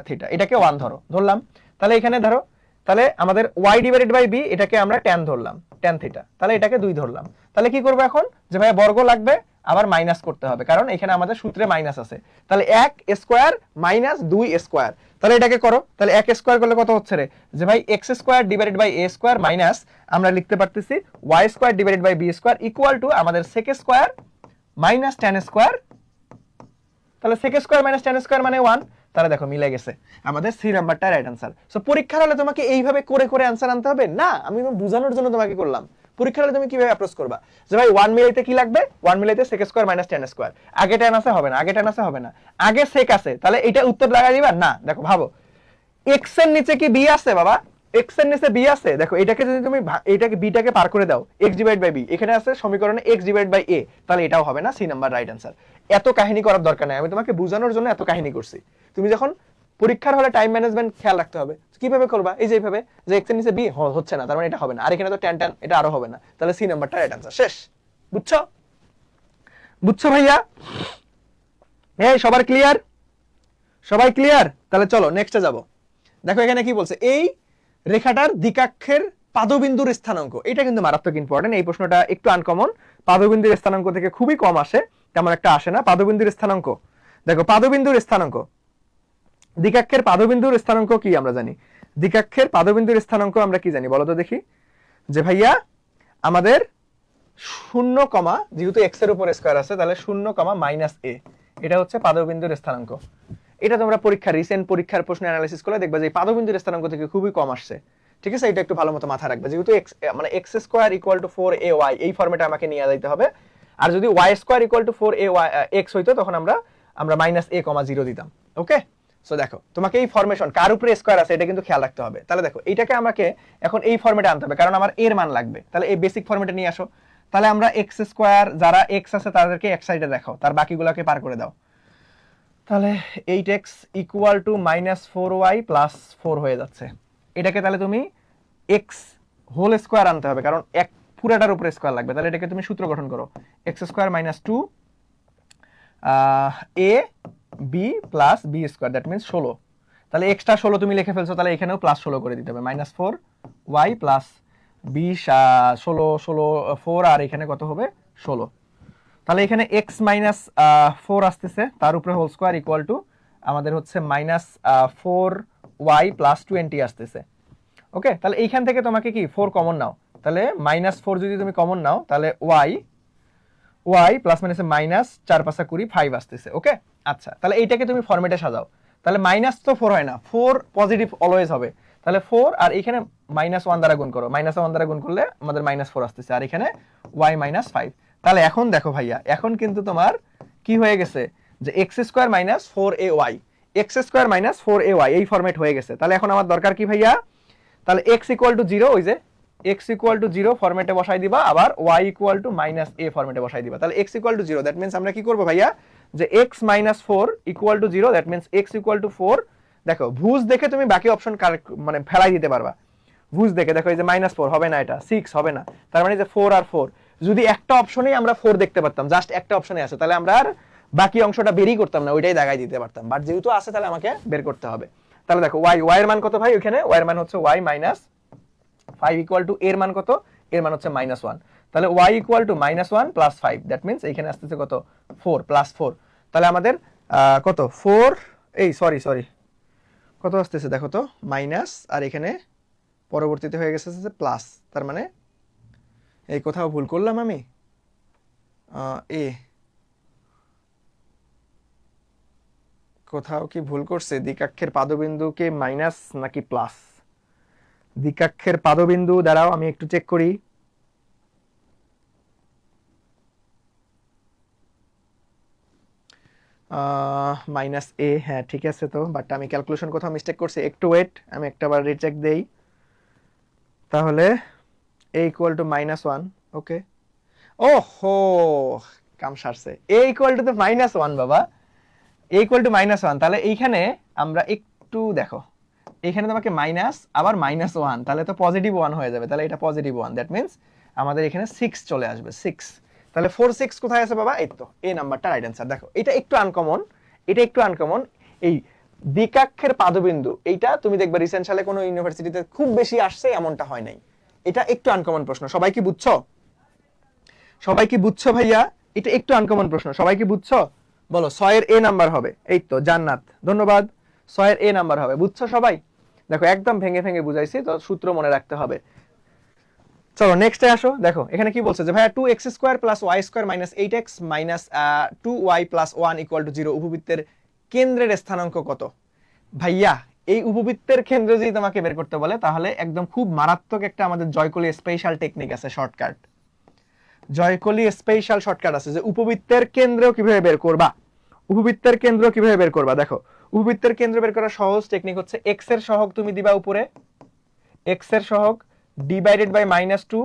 থিটা, এটাকে 1 ধরলাম। তাহলে এখানে ধরো, তাহলে আমাদের y ডিভাইডেড বাই b এটাকে আমরা tan ধরলাম, tan থিটা, তাহলে এটাকে 2 ধরলাম। তাহলে কি করব এখন যে ভাই বর্গ লাগবে, আবার মাইনাস করতে হবে, কারণ এখানে আমাদের সূত্রে মাইনাস আছে। তাহলে 1 স্কয়ার মাইনাস 2 স্কয়ার, তাহলে এটাকে করো। তাহলে 1 স্কয়ার করলে কত হচ্ছে রে যে ভাই x square divided by a square minus আমরা লিখতে পারতেছি y square divided by b square equal to আমাদের sec square minus tan square. তাহলে sec square minus tan square মানে 1। তাহলে দেখো মিলে গেছে, আমাদের সি নাম্বারটা রাইট आंसर। সো পরীক্ষার হলে তোমাকে এইভাবে করে করে आंसर আনতে হবে না, আমি বোঝানোর জন্য তোমাকে করলাম। পরীক্ষার হলে তুমি কিভাবে অ্যাপ্রোচ করবা যে ভাই 1 মিলাইতে কি লাগবে, 1 মিলাইতে sec square minus tan square, আগে tan আছে হবে না, আগে tan আছে হবে না, আগে sec আছে, তাহলে এটা উত্তর লাগাই দিবা না। দেখো ভাবো x এর নিচে কি b আছে বাবা, x এর নিচে b আছে, দেখো এটাকে যদি তুমি এটাকে b টাকে পার করে দাও x ডিভাইড বাই b, এখানে আছে সমীকরণে x ডিভাইড বাই a, তাহলে এটাও হবে না, সি নাম্বার রাইট आंसर। এত কাহিনী করার দরকার নাই, আমি তোমাকে বোঝানোর জন্য এত কাহিনী করছি। তুমি যখন পরীক্ষার হলে টাইম ম্যানেজমেন্ট খেয়াল রাখতে হবে, কিভাবে করবা এই যে এইভাবে যে x এর নিচে b হচ্ছে না, তার মানে এটা হবে না, আর এখানে তো tan এটা আরো হবে না, তাহলে সি নাম্বারটা রাইট आंसर। শেষ, বুঝছো? বুঝছো ভাইয়া? এই সবার ক্লিয়ার? সবাই ক্লিয়ার? তাহলে চলো নেক্সটে যাব। দেখো এখানে কি বলছে, এই রেখাটার দ্বিকাক্ষের পাদবিন্দুর স্থানাঙ্ক, এটা কিন্তু মারাত্মক ইম্পর্টেন্ট, এই প্রশ্নটা একটু আনকমন, পাদবিন্দুর স্থানাঙ্ক থেকে খুবই কম আসে, তেমন একটা আসে না। পাদবিন্দুর স্থানাঙ্ক, দেখো পাদবিন্দুর স্থানাঙ্ক, দ্বিকাক্ষের পাদবিন্দুর স্থানাঙ্ক কি আমরা জানি? দ্বিকাক্ষের পাদবিন্দুর স্থানাঙ্ক আমরা কি জানি বলো তো দেখি? যে ভাইয়া আমাদের 0, যেহেতু x এর উপর স্কয়ার আছে তাহলে 0, মাইনাস a, এটা হচ্ছে পাদবিন্দুর স্থানাঙ্ক। এটা তোমরা রিসেন্ট পরীক্ষার প্রশ্ন অ্যানালাইসিস করলে দেখবা যে পাদবিন্দুর স্থানাঙ্ক থেকে খুবই কম আসছে, ঠিক আছে? এটা একটু ভালো মতো মাথায় রাখবে, যেহেতু মানে x square equal two 4ay এই ফরম্যাটে আমাকে নিয়ে যাইতে হবে। আর যদি y square equal two 4x হইতো তখন আমরা মাইনাস a, 0 দিতাম। ওকে, সো দেখো তোমাকে এই ফরমেশন কার উপরে স্কয়ার আছে এটা কিন্তু খেয়াল রাখতে হবে। তাহলে দেখো এইটাকে আমাকে এখন এই ফরম্যাটে আনতে হবে, কারণ আমার এর মান লাগবে। তাহলে এই বেসিক ফরম্যাটে নিয়ে আসো। তাহলে আমরা x স্কয়ার, যারা x আছে তাদেরকে এক সাইডে রাখো, তার বাকিগুলোকে পার করে দাও। তাহলে 8x equal to minus 4y plus 4 হয়ে যাচ্ছে। এটাকে তাহলে তুমি x হোল স্কয়ার আনতে হবে, কারণ এক পুরাটার উপরে স্কয়ার লাগবে। তাহলে এটাকে তুমি সূত্র গঠন করো, x square minus 2 a b plus b square, that means 16। তাহলে এক্সট্রা 16 তুমি লিখে ফেলছো, তাহলে এখানেও প্লাস 16 করে দিতে হবে, মাইনাস 4y প্লাস 20 16 4, আর এখানে কত হবে 16। তাহলে এখানে x মাইনাস 4 আসতেছে, তার উপরে হোল স্কয়ার ইকুয়াল টু আমাদের হচ্ছে মাইনাস 4y প্লাস 20 আসতেছে। ওকে, তাহলে এইখান থেকে তোমাকে কি 4 কমন নাও, তাহলে মাইনাস 4 যদি তুমি কমন নাও তাহলে y প্লাস মাইনাসে মাইনাস 4 5 20 5 আসতেছে। ওকে, আচ্ছা, তাহলে এইটাকে তুমি ফরম্যাটে সাজাও। তাহলে মাইনাস তো 4 হয় না, 4 পজিটিভ অলওয়েজ হবে। তাহলে 4 আর এখানে মাইনাস 1 দ্বারা গুণ করো, মাইনাস 1 দ্বারা গুণ করলে আমাদের মাইনাস 4 আসতেছে, আর এখানে y মাইনাস 5। তাহলে এখন দেখো ভাইয়া, এখন কিন্তু তোমার কি হয়ে গেছে যে x square minus 4ay, x square minus 4ay এই ফরম্যাট হয়ে গেছে। তাহলে এখন আমার দরকার কি ভাইয়া? তাহলে x ইকুয়াল টু 0, ওই যে x ইকুয়াল টু 0 ফরম্যাটে বসাই দিবা, আবার y equal to minus a ফরম্যাটে বসাই দিবা। তাহলে x equal to 0, that means আমরা কি করব ভাইয়া, যে x minus 4 equal two 0, that means x equal to 4। দেখো ভুজ দেখে তুমি বাকি অপশন মানে ফেলাই দিতে পারবা। ভুজ দেখে দেখো এই যে -4 হবে না, এটা 6 হবে না, তার মানে যে 4 আর 4, যদি একটা অপশনেই আমরা 4 দেখতে পারতাম, জাস্ট একটা অপশনে আছে, তাহলে আমরা আর বাকি অংশটা বেরই করতাম না, ওইটাই দাগাই দিতে পারতাম। বাট যেহেতু আছে তাহলে আমাকে বের করতে হবে। তাহলে দেখো y এর মান কত ভাই, ওখানে y এর মান হচ্ছে y মাইনাস 5 ইকুয়াল টু এর মান কত, এর মান হচ্ছে -1। তাহলে y equal to -1 plus 5, that means এখানে আসতেছে কত, 4 প্লাস 4। তাহলে আমাদের কত 4, এই সরি কত আসতেছে দেখো তো, মাইনাস, আর এখানে পরবর্তীতে হয়ে গেছে প্লাস, তার মানে এই কোথাও ভুল করলাম আমি, কোথাও কি ভুল করছে, দ্বিকাক্ষের পাদবিন্দুকে মাইনাস নাকি প্লাস, দ্বিকাক্ষের পাদবিন্দু দ্বারাও আমি একটু চেক করি। -a, হ্যাঁ ঠিক আছে তো, বাট আমি ক্যালকুলেশন কোথাও মিস্টেক করছি, একটু ওয়েট, আমি একটাবার রিচেক দেই। তাহলে a ইকুয়াল টু -1, ওকে, ওহো কাম সারছে, a ইকুয়াল টু -1 বাবা, a ইকুয়াল টু -1। তাহলে এইখানে আমরা একটু দেখো, এখানে তোমাকে মাইনাস আবার -1, তাহলে তো পজিটিভ 1 হয়ে যাবে, তাহলে এটা পজিটিভ 1, দ্যাট মিন্স আমাদের এখানে 6 চলে আসবে, 6। তাহলে 4 6 কোথায় আছে বাবা, এই তো এই নাম্বারটা রাইট অ্যান্সার। দেখো এটা একটু আনকমন, এই দ্বিকাক্ষের পাদবিন্দু, এইটা তুমি দেখবে রিসেন্ট সালে কোনো ইউনিভার্সিটিতে খুব বেশি আসছে এমনটা হয় নাই, এটা একটু আনকমন প্রশ্ন। সবাই কি বুঝছো, ভাইয়া, এটা একটু আনকমন প্রশ্ন, সবাই কি বুঝছো, বলো 6 এর a নাম্বার হবে, এই তো জান্নাত, ধন্যবাদ, 6 এর a নাম্বার হবে, বুঝছো সবাই? দেখো একদম ভেঙে ভেঙে বুঝাইছি, তো সূত্র মনে রাখতে হবে। চলো নেক্সটে আসো, দেখো এখানে কি বলছে যে ভাইয়া 2x square plus y square minus 8x minus 2y plus 1 equal to 0 উপবৃত্তের কেন্দ্রের স্থানাঙ্ক কত। ভাইয়া এই উপবৃত্তের কেন্দ্র যদি তোমাকে বের করতে বলে, তাহলে একদম খুব মারাত্মক একটা আমাদের জয়কলি স্পেশাল টেকনিক আছে, শর্টকাট, জয়কলি স্পেশাল শর্টকাট আছে, যে উপবৃত্তের কেন্দ্র কিভাবে বের করবা। উপবৃত্তের কেন্দ্র কিভাবে বের করবা, দেখো উপবৃত্তের কেন্দ্র বের করার সহজ টেকনিক হচ্ছে, x এর সহগ তুমি দিবা উপরে, x এর সহগ ডিভাইডেড বাই -2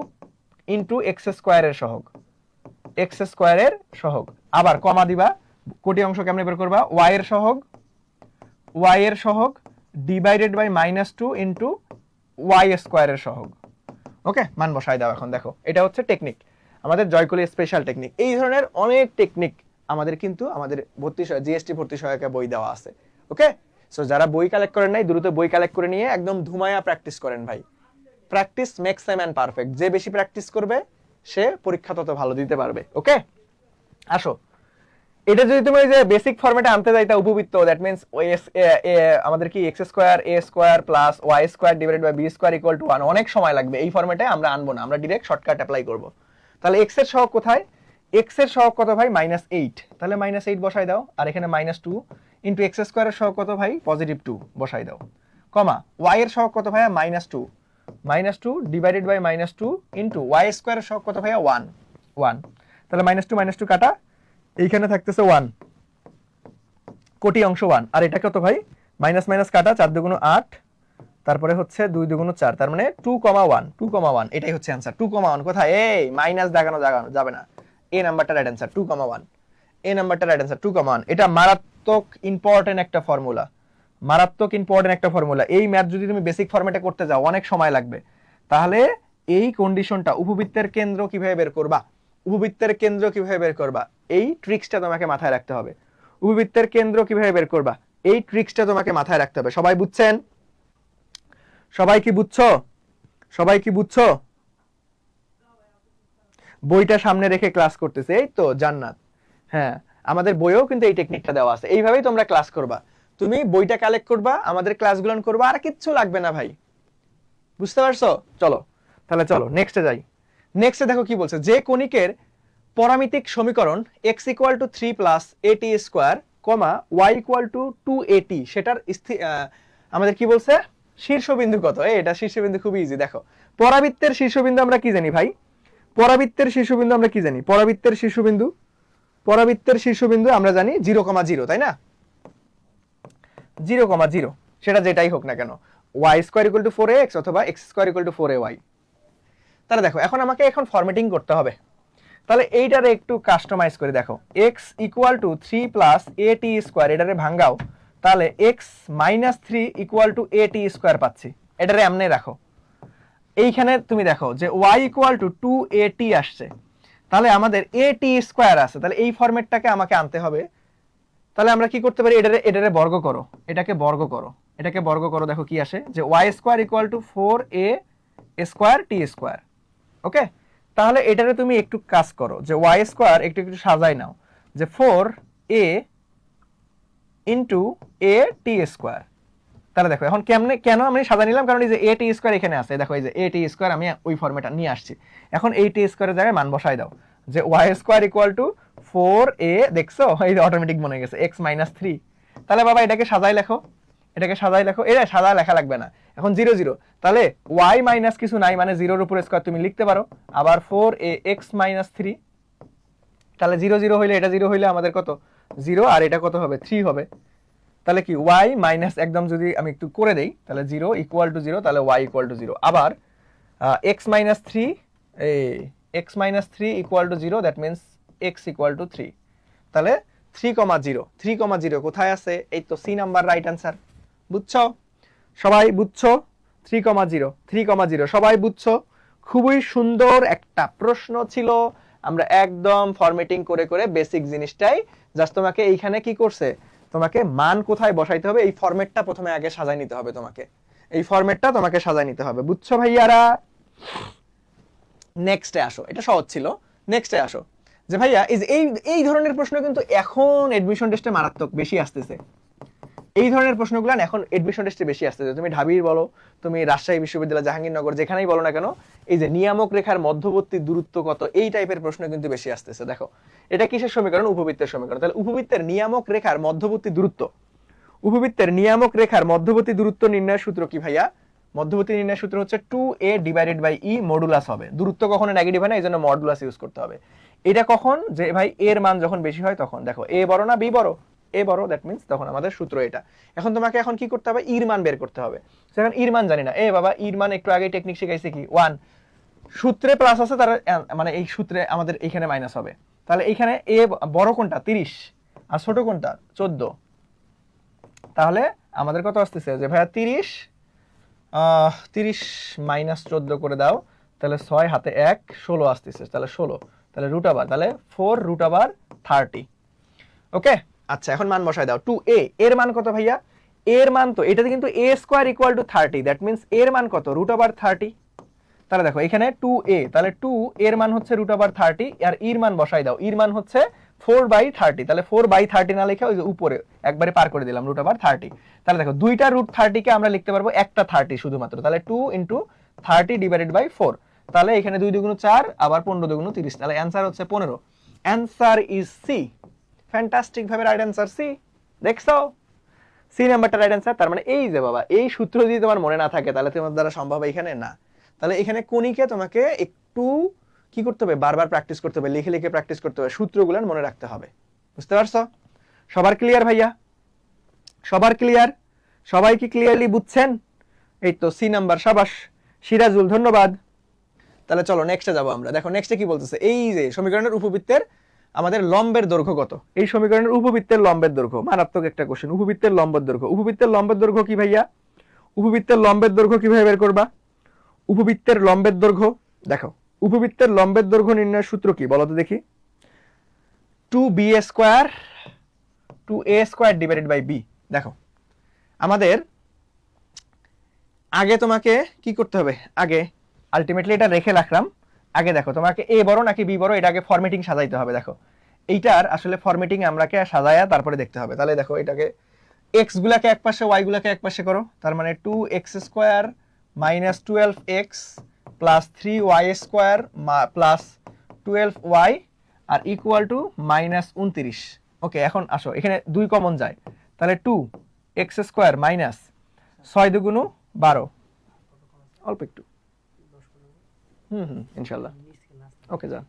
ইনটু x স্কয়ারের সহগ, x স্কয়ারের সহগ, আবার কমা দিবা, কোটি অংশ কেমনে বের করবা, y এর সহগ ডিভাইডেড বাই -2 ইনটু y স্কয়ারের সহগ। ওকে, মান বসাই দাও। এখন দেখো এটা হচ্ছে টেকনিক, আমাদের জয়কলি স্পেশাল টেকনিক। এই ধরনের অনেক টেকনিক আমাদের কিন্তু আমাদের জিএসটি ভর্তি সহায়িকা বই দেওয়া আছে। ওকে, সো যারা বই কালেক্ট করেন নাই, দ্রুত বই কালেক্ট করে নিয়ে একদম ধুমায়া প্র্যাকটিস করেন ভাই। Practice makes a man perfect, যে বেশি প্র্যাকটিস করবে সে পরীক্ষা তত ভালো দিতে পারবে। ওকে, আসো, এটা যদি তুমি যে বেসিক ফরম্যাটে আনতে যাইতা উপবৃত্ত, দ্যাট মিন্স আমাদের কি x square a square plus y square divided by b square equal to 1, অনেক সময় লাগবে। এই ফরম্যাটে আমরা আনবো না, আমরা ডাইরেক্ট শর্টকাট অ্যাপ্লাই করব। তাহলে x এর সহগ কোথায়, x এর সহগ কত ভাই, -8, তাহলে -8 বসাই দাও, আর এখানে -2 ইনটু x স্কয়ারের সহগ কত ভাই, +2 বসাই দাও, কমা y এর সহগ কত ভাইয়া, -2 ডিভাইডেড বাই -2 ইনটু y স্কয়ারের সহগ কত ভাইয়া, 1, তাহলে -2 কাটা, এইখানে থাকতেছে 1, কোটি অংশ 1, আর এটা কত ভাই, মাইনাস মাইনাস কাটা, 4 দুগুণ 8, তারপরে হচ্ছে 2 দুগুণ 4, তার মানে 2,1, এটাই হচ্ছে অ্যান্সার। 2,1 কোথায়, এই মাইনাস দাগানো যাবে না, এই নাম্বারটা রাইট অ্যান্সার 2,1, এই নাম্বারটা রাইট অ্যান্সার 2,1। এটা মারাত্মক ইম্পর্টেন্ট একটা ফর্মুলা, এই ম্যাথ যদি তুমি বেসিক ফরম্যাটে করতে যাও অনেক সময় লাগবে। তাহলে এই কন্ডিশনটা, উপবৃত্তের কেন্দ্র কিভাবে বের করবা, এই ট্রিক্সটা তোমাকে মাথায় রাখতে হবে। উপবৃত্তের কেন্দ্র কিভাবে বের করবা, এই ট্রিক্সটা তোমাকে মাথায় রাখতে হবে। সবাই বুঝছেন, সবাই কি বুঝছো, বইটা সামনে রেখে ক্লাস করতেছে, এই তো জান্নাত, হ্যাঁ আমাদের বইয়েও কিন্তু এই টেকনিকটা দেওয়া আছে, এইভাবেই তোমরা ক্লাস করবা। তুমি বইটা কালেক্ট করবা, আমাদের ক্লাসগুলো করবা, আর কিচ্ছু লাগবে না ভাই, বুঝতে পারছো? চলো নেক্সটে যাই। নেক্সটে দেখো কি বলছে, যে কণিকের পরামিতিক সমীকরণ x equal to 3 plus at square, y equal two 2at, সেটার আমাদের কি বলছে, শীর্ষবিন্দু কত। এটা শীর্ষবিন্দু খুবই ইজি। দেখো পরাবৃত্তের শীর্ষবিন্দু আমরা কি জানি ভাই, পরাবৃত্তের শীর্ষবিন্দু আমরা জানি 0,0, তাই না, 0,0, সেটা যেটাই হোক না কেন, y square equal two 4ax অথবা x square equal two 4ay। তাহলে দেখো এখন আমাকে এখন ফরম্যাটিং করতে হবে। তাহলে এইটারে একটু কাস্টমাইজ করে দেখো, x equal to 3 plus at square, এটারে ভাঙ্গাও, তাহলে x minus 3 equal to at square পাচ্ছি। এটারে এমনি রাখো। এইখানে তুমি দেখো যে y ইকুয়াল টু 2at আসছে, তাহলে আমাদের at স্কোয়ার আছে, তাহলে এই ফরম্যাটটাকে আমাকে আনতে হবে। তাহলে আমরা কি করতে পারি, এটারে বর্গ করো, এটাকে বর্গ করো, এটাকে বর্গ করো, দেখো কি আসে, যে y square equal to 4a square t square. Okay, তাহলে এটারে তুমি একটু কাজ করো, যে y স্কোয়ার একটু একটু সাজাই নাও, যে 4a into a t square. তাহলে দেখো এখন কেন আমি সাজা নিলাম, কারণ এই যে a t স্কোয়ার এখানে আছে, দেখো এই যে a t স্কোয়ার আমি ওই ফরম্যাটটা নিয়ে আসছি। এখন এই t স্কোয়ারের জায়গায় মান বসাই দাও, যে y square equal to 4a, দেখছো এই যে অটোমেটিক মনে গেছে x মাইনাস 3। তাহলে বাবা এটাকে সাজাই লেখো, এটাকে সাজাই লেখো, এটা সাদা লেখা লাগবে না, এখন 0 0, তাহলে y মাইনাস কিছু নাই মানে 0 এর উপর স্কোয়ার তুমি লিখতে পারো, আবার 4a x মাইনাস 3, তাহলে 0 0 হইলে এটা 0 হইলে আমাদের কত 0, আর এটা কত হবে 3 হবে। তাহলে কি y মাইনাস একদম যদি আমি একটু করে দেই, তাহলে 0 ইকুয়াল টু 0, তাহলে y ইকুয়াল টু 0, আবার x minus 3, x minus 3 equal to 0, that means x equal to 3। তাহলে 3,0 কোথায় আছে, এই তো সি নাম্বার রাইট অ্যান্সার। বুঝছো সবাই, বুঝছো 3,0 সবাই বুঝছো? খুবই সুন্দর একটা প্রশ্ন ছিল, আমরা একদম ফরম্যাটিং করে করে বেসিক জিনিসটাই জাস্ট তোমাকে এইখানে কি করছে, তোমাকে মান কোথায় বসাইতে হবে এই ফরম্যাটটা প্রথমে আগে সাজাই নিতে হবে, তোমাকে এই ফরম্যাটটা তোমাকে সাজাই নিতে হবে। বুঝছো ভাইয়ারা? নেক্সটে আসো, এটা সহজ ছিল। নেক্সটে আসো, যে ভাইয়া এই ধরনের প্রশ্ন কিন্তু এখন এডমিশন টেস্টে মারাত্মক বেশি আসতেছে। এই ধরনের প্রশ্নগুলো এখন এডমিশন টেস্টে বেশি আসতেছে। তুমি ঢাবির বলো, তুমি রাজশাহী বিশ্ববিদ্যালয়, জাহাঙ্গীরনগর, যেখানেই বলো না কেন, এই যে নিয়ামক রেখার মধ্যবর্তী দূরত্ব কত, এই টাইপের প্রশ্ন কিন্তু বেশি আসতেছে। দেখো এটা কিসের সমীকরণ, উপবৃত্তের সমীকরণ। তাহলে উপবৃত্তের নিয়ামক রেখার মধ্যবর্তী দূরত্ব, উপবৃত্তের নিয়ামক রেখার মধ্যবর্তী দূরত্ব নির্ণয়ের সূত্র কি ভাইয়া? মধ্যবর্তী নির্ণয়ের সূত্র হচ্ছে 2a divided by e modulus হবে। দূরত্ব কখনো নেগেটিভ হয় না, এই জন্য মডুলাস ইউজ করতে হবে। এটা কখন, যে ভাই এর মান যখন বেশি হয় তখন। দেখো a বড় না b বড়, a বড়, দ্যাট মিন্স তখন আমাদের সূত্র এটা। এখন তোমাকে এখন কি করতে হবে, ইর মান বের করতে হবে। এখন ইর মান জানি না, বাবা ইর মান একটু আগে টেকনিক শিখাইছে কি 1, সূত্রে প্লাস আছে, তার মানে এই সূত্রে আমাদের এইখানে মাইনাস হবে। তাহলে এইখানে a বড় কোনটা 30 আর ছোট কোনটা 14, তাহলে আমাদের কত আসতেছে, যে ভাইয়া 30 মাইনাস 14 করে দাও, তাহলে 6 হাতে 1 16 আসতেছে, তাহলে 16, তাহলে রুট আবার, তাহলে 4 রুট আবার 30। ওকে, আচ্ছা এখন মান বসাই দাও। 2a এর মান কত ভাইয়া? এর মান তো এটাতে কিন্তু a square equal two 30, that means এর মান কত, রুট ওভার 30। তাহলে দেখো এখানে 2a, তাহলে 2 এর মান হচ্ছে রুট ওভার 30, আর এর মান বসাই দাও, এর মান হচ্ছে 4/30, তাহলে 4/30 না লিখে ওই যে উপরে একবারে পার করে দিলাম রুট ওভার 30। তাহলে দেখো দুইটা রুট 30 কে আমরা লিখতে পারবো একটা 30 শুধুমাত্র, তাহলে 2 ইন্টু 30 ডিভাইডেড বাই 4, তাহলে এখানে 2 দুগুণ 4, আবার 15 দুগুণ 30, তাহলে অ্যান্সার হচ্ছে 15। Answer is c. ফ্যান্টাস্টিক ভাবে রাইট অ্যান্সার সি। দেখছো সি নাম্বারটা রাইট অ্যান্সার। তার মানে এই যে বাবা এই সূত্র যদি তোমার মনে না থাকে তাহলে তোমার দ্বারা সম্ভব এখানে না। তাহলে এখানে কোনিকে তোমাকে একটু কি করতে হবে, বারবার প্র্যাকটিস করতে হবে, লিখে লিখে প্র্যাকটিস করতে হবে, সূত্রগুলো মনে রাখতে হবে। বুঝতে পারছো? সবার ক্লিয়ার ভাইয়া? সবার ক্লিয়ার? সবাই কি ক্লিয়ারলি বুঝছেন? এই তো সি নাম্বার, সাবাস সিরাজুল, ধন্যবাদ। তাহলে চলো নেক্সটে যাবো আমরা। দেখো নেক্সটে কি বলতেছে, এই যে সমীকরণের উপবৃত্তের আমাদের লম্বের দৈর্ঘ্য কত, এই সমীকরণের উপবৃত্তের লম্বের দৈর্ঘ্য, মারাত্মক একটা কোশ্চেন। উপবৃত্তের লম্বের দৈর্ঘ্য, উপবৃত্তের লম্বের দৈর্ঘ্য কি ভাইয়া? উপবৃত্তের লম্বের দৈর্ঘ্য কিভাবে বের করবা? উপবৃত্তের লম্বের দৈর্ঘ্য, দেখো উপবৃত্তের লম্বের দৈর্ঘ্য নির্ণয়ের সূত্র কি বলো তো দেখি? 2b square 2a square divided by b। দেখো আমাদের আগে তোমাকে কি করতে হবে, আগে আলটিমেটলি এটা রেখে রাখলাম। আগে দেখো তোমাকে a বড় নাকি b বড়, এটা আগে ফরম্যাটিং সাজাইতে হবে। দেখো এইটার আসলে ফরম্যাটিং আমরাকে সাজায়া তারপরে দেখতে হবে। তাহলে দেখো এটাকে x গুলাকে এক পাশে y গুলাকে এক পাশে করো, তার মানে 2x square minus 12x plus 3y square plus 12y আর ইকুয়াল টু মাইনাস 29। ওকে, এখন আসো এখানে 2 কমন যায়, তাহলে 2x স্কয়ার মাইনাস 6 দুগুণ 12, অল্প একটু ইনশাল্লাহ। ওকে যান,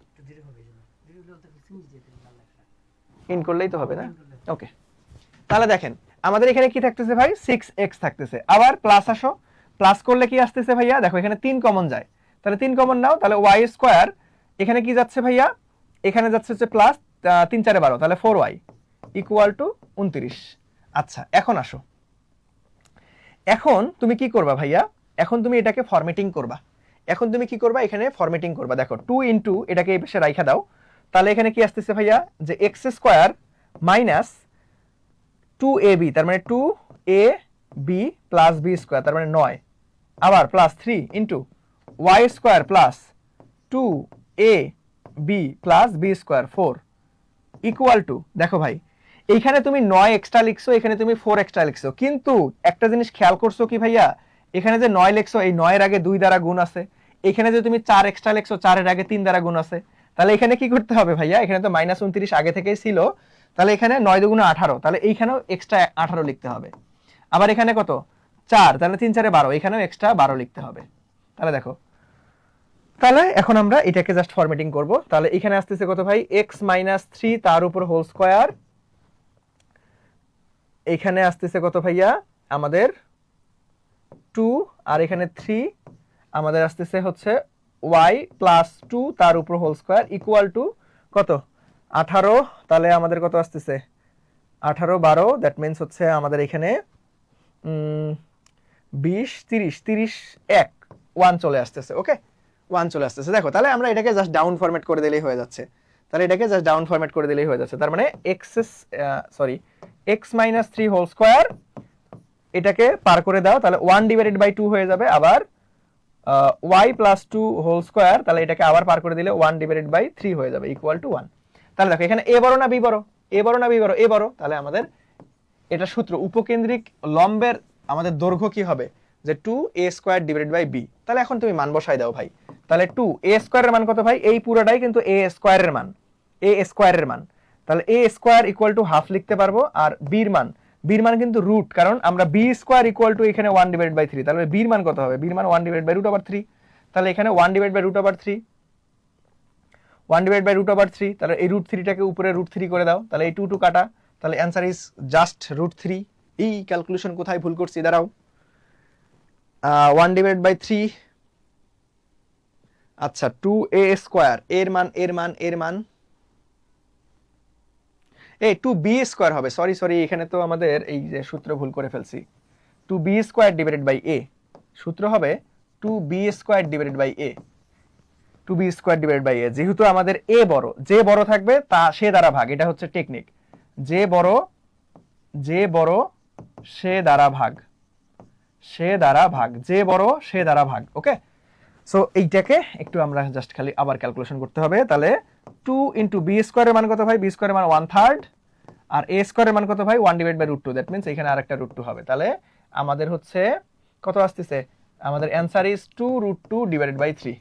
ইন করলেই তো হবে না? ওকে, তাহলে দেখেন আমাদের এখানে কি থাকতেছে ভাই, 6x থাকতেছে, আবার প্লাস আসো, প্লাস করলে কি আসতেছে ভাইয়া? দেখো এখানে 3 কমন যায়, তাহলে 3 কমন নাও, তাহলে ওয়াই স্কোয়ার এখানে কি যাচ্ছে ভাইয়া, এখানে যাচ্ছে হচ্ছে প্লাস 3 4 12, তাহলে 4y ইকুয়াল টু 29। আচ্ছা এখন আসো, এখন তুমি কি করবা ভাইয়া, এখন তুমি এটাকে ফরম্যাটিং করবা। এখন তুমি কি করবা, এখানে ফরম্যাটিং করবা। দেখো 2 ইন্টু এটাকে এই পাশে রাইখা দাও, তাহলে এখানে কি আসতেছে ভাইয়া, যে এক্স স্কোয়ার মাইনাস 2ab, তার মানে 2ab প্লাস বি স্কোয়ার, তার মানে 9, আবার plus 3 into y square plus 2ab plus b square 4 equal to, দেখো ভাই এইখানে তুমি 9 এক্সট্রা লিখছো, এখানে তুমি 4 এক্সট্রা লিখছো, কিন্তু একটা জিনিস খেয়াল করছো কি ভাইয়া, এখানে যে 9 লিখছো এই 9 এর আগে 2 দ্বারা গুণ আছে, এখানে যে তুমি 4 এক্সট্রা লিখছো 4 এর আগে 3 দ্বারা গুণ আছে, তাহলে এখানে কি করতে হবে ভাইয়া, এখানে তো -29 আগে থেকেই ছিল, তাহলে এখানে 9 দুগুণে 18, তাহলে এইখানেও এক্সট্রা 18 লিখতে হবে। আবার এখানে কত 4, তাহলে 3 4 12, এখানেও এক্সট্রা 12 লিখতে হবে। তাহলে দেখো, তাহলে এখন আমরা এটাকে জাস্ট ফরম্যাটিং করব। তাহলে এখানে আসতেছে কত ভাই, x - 3 তার উপর হোল স্কয়ার, এখানে আসতেছে কত ভাইয়া আমাদের 2, আর এখানে 3, আমাদের আসতেছে হচ্ছে y + 2 তার উপর হোল স্কয়ার ইকুয়াল টু কত 18, তাহলে আমাদের কত আসতেছে 18 12, দ্যাট মিন্স হচ্ছে আমাদের এখানে 20 30 30 1 1 চলে আসতেছে। ওকে 1 চলে আসতেছে। দেখো তাহলে আমরা এটাকে জাস্ট ডাউন ফরম্যাট করে দিলেই হয়ে যাচ্ছে, তাহলে এটাকে জাস্ট ডাউন ফরম্যাট করে দিলেই হয়ে যাচ্ছে। তার মানে x - 3 হোল স্কয়ার, এটাকে পার করে দাও, তাহলে 1/2 হয়ে যাবে, আবার y + 2 হোল স্কয়ার, তাহলে এটাকে আবার পার করে দিলে 1/3 হয়ে যাবে ইকুয়াল টু 1। তাহলে দেখো এখানে a বড় না b বড়, a বড় না b বড়, a বড়, তাহলে আমাদের এটা সূত্র উপকেন্দ্রিক লম্বের আমাদের দৈর্ঘ্য কি হবে, যে 2a² / b। তাহলে এখন তুমি মান বসাই দাও ভাই, তাহলে 2a² এর মান কত ভাই, এই পুরোটাই কিন্তু a² এর মান, a² এর মান, তাহলে a² ইকুয়াল টু হাফ লিখতে পারবো, আর b এর মান কিন্তু রুট, কারণ আমরা b² ইকুয়াল টু এখানে 1/3, তাহলে b এর মান কত হবে, b এর মান 1/√3, তাহলে এখানে 1/√3, 1/√3, তাহলে এই √3টাকে উপরে √3 করে দাও, তাহলে এই 2 2 কাটা, তাহলে অ্যান্সার ইজ জাস্ট √3। এই ক্যালকুলেশন কোথায় ভুল করছি দাঁড়াও, 1/3, আচ্ছা 2a² এর মান এই 2b² হবে, সরি এখানে তো আমাদের এই যে সূত্র ভুল করে ফেলছি, 2b² / a, সূত্র হবে 2b² / a, 2b² / a, যেহেতু আমাদের a বড়, যে বড় থাকবে তা সে দ্বারা ভাগ, এটা হচ্ছে টেকনিক, যে বড় সে দ্বারা ভাগ, যে বড় সে দ্বারা ভাগ। ওকে, সো এইটাকে একটু আমরা জাস্ট খালি আবার ক্যালকুলেশন করতে হবে। তাহলে 2 × b² এর মান কত ভাই, b² এর মান 1/3, আর a² এর মান কত ভাই 1/√2, দ্যাট মিন্স এখানে আরেকটা √2 হবে। তাহলে আমাদের হচ্ছে কত আসতেছে, আমাদের অ্যান্সার ইজ 2√2/3,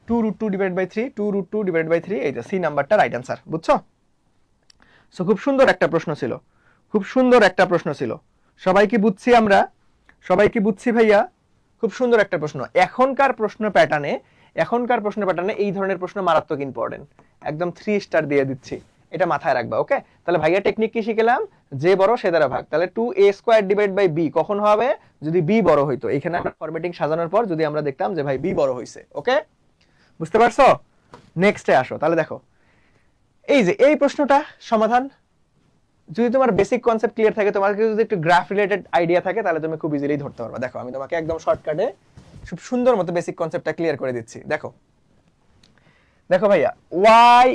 2√2/3, 2√2/3, এইটা সি নাম্বারটা রাইট অ্যান্সার। বুঝছো? সো খুব সুন্দর একটা প্রশ্ন ছিল, খুব সুন্দর একটা প্রশ্ন ছিল, সবাই কি বুঝছি আমরা, সবাই কি বুঝছি ভাইয়া, খুব সুন্দর একটা প্রশ্ন। এখনকার প্রশ্ন প্যাটার্নে এই ধরনের প্রশ্ন মারাত্মক ইম্পর্টেন্ট, একদম 3 স্টার দিয়ে দিচ্ছি, এটা মাথায় রাখবা। ওকে, তাহলে ভাইয়া টেকনিক কি শিখলাম, যে বড় সে দ্বারা ভাগ, তাহলে 2a² / b কখন হবে, যদি b বড় হইতো, এখানে আমরা ফরম্যাটিং সাজানোর পর যদি আমরা দেখতাম যে ভাই b বড় হইছে। ওকে, বুঝতে পারছো? নেক্সটে আসো, তাহলে দেখো এই যে এই প্রশ্নটা সমাধান, যদি তোমার বেসিক কনসেপ্ট ক্লিয়ার থাকে, তোমার যদি একটু গ্রাফ রিলেটেড আইডিয়া থাকে, তাহলে তুমি খুব ইজিলি ধরতে পারবা। দেখো আমি তোমাকে একদম শর্টকাটে খুব সুন্দর মতো বেসিক কনসেপ্টটা ক্লিয়ার করে দিচ্ছি। দেখো ভাইয়া, y²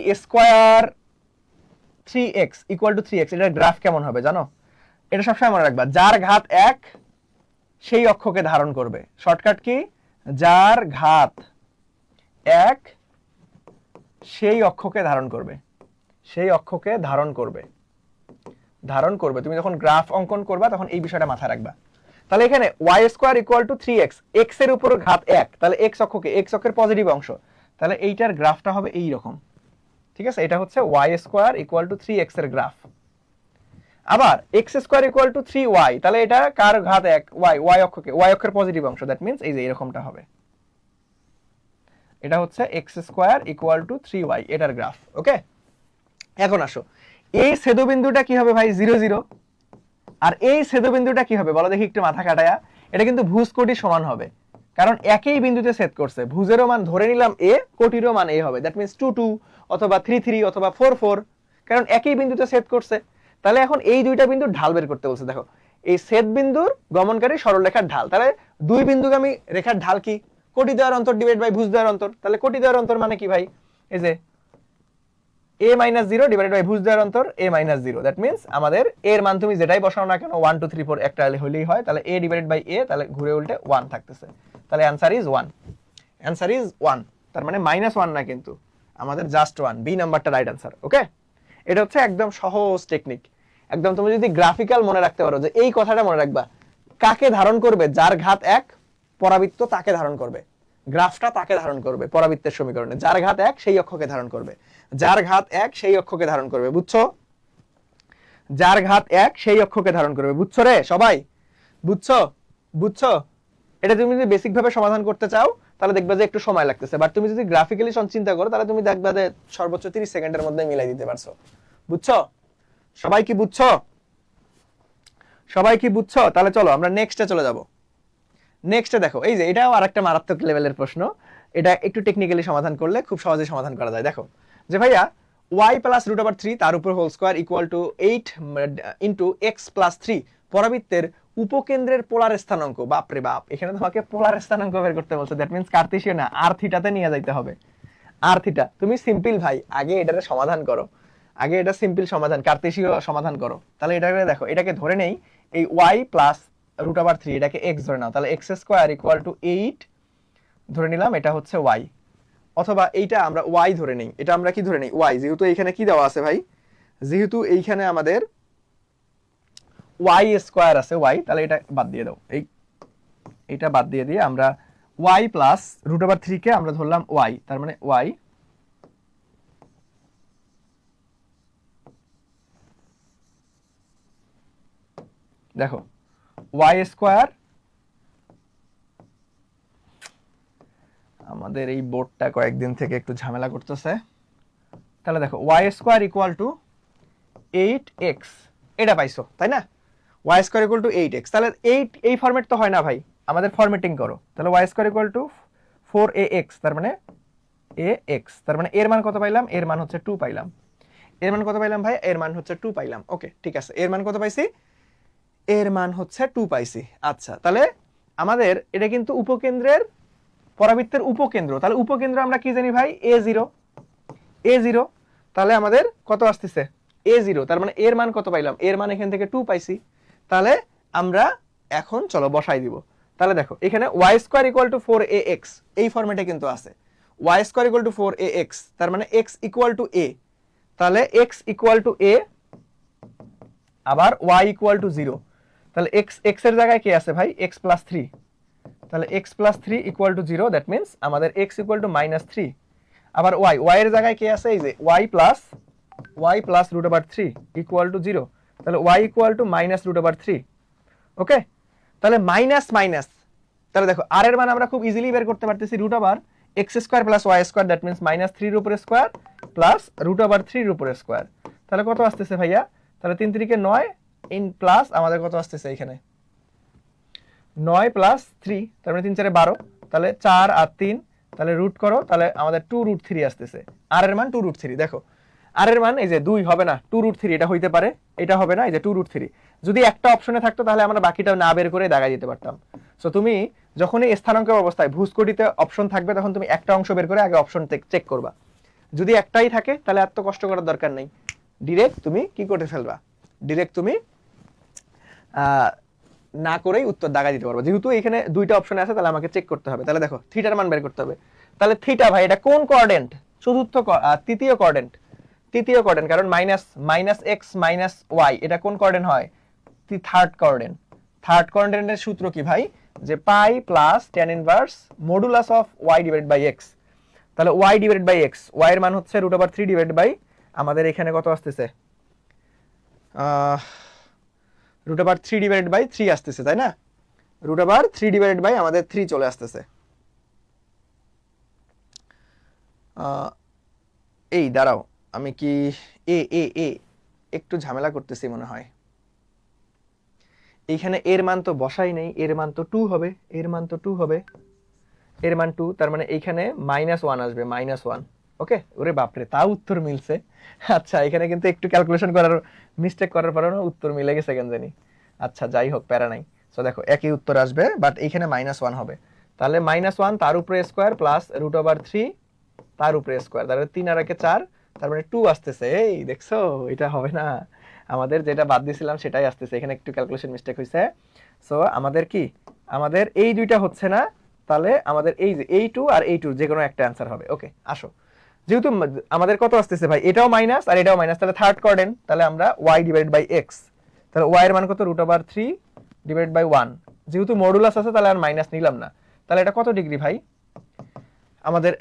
3x = 3x, এটার গ্রাফ কেমন হবে জানো? এটা সবসময় মনে রাখবা, যার ঘাত 1 সেই অক্ষকে ধারণ করবে। শর্টকাট কি, যার ঘাত 1 সেই অক্ষকে ধারণ করবে, তুমি যখন গ্রাফ অঙ্কন করবা তখন এই বিষয়টা মাথায় রাখবা। তাহলে এখানে y² = 3x, x এর উপর ঘাত 1, তাহলে x অক্ষের পজিটিভ অংশ, তাহলে এইটার গ্রাফটা হবে এই রকম। ঠিক আছে, এটা হচ্ছে y² = 3x এর গ্রাফ। আবার x² = 3y, তাহলে এটা কার ঘাত 1, y অক্ষের পজিটিভ অংশ, দ্যাট মিন্স এই যে এরকমটা হবে। এটা হচ্ছে x² = 3y, এটার গ্রাফ। ওকে, এখন আসো, এই ছেদবিন্দুটা কি হবে ভাই, 0 0, আর এই ছেদবিন্দুটা কি হবে বলো দেখি একটু মাথা কাটায়া, এটা কিন্তু ভুজ কোটি সমান হবে, কারণ একই বিন্দুতে ছেদ করছে, ভুজেরও মান ধরে নিলাম এ, কোটিরও মান এ হবে, দ্যাট মিনস 2 2 অথবা 3 3 অথবা 4 4, কারণ একই বিন্দুতে ছেদ করছে। তাহলে এখন এই দুইটা বিন্দুর ঢাল বের করতে বলছে। দেখো এই ছেদ বিন্দুর গমনকারী সরলরেখার ঢাল, তাহলে দুই বিন্দুগামী রেখার ঢাল কি? কোটি দেওয়ার অন্তর ডিভাইড বাই ভুজ দেওয়ার অন্তর। তাহলে কোটি দেওয়ার অন্তর মানে কি ভাই? এই যে a - 0 ডিভাইড বাই ভুজ দেওয়ার অন্তর a - 0, দ্যাট মিনস আমাদের এর মান তুমি যেটাই বসাও না কেন 1 2 3 4 একটা হলেই হয়, তাহলে a ডিভাইড বাই a, তাহলে ঘুরে উল্টে 1 থাকতেছে। তাহলে অ্যানসার ইজ 1, অ্যানসার ইজ 1। তার মানে -1 না, কিন্তু আমাদের জাস্ট 1, বি নাম্বারটা রাইট অ্যানসার। ওকে, এটা হচ্ছে একদম সহজ টেকনিক। একদম তুমি যদি গ্রাফিক্যাল মনে রাখতে পারো যে এই কথাটা মনে রাখবা, কাকে ধারণ করবে? যার ঘাত 1 পরাবৃত্ত তাকে ধারণ করবে, গ্রাফটা তাকে ধারণ করবে পরাবৃত্তের সমীকরণে। যার ঘাত 1 সেই অক্ষকে ধারণ করবে, যার ঘাত 1 সেই অক্ষকে ধারণ করবে, বুঝছো? যার ঘাত 1 সেই অক্ষকে ধারণ করবে, বুঝছো রে সবাই? বুঝছো? বুঝছো? এটা তুমি যদি বেসিক ভাবে সমাধান করতে চাও তাহলে দেখবা যে একটু সময় লাগতেছে, বাট তুমি যদি গ্রাফিক্যালি চিন্তা করো তাহলে তুমি দেখবা যে সর্বোচ্চ 30 সেকেন্ডের মধ্যে মিলাই দিতে পারছো। বুঝছো? সবাই কি বুঝছো? সবাই কি বুঝছো? তাহলে চলো আমরা নেক্সটে চলে যাব। নেক্সটে দেখো, এই যে এটাও আরেকটা মারাত্মক লেভেলের প্রশ্ন। এটা একটু টেকনিক্যালি সমাধান করলে খুব সহজে সমাধান করা যায়। দেখো যে ভাইয়া y + √3 তার উপর whole square equal to 8 into x + 3 পরাবৃত্তের উপকেন্দ্রের পোলার স্থানাঙ্ক। বাপ রে বাপ, এখানে তোমাকে পোলার স্থানাঙ্ক বের করতে বলছে, দ্যাট মিন্স কার্তেশীয় না, আর থিটাতে নিয়ে যাইতে হবে। আর থিটা তুমি সিম্পল ভাই, আগে এটারে সমাধান করো, আগে এটা সিম্পল সমাধান, কার্তেশীয় সমাধান করো। তাহলে এটাকে দেখো, এটাকে ধরে নেই এই y + √3, এটাকে x ধরে নাও, তাহলে x² = 8 ধরে নিলাম, এটা হচ্ছে y। অথবা এইটা আমরা y ধরে নেই, এটা আমরা কি ধরে নেই? y, যেহেতু এইখানে কি দেওয়া আছে ভাই? যেহেতু এইখানে আমাদের y² আছে y, তাহলে এটা বাদ দিয়ে দাও, এইটা বাদ দিয়ে দিয়ে আমরা y + √3 কে আমরা ধরলাম y, তার মানে y দেখো y², আমাদের এই বোর্ডটা কয়েকদিন থেকে একটু ঝামেলা করতেছে। তাহলে দেখো y² = 8x, এটা পাইছো তাই না? y² = 8x, তাহলে 8 এই ফরম্যাট তো হয় না ভাই, আমাদের ফরম্যাটিং করো। তাহলে y² = 4ax, তার মানে ax, তার মানে এর মান কত পাইলাম? এর মান হচ্ছে 2 পাইলাম। এর মান কত পাইলাম ভাই? এর মান হচ্ছে 2 পাইলাম। ওকে, ঠিক আছে, এর মান কত পাইছি? এর মান হচ্ছে 2 পাইছি। আচ্ছা, তাহলে আমাদের এটা কিন্তু উপকেন্দ্রের পরাবৃত্তের উপকেন্দ্র, তাহলে উপকেন্দ্র আমরা কি জানি ভাই? a0, তাহলে আমাদের কত আসতেছে? a0, তার মানে এর মান কত পাইলাম? এর মান এখান থেকে 2 পাইছি। তাহলে আমরা এখন চলো বসাই দিব। তাহলে দেখো এখানে y² = 4ax, এই ফরম্যাটে কিন্তু আছে y² = 4ax, তার মানে x = a, তাহলে x = a, আবার y = 0, তাহলে x এর জায়গায় কি আছে ভাই? x + 3, তাহলে x + 3 = 0, দ্যাট মিন্স আমাদের x = -3, আবার y এর জায়গায় কি আছে? এই যে y + √3 = 0, তাহলে y = -√3। ওকে, তাহলে মাইনাস মাইনাস, তাহলে দেখো আর এর মান আমরা খুব ইজিলি বের করতে পারতেছি, √x² + y², দ্যাট মিন্স -3 এর উপরে স্কয়ার প্লাস √3 এর উপরে স্কয়ার। তাহলে কত আসতেছে ভাইয়া? তাহলে 3 3 = 9 ইন প্লাস আমাদের কত আসতেছে এখানে? 9 + 3, তার মানে 3 4 12, তাহলে 4 আর 3, তাহলে রুট করো, তাহলে আমাদের 2√3 আসতেছে। আর এর মান 2√3। দেখো আর এর মান এই যে 2 হবে না, 2√3, এটা হইতে পারে, এটা হবে না, এই যে 2√3। যদি একটা অপশনে থাকতো তাহলে আমরা বাকিটা না বের করে দাগাই দিতে পারতাম। সো তুমি যখনই স্থানাঙ্কের অবস্থায় ভুজকোটিতে অপশন থাকবে তখন তুমি একটা অংশ বের করে আগে অপশন চেক করবা। যদি একটাই থাকে তাহলে এত কষ্ট করার দরকার নেই, ডিরেক্ট তুমি কি করে ফেলবা, ডিরেক্ট তুমি না করেই উত্তর দাগাই দিতে পারবো। যেহেতু এখানে দুইটা অপশন আছে তাহলে আমাকে চেক করতে হবে। তাহলে দেখো থিটার মান বের করতে হবে। তাহলে থিটা ভাই এটা কোন কোঅর্ডিনেট? চতুর্থ, তৃতীয় কোঅর্ডিনেট, তৃতীয় কোঅর্ডিনেট, কারণ -x - y এটা কোন কোঅর্ডিনেট হয়? Third coordinate. থার্ড কোঅর্ডিনেটের সূত্র কি ভাই? যে pi plus tan inverse modulus of y divide by x। তাহলে y divide by x, y এর মান হচ্ছে √3 ডিভাইড বাই আমাদের এখানে কত আসতেছে? √3 ডিভাইড বাই 3 আসতেছে, তাই না? √3 ডিভাইড বাই আমাদের 3 চলে আসতেছে। এই দাঁড়াও, আমি কি এ এ এ একটু ঝামেলা করতেছি মনে হয়। এইখানে এর মান তো বসাই নেই, এর মান তো 2 হবে, এর মান তো 2 হবে। এর মান 2, তার মানে এইখানে -1 আসবে, -1। ওকে, ওরে বাপরে, তাও উত্তর মিলছে। আচ্ছা, এখানে কিন্তু একটু ক্যালকুলেশন করার মিস্টেক করার পরেও না উত্তর মিলে গেছে কেন জানি। আচ্ছা, যাই হোক, প্যারা নাই। সো দেখো একই উত্তর আসবে, বাট এইখানে -1 হবে। তাহলে -1 তার উপরে স্কোয়ার প্লাস √3 তার উপরে স্কোয়ার, তাহলে 3 আর 1 4, তার মানে 2 আসতেছে। এই দেখছো, এটা হবে না, আমাদের যেটা বাদ দিয়েছিলাম সেটাই আসতেছে, এখানে একটু ক্যালকুলেশন মিস্টেক হয়েছে। সো আমাদের কি, আমাদের এই দুইটা হচ্ছে না, তাহলে আমাদের এই যে এই 2 আর এই 2 যে কোনো একটা অ্যান্সার হবে। ওকে, আসো, যেহেতু আমাদের কত আসতেছে ভাই, এটাও মাইনাস আর এটাও মাইনাস, তাহলে থার্ড কোয়াড্রেন্ট, তাহলে আমরা y ডিভাইড বাই x, তাহলে y এর মান কত, √3 ডিভাইড বাই 1। যেহেতু মডুলাস আছে তাহলে আর মাইনাস নিলাম না। তাহলে এটা কত ডিগ্রি ভাই, আমাদের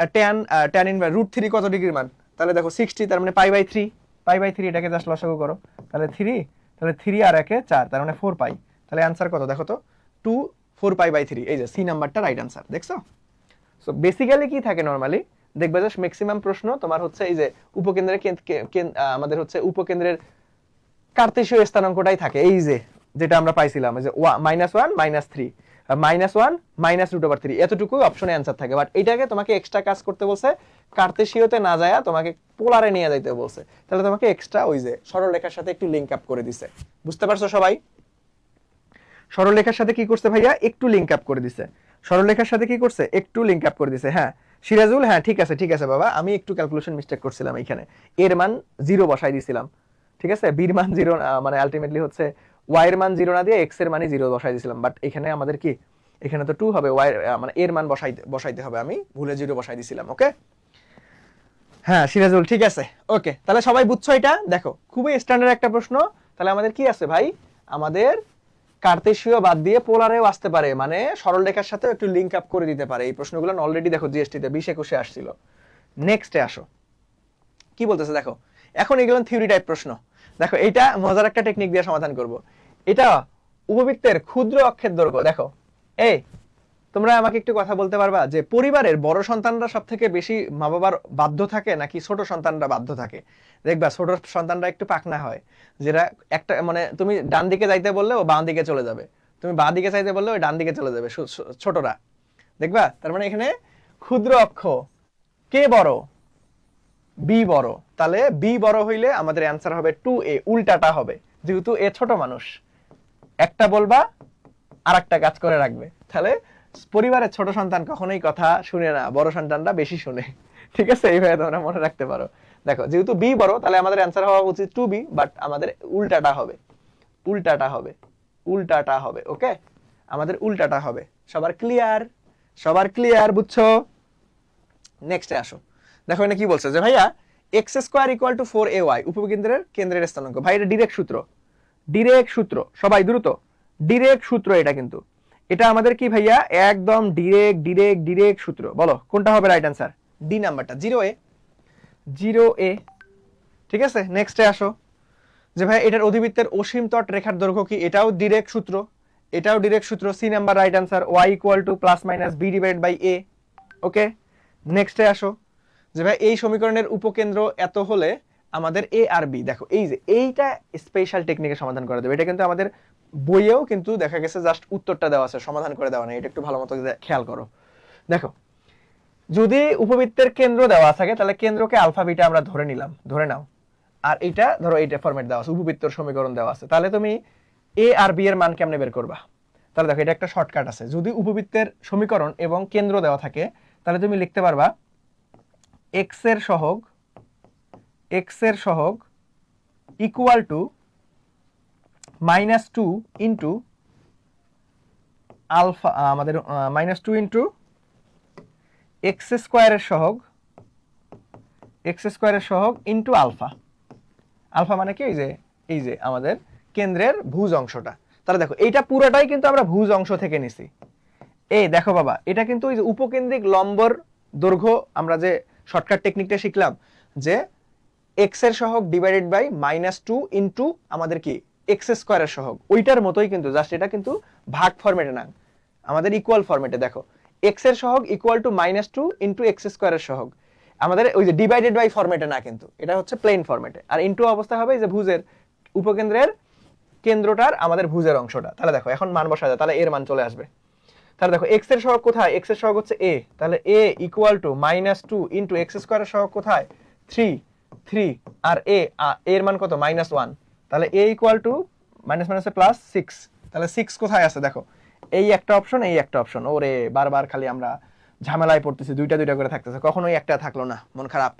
tan ইনভার্স √3 কত ডিগ্রির মান, তাহলে দেখো 60, তার মানে π/3 এটাকে জাস্ট লসাগু করো, তাহলে 3, তাহলে 3 আর 1 4, তার মানে 4π। তাহলে অ্যান্সার কত দেখো তো, 2 4π/3। এই যে সি নাম্বারটা রাইট অ্যান্সার, দেখছো। সো বেসিক্যালি কি থাকে নরমালি, দেখবে যে ম্যাক্সিমাম প্রশ্ন তোমার হচ্ছে এই যে উপকেন্দ্রের আমাদের হচ্ছে উপকেন্দ্রের কার্তেশীয় স্থানাঙ্কটাই থাকে, এই যে যেটা আমরা পাইছিলাম, এই যে -1 -3 -1 -√3, এতটুকু অপশনে অ্যান্সার থাকে। বাট এটাকে তোমাকে এক্সট্রা কাজ করতে বলছে, কার্তেশীয়তে না যায় তোমাকে পোলারে নিয়ে যাইতে বলছে, তাহলে তোমাকে এক্সট্রা ওই যে সরলরেখার সাথে একটু লিংক আপ করে দিছে। বুঝতে পারছো সবাই? সরলরেখার সাথে কি করছে ভাইয়া, একটু লিংক আপ করে দিছে। সরলরেখার সাথে কি করছে, একটু লিংক আপ করে দিছে। হ্যাঁ সিরাজুল, হ্যাঁ ঠিক আছে বাবা, আমি একটু ক্যালকুলেশন মিস্টেক করছিলাম, এখানে এর মান 0 বসাই দিছিলাম, ঠিক আছে, বির মান 0, মানে আলটিমেটলি হচ্ছে y এর মান 0 না দিয়ে x এর মানই 0 বসাই দিছিলাম। বাট এখানে আমাদের কি, এখানে তো 2 হবে, y মানে এর মান বসাইতে হবে, আমি ভুলে 0 বসাই দিছিলাম। ওকে, হ্যাঁ সিরাজুল ঠিক আছে। ওকে, তাহলে সবাই বুঝছো এটা, দেখো খুবই স্ট্যান্ডার্ড একটা প্রশ্ন। তাহলে আমাদের কি আছে ভাই, আমাদের কার্তেশীয় বাদ দিয়ে পোলারেও আসতে পারে, মানে সরলরেখার সাথে একটু লিংক আপ করে দিতে পারে। এই প্রশ্নগুলো অলরেডি দেখো জিএসটি তে 20-21 আসছিল। নেক্সটে আসো, কি বলতেছে দেখো, এখন এগুলো থিওরি টাইপ প্রশ্ন। দেখো এটা মজার একটা টেকনিক দিয়ে সমাধান করব। এটা উপবৃত্তের ক্ষুদ্র অক্ষের দৈর্ঘ্য। দেখো এই, তোমরা আমাকে একটু কথা বলতে পারবা যে পরিবারের বড় সন্তানরা সব থেকে বেশি মা বাবার বাধ্য থাকে নাকি ছোট সন্তানরা বাধ্য থাকে? দেখবা ছোট সন্তানরা একটু পাকনা হয়, যেটা একটা মানে তুমি ডান দিকে যাইতে বললে ও বাঁ দিকে চলে যাবে, তুমি বাঁ দিকে চাইতে বললে ওই ডান দিকে চলে যাবে ছোটরা, দেখবা। তার মানে এখানে ক্ষুদ্র অক্ষ কে বড়, বি বড়, তাহলে বি বড় হইলে আমাদের অ্যান্সার হবে 2a, উল্টাটা হবে, যেহেতু এ ছোট মানুষ, একটা বলবা আর একটা কাজ করে রাখবে। তাহলে পরিবারের ছোট সন্তান কখনোই কথা শুনে না, বড় সন্তানরা বেশি শুনে, ঠিক আছে, এইভাবে তোমরা মনে রাখতে পারো। দেখো যেহেতু বি বড়, তাহলে আমাদের অ্যান্সার হওয়া উচিত 2b, বাট আমাদের উল্টাটা হবে, উল্টাটা হবে। ওকে, আমাদের উল্টাটা হবে। সবার ক্লিয়ার বুঝছো? নেক্সটে আসো, দেখো এখানে কি বলছে যে ভাইয়া x² = 4ay কেন্দ্রের স্থানাঙ্ক। ভাই এটা ডিরেক্ট সূত্র, সবাই দ্রুত, ডিরেক্ট সূত্র এটা, কিন্তু এটা আমাদের কি ভাইয়া একদম ডিরেক্ট সূত্র। বলো কোনটা হবে রাইট অ্যান্সার? ডি নাম্বারটা, 0a। ঠিক আছে, নেক্সটে আসো যে ভাই এটার অধিবৃত্তের অসীম তট রেখার দৈর্ঘ্য কি? এটাও ডিরেক্ট সূত্র, c number right answer, y = +-b/a। Okay, নেক্সটে আসো যে ভাই এই সমীকরণের উপকেন্দ্র এত হলে আমাদের এ আর বি। দেখো এই যে এইটা স্পেশাল টেকনিকে সমাধান করে দেবে, এটা কিন্তু আমাদের বইয়েও কিন্তু দেখা গেছে জাস্ট উত্তরটা দেওয়া আছে, সমাধান করে দেওয়া নেই, এটা একটু ভালো মতো খেয়াল করো। দেখো যদি উপবৃত্তের কেন্দ্র দেওয়া থাকে তাহলে কেন্দ্রকে আলফা বিটা আমরা ধরে নাও, আর এটা ধরো এইটা ফরম্যাট দেওয়া আছে, উপবৃত্তের সমীকরণ দেওয়া আছে, তাহলে তুমি এ আর বি এর মান কেমনে বের করবা? তাহলে দেখো এটা একটা শর্টকাট আছে, যদি উপবৃত্তের সমীকরণ এবং কেন্দ্র দেওয়া থাকে তাহলে তুমি লিখতে পারবা x এর সহগ ইকুয়াল টু -2 ইন্টু আলফা, আমাদের -2 ইন্টু x² এর সহগ ইন্টু আলফা মানে কি, এই যে আমাদের কেন্দ্রের ভুজ অংশটা। তাহলে দেখো এইটা পুরোটাই কিন্তু আমরা ভুজ অংশ থেকে নিছি। এই দেখো বাবা, এটা কিন্তু ওই যে উপকেন্দ্রিক লম্বর দৈর্ঘ্য, আমরা যে শর্টকাট টেকনিকটা শিখলাম যে x এর সহগ ডিভাইডেড বাই -2 ইন্টু আমাদের কি x² এর সহগ, ওইটার মতোই কিন্তু, জাস্ট এটা কিন্তু ভাগ ফরম্যাটে না, আমাদের ইকুয়াল ফরম্যাটে। দেখো x এর সহগ ইকুয়াল টু -2 ইন্টু x² এর সহগ, আমাদের ওই যে ডিভাইডেড বাই ফরম্যাটে না, কিন্তু এটা হচ্ছে প্লেন ফরম্যাটে। আর ইন্টু অবস্থা হবে যে ভুজের উপকেন্দ্রের কেন্দ্রটার আমাদের ভুজের অংশটা। তাহলে দেখো এখন মান বসা যায়, তাহলে এর মান চলে আসবে। তাহলে দেখো এক্স এর সহগ কোথায়, এক্স এর সহগ হচ্ছে এ, তাহলে এ ইকুয়াল টু -2 ইন্টু এক্স স্কোয়ারের সহগ কোথায় 3 আর এর মান কত -1, তাহলে এ ইকুয়াল টু মাইনাস মাইনাসে প্লাস 6, তাহলে 6 কোথায় আছে দেখো, এই একটা অপশন এই একটা অপশন। ওরে বারবার খালি আমরা ঝামেলায় পড়তেছি, দুইটা দুইটা করে থাকতেছে, কখনোই একটা থাকলো না, মন খারাপ।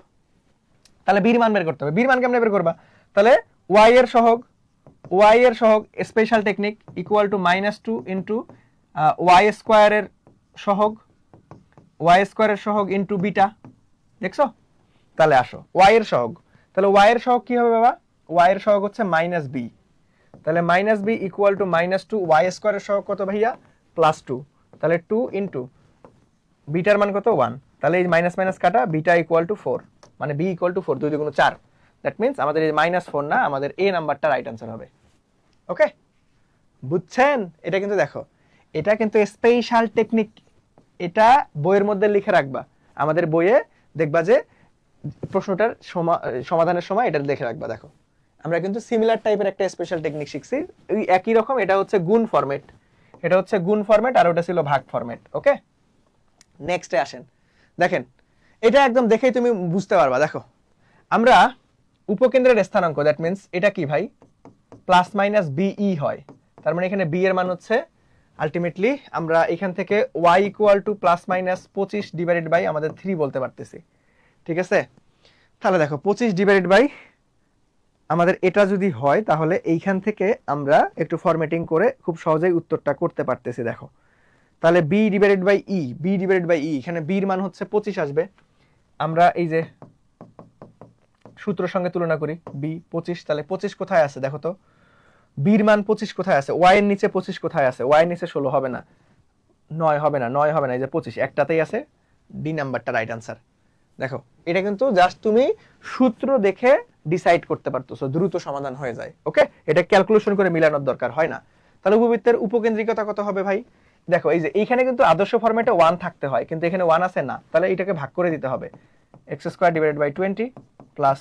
তাহলে বির মান বের করতে হবে, বির মান কেমনে বের করবা, তাহলে ওয়াই এর সহগ special technique equal to -2 into y স্কোয়ারের সহগ ইন্টু বিটা, দেখছো? তাহলে আসো ওয়াই এর সহগ, তাহলে ওয়াই এর সহগ কি হবে বাবা, ওয়াই এর সহগ হচ্ছে -b, তাহলে -b ইকুয়াল টু -2, ওয়াই স্কোয়ারের সহগ কত ভাইয়া +2, তাহলে 2 ইন্টু বিটার মান কত 1, তাহলে এই মাইনাস মাইনাস কাটা, বিটা ইকুয়াল টু 4, মানে b equal to 4, 2 × 4, that means আমাদের এই -4 না, আমাদের এ নাম্বারটা রাইট আনসার হবে। ওকে, বুঝছেন? এটা কিন্তু দেখো, এটা কিন্তু স্পেশাল টেকনিক, এটা বইয়ের মধ্যে লিখে রাখবা, আমাদের বইয়ে দেখবা যে প্রশ্নটার সমাধানের সময় এটা দেখে রাখবা। দেখো আমরা কিন্তু সিমিলার টাইপের একটা স্পেশাল টেকনিক শিখছি, ওই একই রকম, এটা হচ্ছে গুণ ফরম্যাট, আর ওটা ছিল ভাগ ফরম্যাট। ওকে, নেক্সটে আসেন, দেখেন এটা একদম দেখেই তুমি বুঝতে পারবা। দেখো আমরা উপকেন্দ্রের স্থানাঙ্ক, দ্যাট মিন্স এটা কি ভাই +-be হয়, তার মানে এখানে বি এর মান হচ্ছে আলটিমেটলি আমরা এখান থেকে y equal to +-25 divided by আমাদের 3 বলতে পারতেছি, ঠিক আছে? তাহলে দেখো 25 ডিভাইডেড বাই আমাদের এটা যদি হয়, তাহলে এইখান থেকে আমরা একটু ফরম্যাটিং করে খুব সহজেই উত্তরটা করতে পারতেছি। দেখো তাহলে b ডিভাইডেড বাই ই, এখানে b এর মান হচ্ছে 25 আসবে, আমরা এই যে সূত্রের সঙ্গে তুলনা করি, b 25, তাহলে 25 কোথায় আছে দেখো তো, b এর মান 25 কোথায় আছে, y এর নিচে 25 কোথায় আছে, y এর নিচে 16 হবে না, 9 হবে না, এই যে 25 একটাতেই আছে, ডি নাম্বারটা রাইট আনসার। দেখো এটা কিন্তু জাস্ট তুমি সূত্র দেখে ডিসাইড করতে পারতেছো, দ্রুত সমাধান হয়ে যায়। ওকে, এটা ক্যালকুলেশন করে মিলানোর দরকার হয় না। তাহলে উপবৃত্তের উপকেন্দ্রিকতা কত হবে ভাই, দেখো এই যে এইখানে কিন্তু আদর্শ ফরম্যাটে 1 থাকতে হয়, কিন্তু এখানে 1 আছে না, তাহলে এটাকে ভাগ করে দিতে হবে, x² divided by 20 plus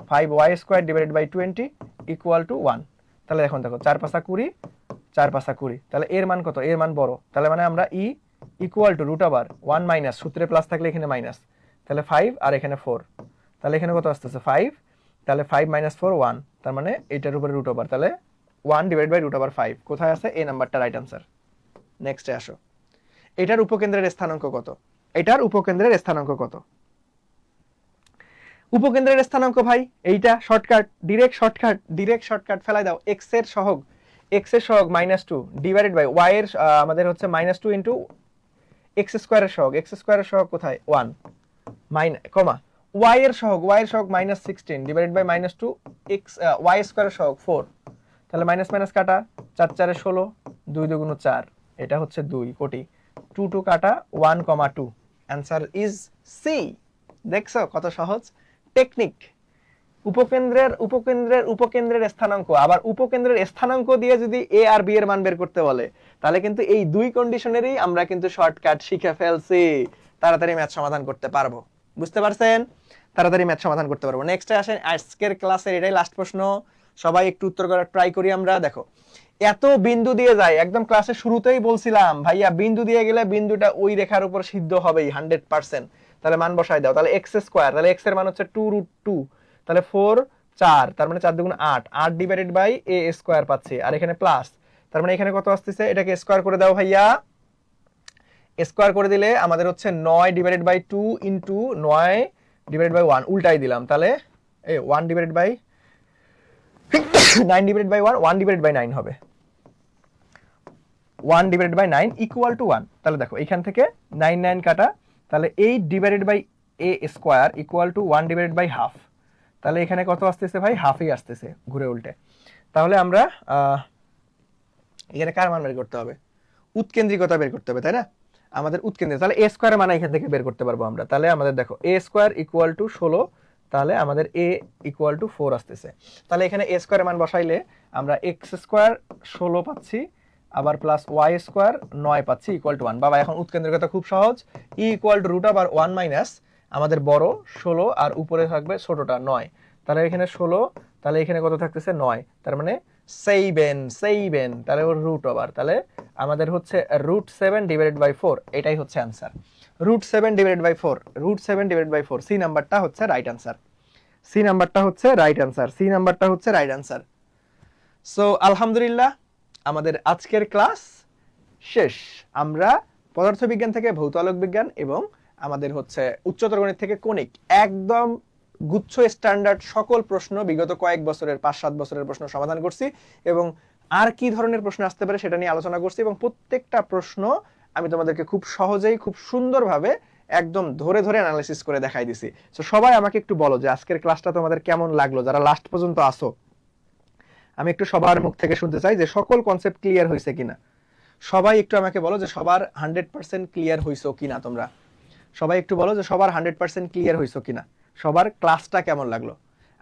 5y² divided by 20 equal to 1। তাহলে এখন দেখো 4 × 5 = 20, 4 × 5 = 20, তাহলে এর মান কত, এর মান বড়, তাহলে মানে আমরা ই ইকুয়াল টু √1 মাইনাস, সূত্রে প্লাস থাকলে এখানে মাইনাস, তাহলে 5 আর এখানে 4, তাহলে এখানে কত আসতেছে 5, তাহলে 5 - 4 1, তার মানে এটার উপরে √, তাহলে 1 ডিভাইড বাই √5 কোথায় আছে, এ নাম্বারটা রাইট আনসার। নেক্সটে আসো, এটার উপকেন্দ্রের স্থানাঙ্ক কত, উপকেন্দ্রের স্থানাঙ্ক ভাই এইটা শর্টকাট, ডিরেক্ট শর্টকাট ফেলাই দাও, x এর সহগ -2 ডিভাইডেড বাই y এর আমাদের হচ্ছে -2 ইনটু x স্কয়ারের সহগ কোথায় 1 কমা y এর সহগ -16 ডিভাইডেড বাই -2 x y স্কয়ারের সহগ 4, তাহলে মাইনাস মাইনাস কাটা, 4 × 4 = 16, 2 × 2 = 4, এটা হচ্ছে 2 কোটি, 2 কাটা 1,2, অ্যানসার ইজ সি। দেখছো কত সহজ টেকনিক, উপকেন্দ্রের স্থানাঙ্ক, আবার উপকেন্দ্রের স্থানাঙ্ক দিয়ে যদি এ আর বি এর মান বের করতে বলে, তাহলে কিন্তু এই দুই কন্ডিশনেরই আমরা কিন্তু শর্টকাট শিখে ফেলছি, তাড়াতাড়ি ম্যাথ সমাধান করতে পারবো। বুঝতে পারছেন? তাড়াতাড়ি ম্যাথ সমাধান করতে পারবো। নেক্সটে আসেন, আজকের ক্লাসের এটাই লাস্ট প্রশ্ন, সবাই একটু উত্তর করার ট্রাই করি আমরা। দেখো এত বিন্দু দিয়ে যায়, একদম ক্লাসের শুরুতেই বলছিলাম ভাইয়া বিন্দু দিয়ে গেলে বিন্দুটা ওই রেখার উপর সিদ্ধ হবেই 100%, তাহলে মান বসাই দাও, তাহলে x², তাহলে x এর মান হচ্ছে 2√2, তাহলে 4 4, তার মানে 4 × 2 = 8, 8 ডিভাইডেড বাই a² পাচ্ছি, আর এখানে প্লাস, তার মানে এখানে কত আসতেছে, এটাকে স্কয়ার করে দাও ভাইয়া, স্কয়ার করে দিলে আমাদের হচ্ছে 9 divided by 2 into 9 divided by 1, উল্টাই দিলাম, তাহলে এই 1 divided by 9 divided by 1 divided by 9 হবে, 1 ডিভাইডেড বাই 9 ইকুয়াল টু 1। তাহলে দেখো এখান থেকে 9 9 কাটা, তাহলে 8 divided by a² equal to 1 divided by half, তাহলে এখানে কত আসতেছে ভাই, হাফই আসতেছে ঘুরে উল্টে। তাহলে আমরা এখানে কার মান বের করতে হবে, উৎকেন্দ্রিকতা বের করতে হবে, তাই না? আমাদের উৎকেন্দ্রিক, তাহলে a² মান এখান থেকে বের করতে পারবো আমরা। তাহলে আমাদের দেখো a² ইকুয়াল টু 16, তাহলে আমাদের a ইকুয়াল টু 4 আসতেছে। তাহলে এখানে a² মান বসাইলে আমরা x² 16 পাচ্ছি, আবার প্লাস y² 9 পাচ্ছি ইকুয়াল টু 1। বাবা এখন উৎকেন্দ্রিকতা খুব সহজ, e ইকুয়াল টু √1 মাইনাস আমাদের বড় 16 আর উপরে থাকবে ছোটটা 9, তাহলে এখানে 16, তাহলে এখানে কত থাকতেছে 9, তার মানে সেইবেন তাহলে ওর রুট ওভার, তাহলে আমাদের হচ্ছে √7/4, এটাই হচ্ছে অ্যান্সার। √7/4 সি নাম্বারটা হচ্ছে রাইট অ্যান্সার। সো আলহামদুলিল্লাহ, আমাদের আজকের ক্লাস শেষ। আমরা পদার্থবিজ্ঞান থেকে ভৌত আলোক বিজ্ঞান এবং আমাদের হচ্ছে উচ্চতর গণিত থেকে কণিক একদম গুচ্ছ স্ট্যান্ডার্ড সকল প্রশ্ন বিগত কয়েক বছরের 5-7 বছরের প্রশ্ন সমাধান করছি এবং আর কি ধরনের প্রশ্ন আসতে পারে সেটা নিয়ে আলোচনা করছি এবং প্রত্যেকটা প্রশ্ন আমি তোমাদেরকে খুব সহজেই খুব সুন্দরভাবে একদম ধরে ধরে অ্যানালাইসিস করে দেখাই দিছি। তো সবাই আমাকে একটু বলো যে আজকের ক্লাসটা তোমাদের কেমন লাগলো, যারা লাস্ট পর্যন্ত আসো। আমি একটু সবার মুখ থেকে শুনতে চাই যে সকল কনসেপ্ট ক্লিয়ার হয়েছে কিনা। সবাই একটু আমাকে বলো যে সবার 100% ক্লিয়ার হইছো কিনা। তোমরা সবাই একটু বলো যে সবার 100% ক্লিয়ার হইছো কিনা, সবার ক্লাসটা কেমন লাগলো।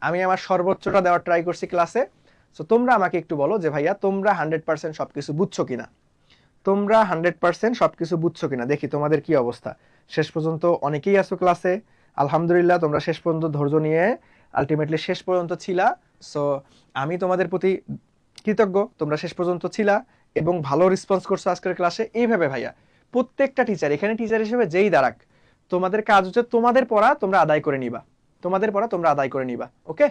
আমি আমার সর্বোচ্চটা দেওয়ার ট্রাই করছি ক্লাসে। সো তোমরা আমাকে একটু বলো যে ভাইয়া তোমরা 100% সবকিছু বুঝছো কিনা, তোমরা 100% সবকিছু বুঝছো কিনা। দেখি তোমাদের কি অবস্থা। শেষ পর্যন্ত অনেকেই আছো ক্লাসে, আলহামদুলিল্লাহ। তোমরা শেষ পর্যন্ত ধৈর্য নিয়ে আলটিমেটলি শেষ পর্যন্ত ছিলা। সো আমি তোমাদের প্রতি কৃতজ্ঞ, তোমরা শেষ পর্যন্ত ছিলা এবং ভালো রেসপন্স করছো আজকের ক্লাসে। এইভাবে ভাইয়া প্রত্যেকটা টিচার, এখানে টিচার হিসেবে যেই দাঁড়াক, তোমাদের কাজ হচ্ছে তোমাদের পড়া তোমরা আদায় করে নিবা। ওকে,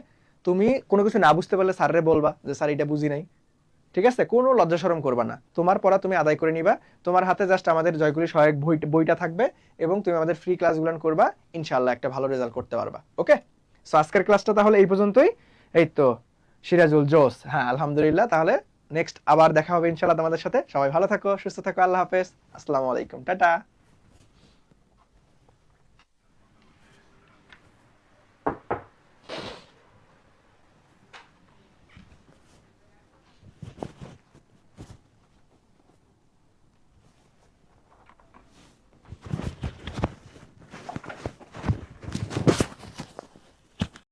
তুমি কোনো কিছু না বুঝতে পারলে স্যাররে বলবা যে স্যার এটা বুঝি নাই, ঠিক আছে? কোনো লজ্জা শরম করবা না, তোমার পড়া তুমি আদায় করে নিবা। তোমার হাতে জাস্ট আমাদের জয়কুলি সহায়ক বইটা থাকবে এবং তুমি আমাদের ফ্রি ক্লাসগুলো করবা, ইনশাআল্লাহ একটা ভালো রেজাল্ট করতে পারবা। ওকে, সো আজকের ক্লাসটা তাহলে এই পর্যন্তই। এই তো সিরাজুল জোস, হ্যাঁ আলহামদুলিল্লাহ। তাহলে নেক্সট আবার দেখা হবে ইনশাআল্লাহ তোমাদের সাথে। সবাই ভালো থাকো, সুস্থ থাকো, আল্লাহ হাফেজ, আসসালামু আলাইকুম, টাটা।